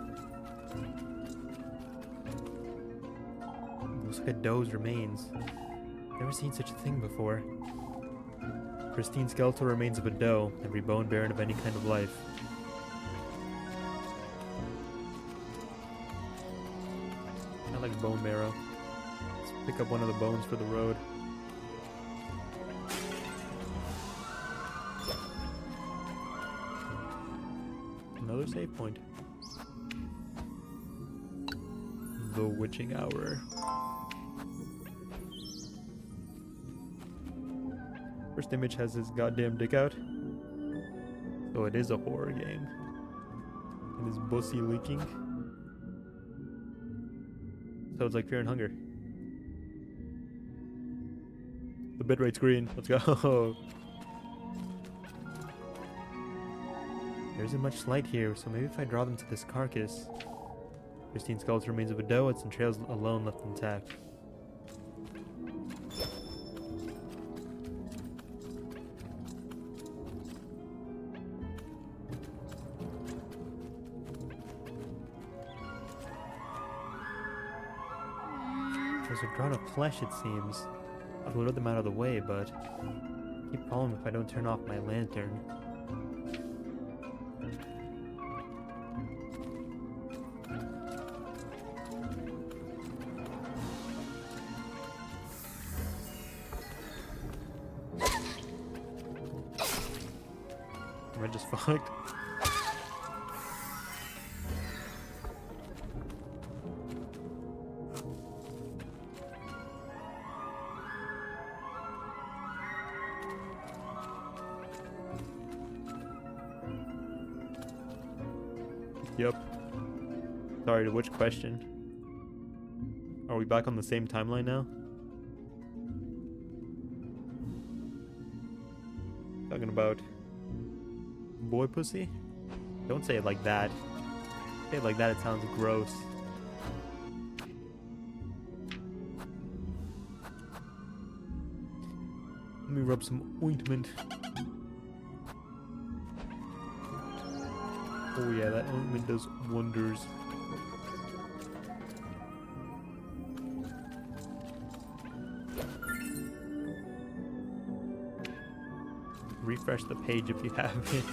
Looks like a doe's remains. Never seen such a thing before. Pristine skeletal remains of a doe, every bone barren of any kind of life. I like bone marrow. Let's pick up one of the bones for the road. Another save point. The witching hour. First image has his goddamn dick out. So it is a horror game. And his bussy leaking. So it's like Fear and Hunger. The bitrate's green. Let's go. There isn't much light here, so maybe if I draw them to this carcass. Pristine skeletal remains of a doe and some trails alone left intact. Those are drawn of flesh, it seems. I'll lure them out of the way, but keep following if I don't turn off my lantern. Am I just fucked? Yep. Sorry, to which question? Are we back on the same timeline now? Talking about boy pussy? Don't say it like that. Say it like that, it sounds gross. Let me rub some ointment. Oh yeah, that ointment does wonders. Refresh the page if you have it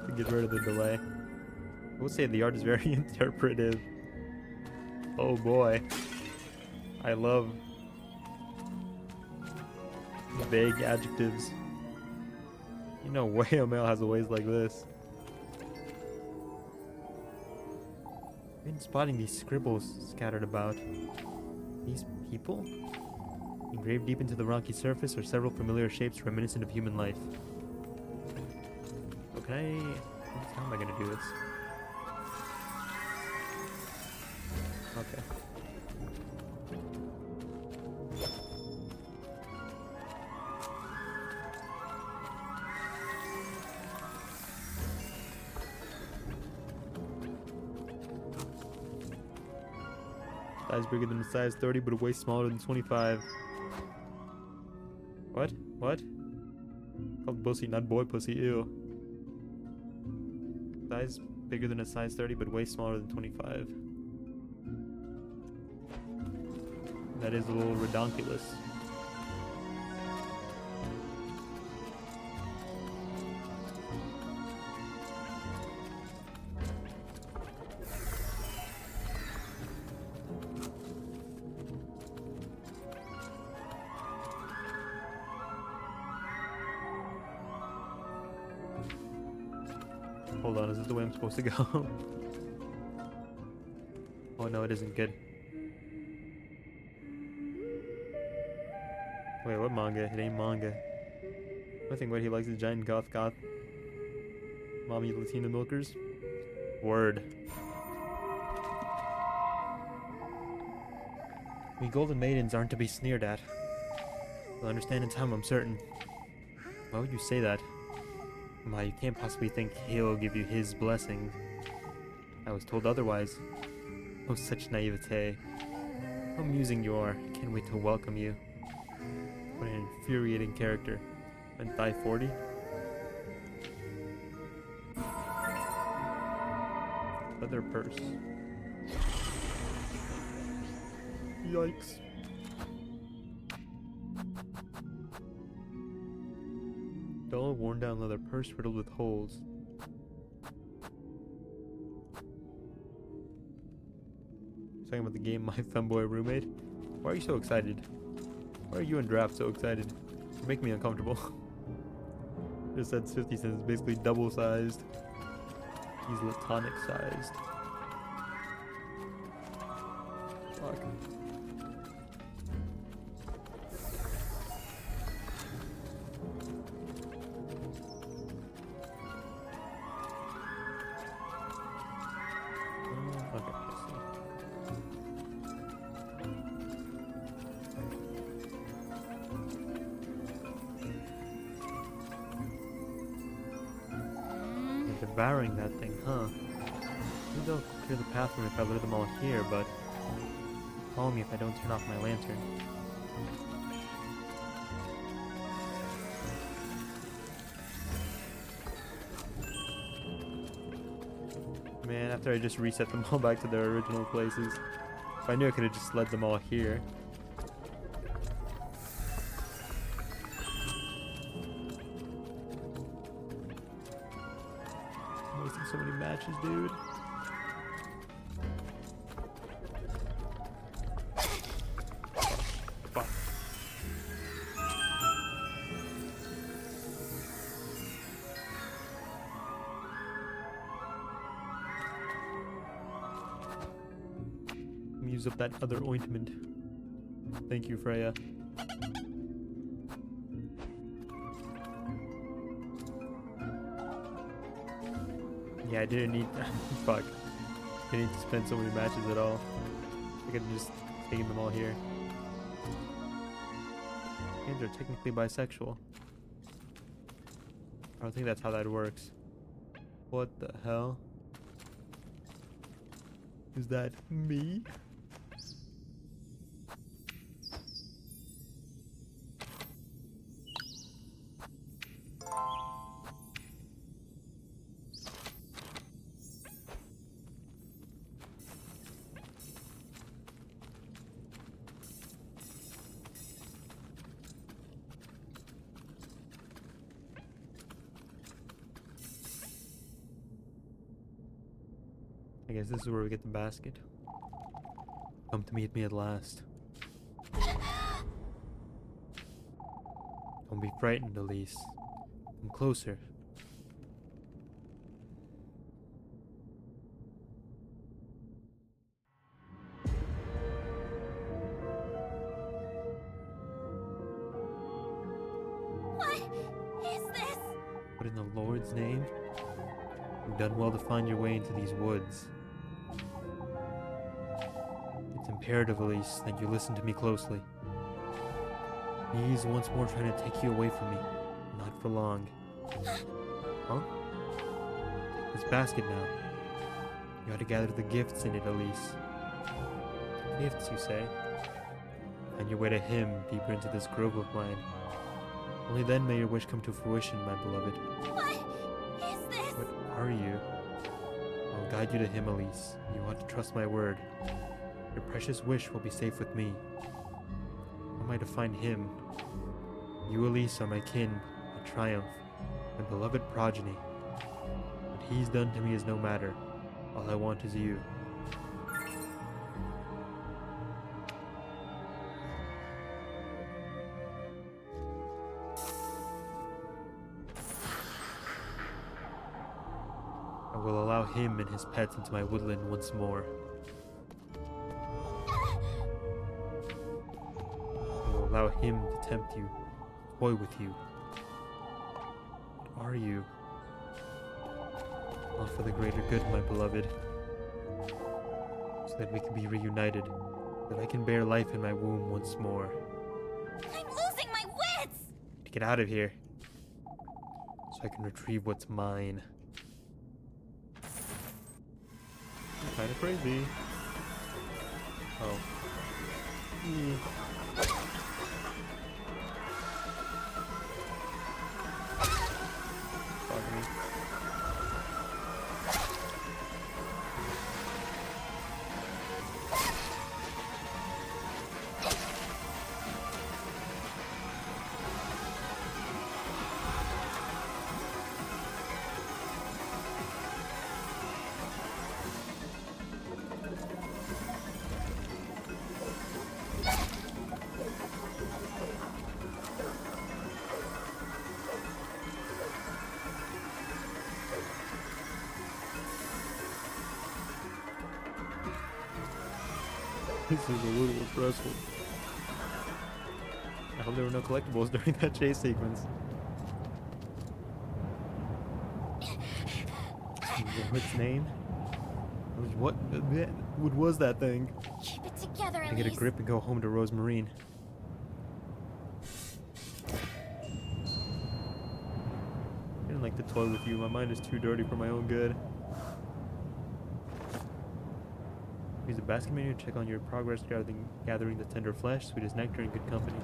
to get rid of the delay. I would say the art is very interpretive. Oh boy. I love vague adjectives. You know whale mail has a ways like this. I've been spotting these scribbles scattered about. These people? Engraved deep into the rocky surface are several familiar shapes reminiscent of human life. Oh, can I... How am I gonna do this? Okay. Size bigger than a size 30, but a waist smaller than 25. What? What? Called pussy, not boy pussy. Ew. Size bigger than a size 30, but waist smaller than 25. That is a little redonkulous. Hold on, is this the way I'm supposed to go? Oh no, it isn't good. Wait, what manga? It ain't manga. I think what he likes is giant goth mommy Latina milkers. Word. We golden maidens aren't to be sneered at. You'll understand in time, I'm certain. Why would you say that? My, you can't possibly think he'll give you his blessing. I was told otherwise. Oh, such naivete. How amusing you are. Can't wait to welcome you. What an infuriating character. And Thigh 40? Leather purse. Yikes. Dull, worn down leather purse riddled with holes. Talking about the game My Femboy Roommate. Why are you so excited? Why are you and Draft so excited? You make me uncomfortable. Just said 50 cents, basically double sized. He's Latonic sized. Fuck. Okay, I see. They're devouring that thing, huh? Maybe they'll clear the path for me if I let them all here, but follow me if I don't turn off my lantern. Man, after I just reset them all back to their original places. If I knew I could have just led them all here. I'm wasting so many matches, dude. Fuck. Let me use up that other ointment. Thank you, Freya. Yeah, I didn't need... Fuck. I didn't need to spend so many matches at all. I could have just taken them all here. Games are technically bisexual. I don't think that's how that works. What the hell? Is that me? I guess this is where we get the basket. Come to meet me at last. Don't be frightened, Elise. Come closer. What is this? But in the Lord's name, you've done well to find your way into these woods. It's imperative, Elise, that you listen to me closely. He is once more trying to take you away from me. Not for long. Huh? Take this basket now. You ought to gather the gifts in it, Elise. Gifts, you say? Find your way to him deeper into this grove of mine. Only then may your wish come to fruition, my beloved. What is this? What are you? I'll guide you to him, Elise. You ought to trust my word. Your precious wish will be safe with me. How am I to find him? You, Elise, are my kin, my triumph, my beloved progeny. What he's done to me is no matter. All I want is you. I will allow him and his pets into my woodland once more. I will allow him to tempt you, toy with you. What are you? All for the greater good, my beloved. So that we can be reunited. That I can bear life in my womb once more. I'm losing my wits! To get out of here. So I can retrieve what's mine. Kinda crazy. Oh. Fuck me. This is a little stressful. I hope there were no collectibles during that chase sequence. What's name? What was that thing? Keep it together, I get a Elise. grip and go home to Rosemarine. I didn't like to toy with you. My mind is too dirty for my own good. Use the basket menu to check on your progress gathering the tender flesh, sweet as nectar, and good company.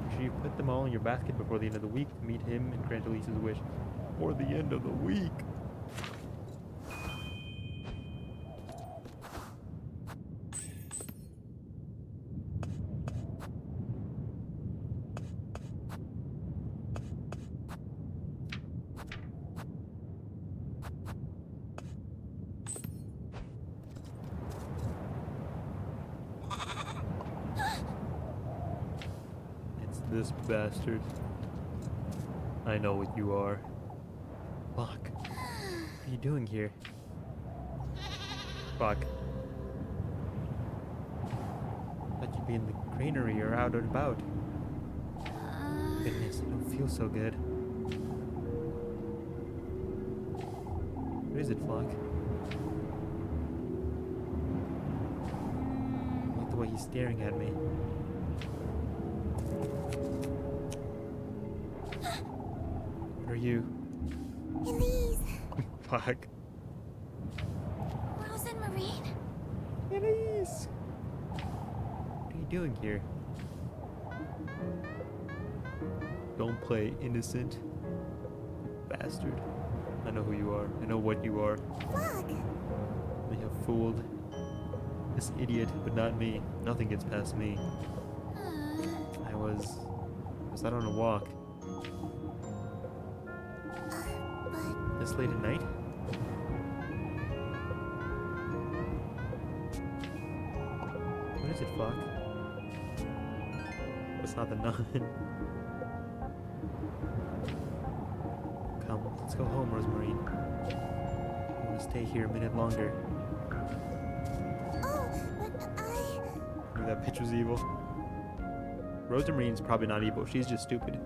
Make sure you put them all in your basket before the end of the week to meet him and grant Elise's wish. Or the end of the week. This bastard. I know what you are. Fuck. What are you doing here? Fuck. Thought you'd be in the granary or out and about. Goodness, I don't feel so good. What is it, Flock? I like the way he's staring at me. What are you? Elise. Fuck. Marine? Elise! What are you doing here? Don't play innocent. Bastard. I know who you are. I know what you are. Look! They have fooled this idiot, but not me. Nothing gets past me. I was out on a walk. But This late at night? What is it, Flock? It's not the nun. Come, let's go home, Rosemary. I'm gonna stay here a minute longer. oh, but I... Maybe that bitch was evil. Rosemarine's probably not evil, she's just stupid.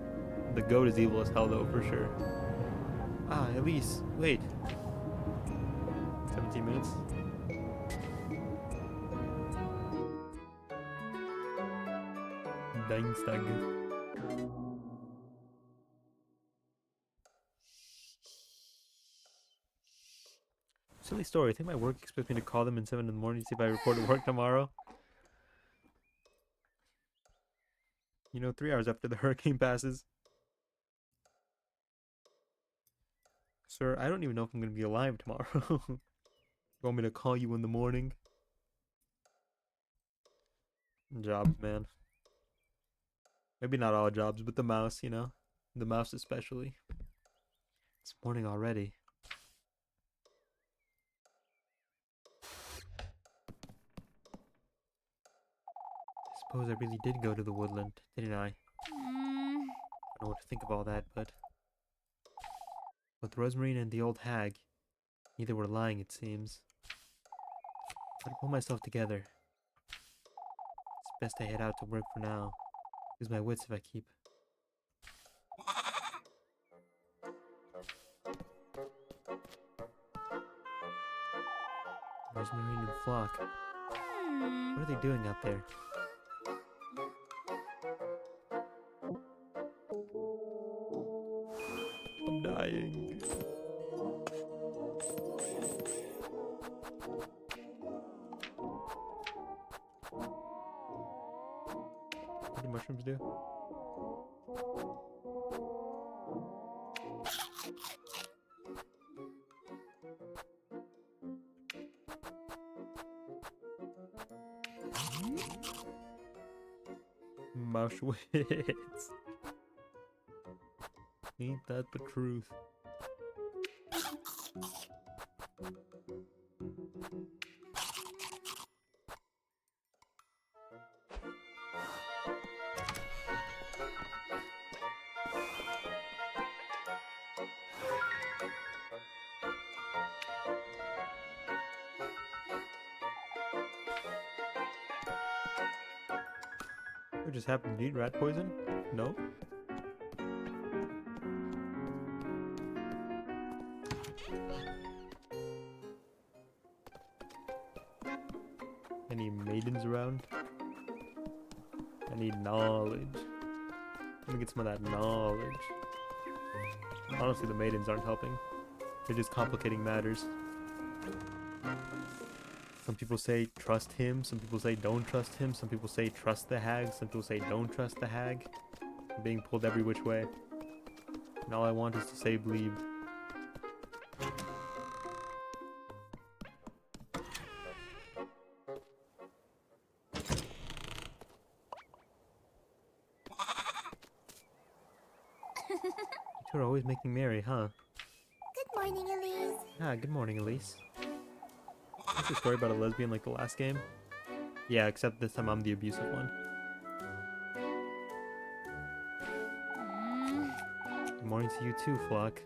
The goat is evil as hell though, for sure. Ah, Elise, wait. 17 minutes? Dienstag. Silly story. I think my work expects me to call them at 7 in the morning to see if I report to work tomorrow. You know, 3 hours after the hurricane passes. Sir, I don't even know if I'm going to be alive tomorrow. You want me to call you in the morning? Jobs, man. Maybe not all jobs, but the mouse, you know? The mouse especially. It's morning already. I suppose I really did go to the woodland, didn't I? I don't know what to think of all that, but... With Rosemary and the old hag, neither were lying, it seems. I'd pull myself together. It's best I head out to work for now. Lose my wits if I keep. Rosemary and Flock. What are they doing out there? I'm dying. What do mushrooms do? Mauschwitz. Ain't that the truth? What just happened to eat rat poison? No? Any maidens around? I need knowledge. Let me get some of that knowledge. Honestly, the maidens aren't helping. They're just complicating matters. Some people say trust him, some people say don't trust him, some people say trust the hag, some people say don't trust the hag. I'm being pulled every which way. And all I want is to say bleed. You two are always making merry, huh? Good morning, Elise. Ah, good morning, Elise. Is this a story about a lesbian like the last game? Yeah, except this time I'm the abusive one. Good morning to you too, Flock.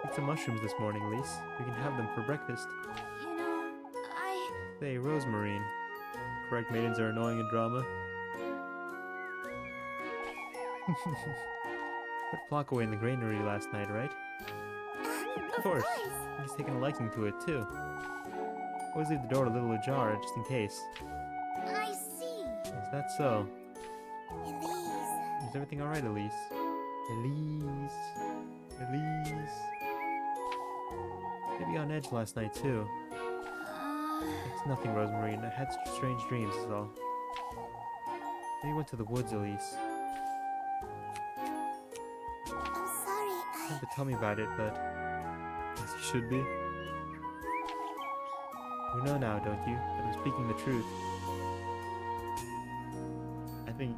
Eat some mushrooms this morning, Elise. We can have them for breakfast. You know, Hey, Rosemary. Correct maidens are annoying in drama. Put Flock away in the granary last night, right? Of course. He's taken a liking to it, too. Always leave the door a little ajar, just in case. I see. Is that so? Elise. Is everything alright, Elise? Elise. Elise. Maybe on edge last night, too. Nothing, Rosemary. I had strange dreams, is all. Maybe went to the woods, Elise. I'm sorry, You have to tell me about it, but as you should be. You know now, don't you, that I'm speaking the truth. I think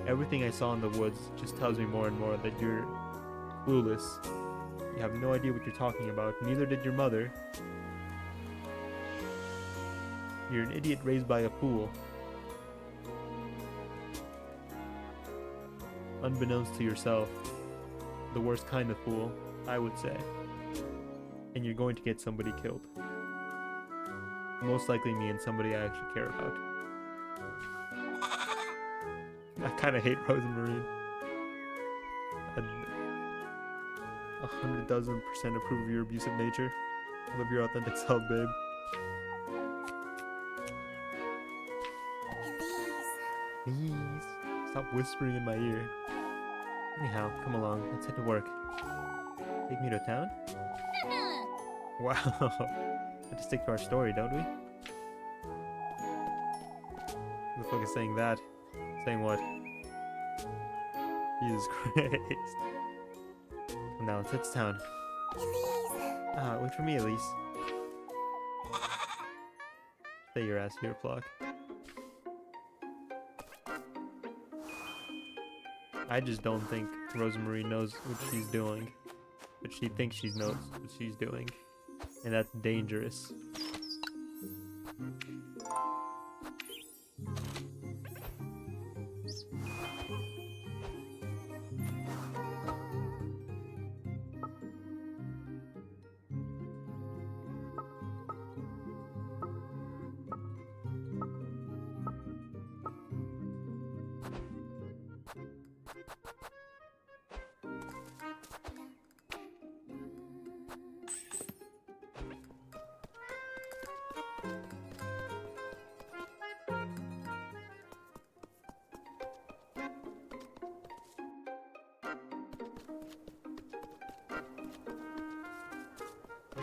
everything I saw in the woods just tells me more and more that you're clueless. You have no idea what you're talking about. Neither did your mother. You're an idiot raised by a fool. Unbeknownst to yourself. The worst kind of fool, I would say. And you're going to get somebody killed. Most likely me and somebody I actually care about. I kind of hate Rosemarine. I'd 100,000% approve of your abusive nature. Live your authentic self, babe. and these. Please, stop whispering in my ear. Anyhow, come along, let's head to work. Take me to town? Wow. Have to stick to our story, don't we? Who the fuck is saying that? Saying what? Jesus Christ. Come now, let's head to town. Elise. Wait for me, Elise. Stay your ass here, Flock. I just don't think Rosemary knows what she's doing. But she thinks she knows what she's doing. And that's dangerous.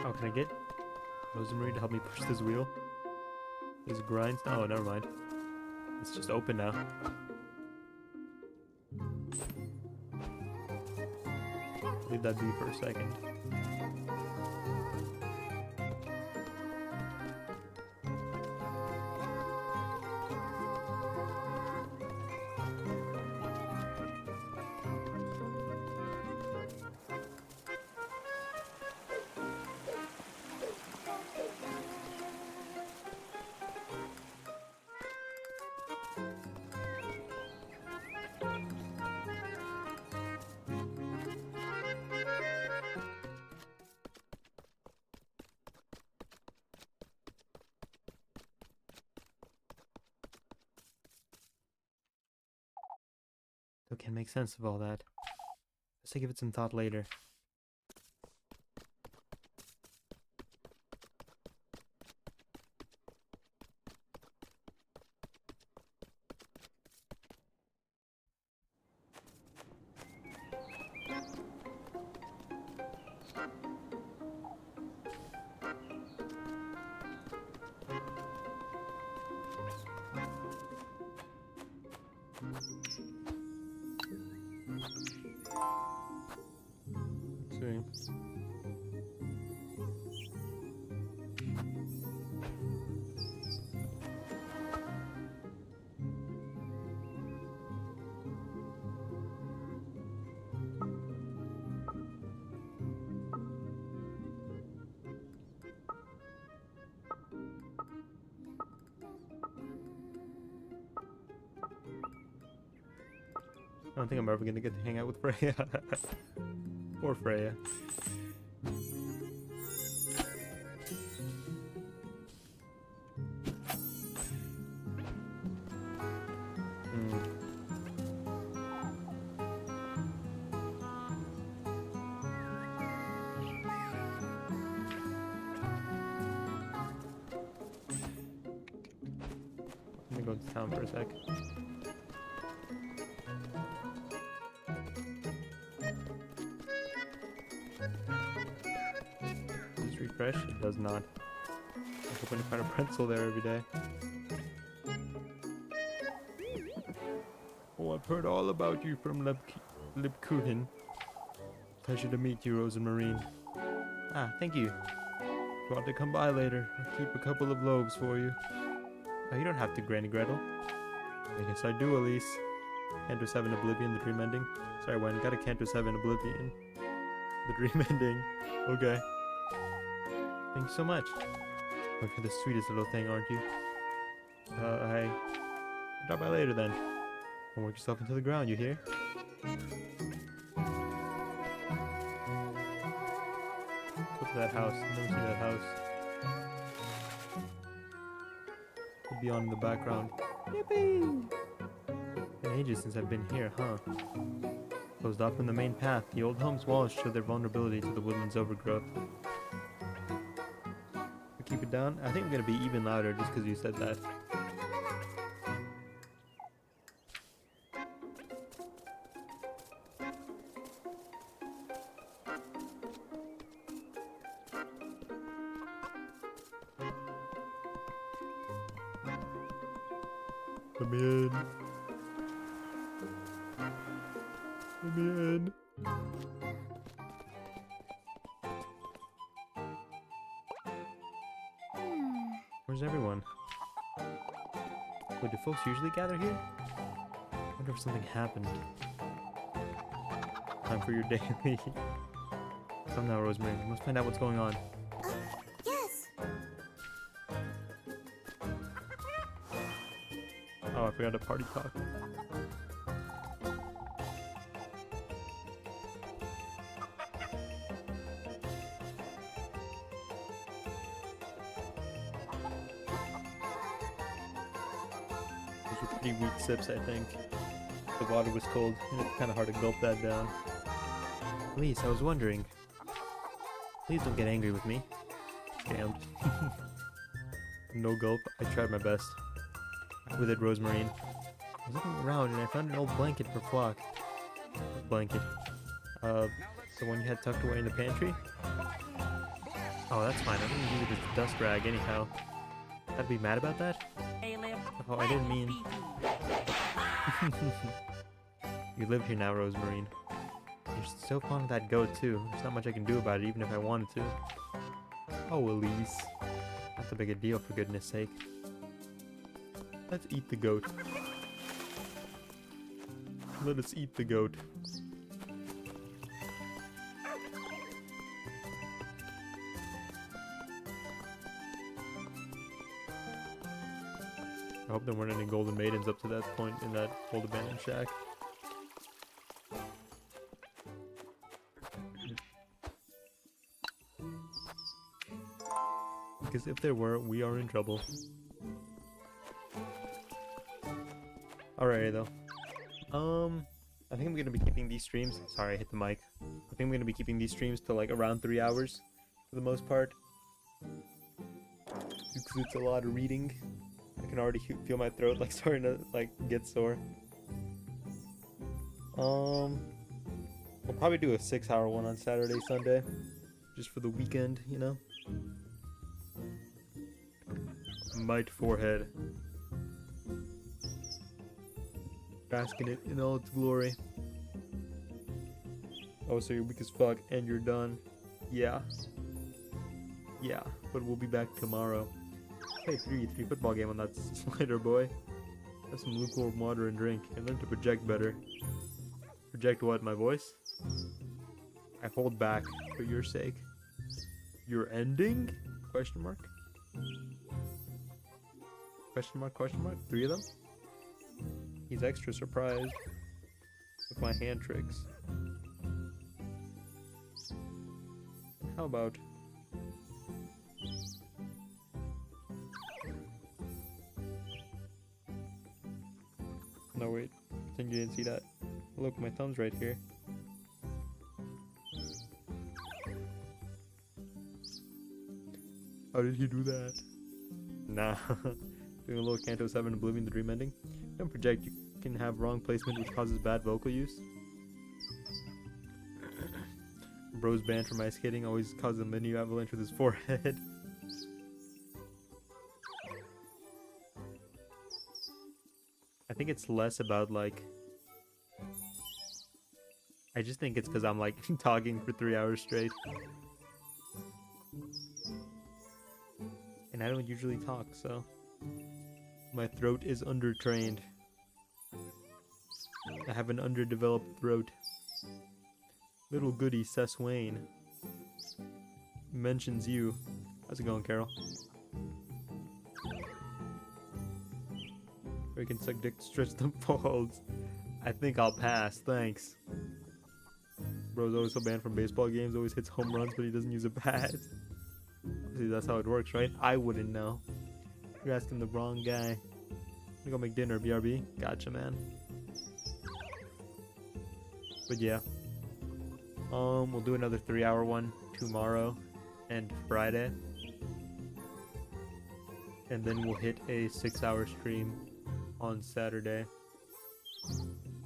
Oh, can I get Rosemary to help me push this wheel? This grinds? Oh, never mind. It's just open now. Leave that be for a second. Still can't make sense of all that. Let's give it some thought later. See. I don't think I'm ever gonna get to hang out with Freya. Or Freya. Let me go to town for a sec. Refresh? It does not. I hoping to find a pretzel there every day. Oh, I've heard all about you from Lipkuden. Pleasure to meet you, Rose and Marine. Ah, thank you. If you want to come by later, I'll keep a couple of loaves for you. Oh, you don't have to, Granny Gretel. I guess I do, Elise. Canto 7 Oblivion, the dream ending. Sorry, Wen, got a Canto 7 Oblivion. The dream ending. Okay. Thank you so much. Oh, you're the sweetest little thing, aren't you? Hey. Drop by later then. Don't work yourself into the ground, you hear? Go to that house. I've never seen that house. Could be on in the background. Yippee! Been ages since I've been here, huh? Closed off from the main path, the old home's walls show their vulnerability to the woodland's overgrowth. We keep it down? I think I'm gonna be even louder just because you said that. Let me in. Let me in. Where's everyone? Wait, do folks usually gather here? I wonder if something happened. Time for your daily. Come now, Rosemary. We must find out what's going on. Yes. Oh, I forgot to party talk. Those were pretty weak sips, I think. The water was cold, and it's kind of hard to gulp that down. Elise, I was wondering. Please don't get angry with me. Damned. No gulp. I tried my best. With it, Rosemarine. I was looking around and I found an old blanket for Flock. What blanket? The one you had tucked away in the pantry? Oh, that's fine. I'm gonna use it as a dust rag anyhow. I'd be mad about that? Oh, I didn't mean... You live here now, Rosemarine. You're so fond of that goat, too. There's not much I can do about it, even if I wanted to. Oh, Elise. Not that big a deal, for goodness sake. Let's eat the goat. Let us eat the goat. I hope there weren't any golden maidens up to that point in that old abandoned shack. Because if there were, we are in trouble. Alrighty though. I think I'm gonna be keeping these streams. Sorry, I hit the mic. I think I'm gonna be keeping these streams to like around 3 hours for the most part. Because it's a lot of reading. I can already feel my throat like starting to like get sore. I'll probably do a 6-hour one on Saturday, Sunday, just for the weekend, you know. Might forehead. Basking it in all its glory. Oh, so you're weak as fuck and you're done. Yeah. Yeah, but we'll be back tomorrow. Play 3 football game on that slider, boy. Have some lukewarm water and drink, and learn to project better. Project what, my voice? I hold back for your sake. Your ending? Question mark? Question mark, question mark? 3 of them? He's extra surprised with my hand tricks. How about... No, wait. Pretend you didn't see that. Look, my thumb's right here. How did he do that? Nah. Doing a little Canto 7 Oblivion the Dream Ending. Don't project, you can have wrong placement which causes bad vocal use. Bro's banned from ice skating, always causes a mini avalanche with his forehead. think it's less about like. I just think it's because I'm like talking for 3 hours straight. And I don't usually talk, so my throat is undertrained. I have an underdeveloped throat. Little Goody Sess Wayne mentions you. How's it going, Carol? We can suck dick, stretch the balls. I think I'll pass, thanks. Bro's always so banned from baseball games, always hits home runs, but he doesn't use a bat. See, that's how it works, right? I wouldn't know. You're asking the wrong guy. I'm gonna go make dinner, BRB. Gotcha, man. But yeah. We'll do another 3-hour one tomorrow and Friday. And then we'll hit a 6-hour stream on Saturday.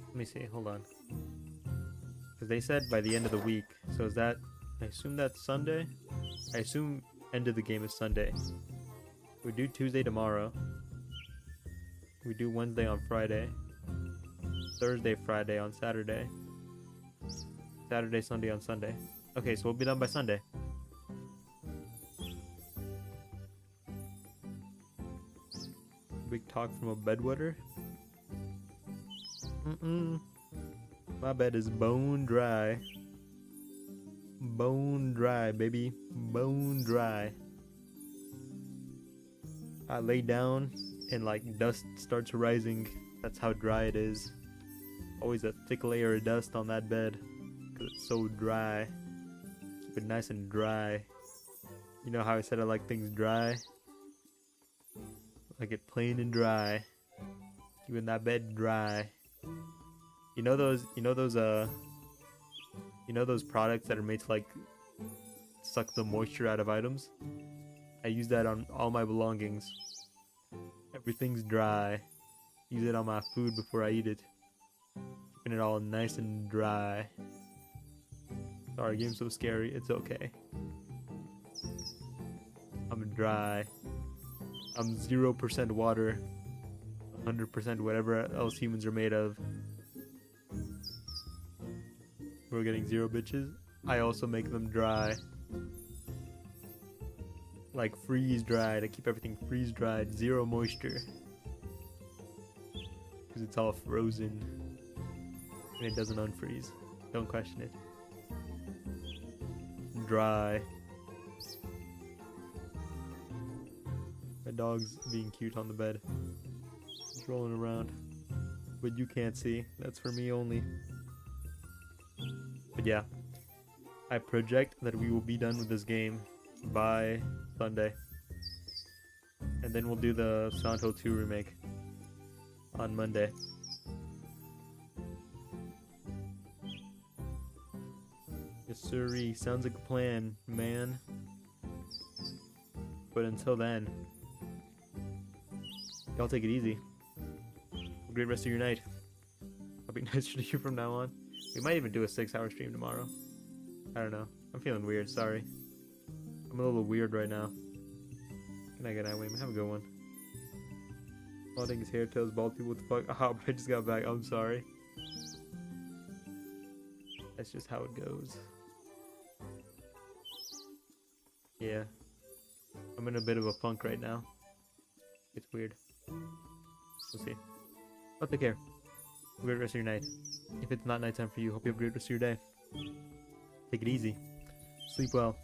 Let me see, hold on. Because they said by the end of the week. So is that, I assume that's Sunday? I assume end of the game is Sunday. We do Tuesday tomorrow. We do Wednesday on Friday. Thursday, Friday on Saturday. Saturday, Sunday on Sunday. Okay, so we'll be done by Sunday. Big talk from a bedwetter. My bed is bone dry. Bone dry, baby. Bone dry. I lay down and like dust starts rising. That's how dry it is. Always a thick layer of dust on that bed. Cause it's so dry. Keep it nice and dry. You know how I said I like things dry? Like it plain and dry. Keeping that bed dry. You know those products that are made to like suck the moisture out of items? I use that on all my belongings. Everything's dry. Use it on my food before I eat it. Keeping it all nice and dry. Sorry, game's so scary. It's okay. I'm dry. I'm 0% water. 100% whatever else humans are made of. We're getting 0 bitches. I also make them dry. Like freeze dried. I keep everything freeze dried. 0 moisture. Because it's all frozen. And it doesn't unfreeze. Don't question it. Dry. My dog's being cute on the bed. He's rolling around. But you can't see. That's for me only. But yeah. I project that we will be done with this game by Sunday. And then we'll do the Santo 2 remake on Monday. Yes, sirree. Sounds like a plan, man. But until then, y'all take it easy. Have a great rest of your night. I'll be nicer to you from now on. We might even do a 6-hour stream tomorrow. I don't know. I'm feeling weird, sorry. I'm a little weird right now. Good night, William. Have a good one. Balding his hair, tails, bald people, what the fuck? Oh, I just got back. I'm sorry. That's just how it goes. Yeah. I'm in a bit of a funk right now. It's weird. We'll see. But take care. Have a great rest of your night. If it's not nighttime for you, hope you have a great rest of your day. Take it easy. Sleep well.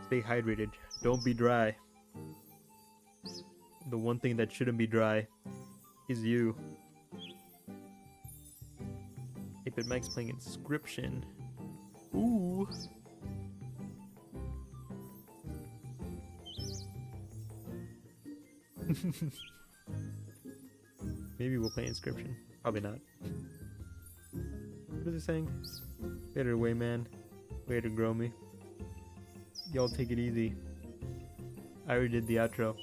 Stay hydrated. Don't be dry. The one thing that shouldn't be dry is you. 8-Bit Mike's playing Inscription. Ooh. Maybe we'll play Inscription. Probably not. What is it saying? Later, way man. Way to grow me. Y'all take it easy. I already did the outro.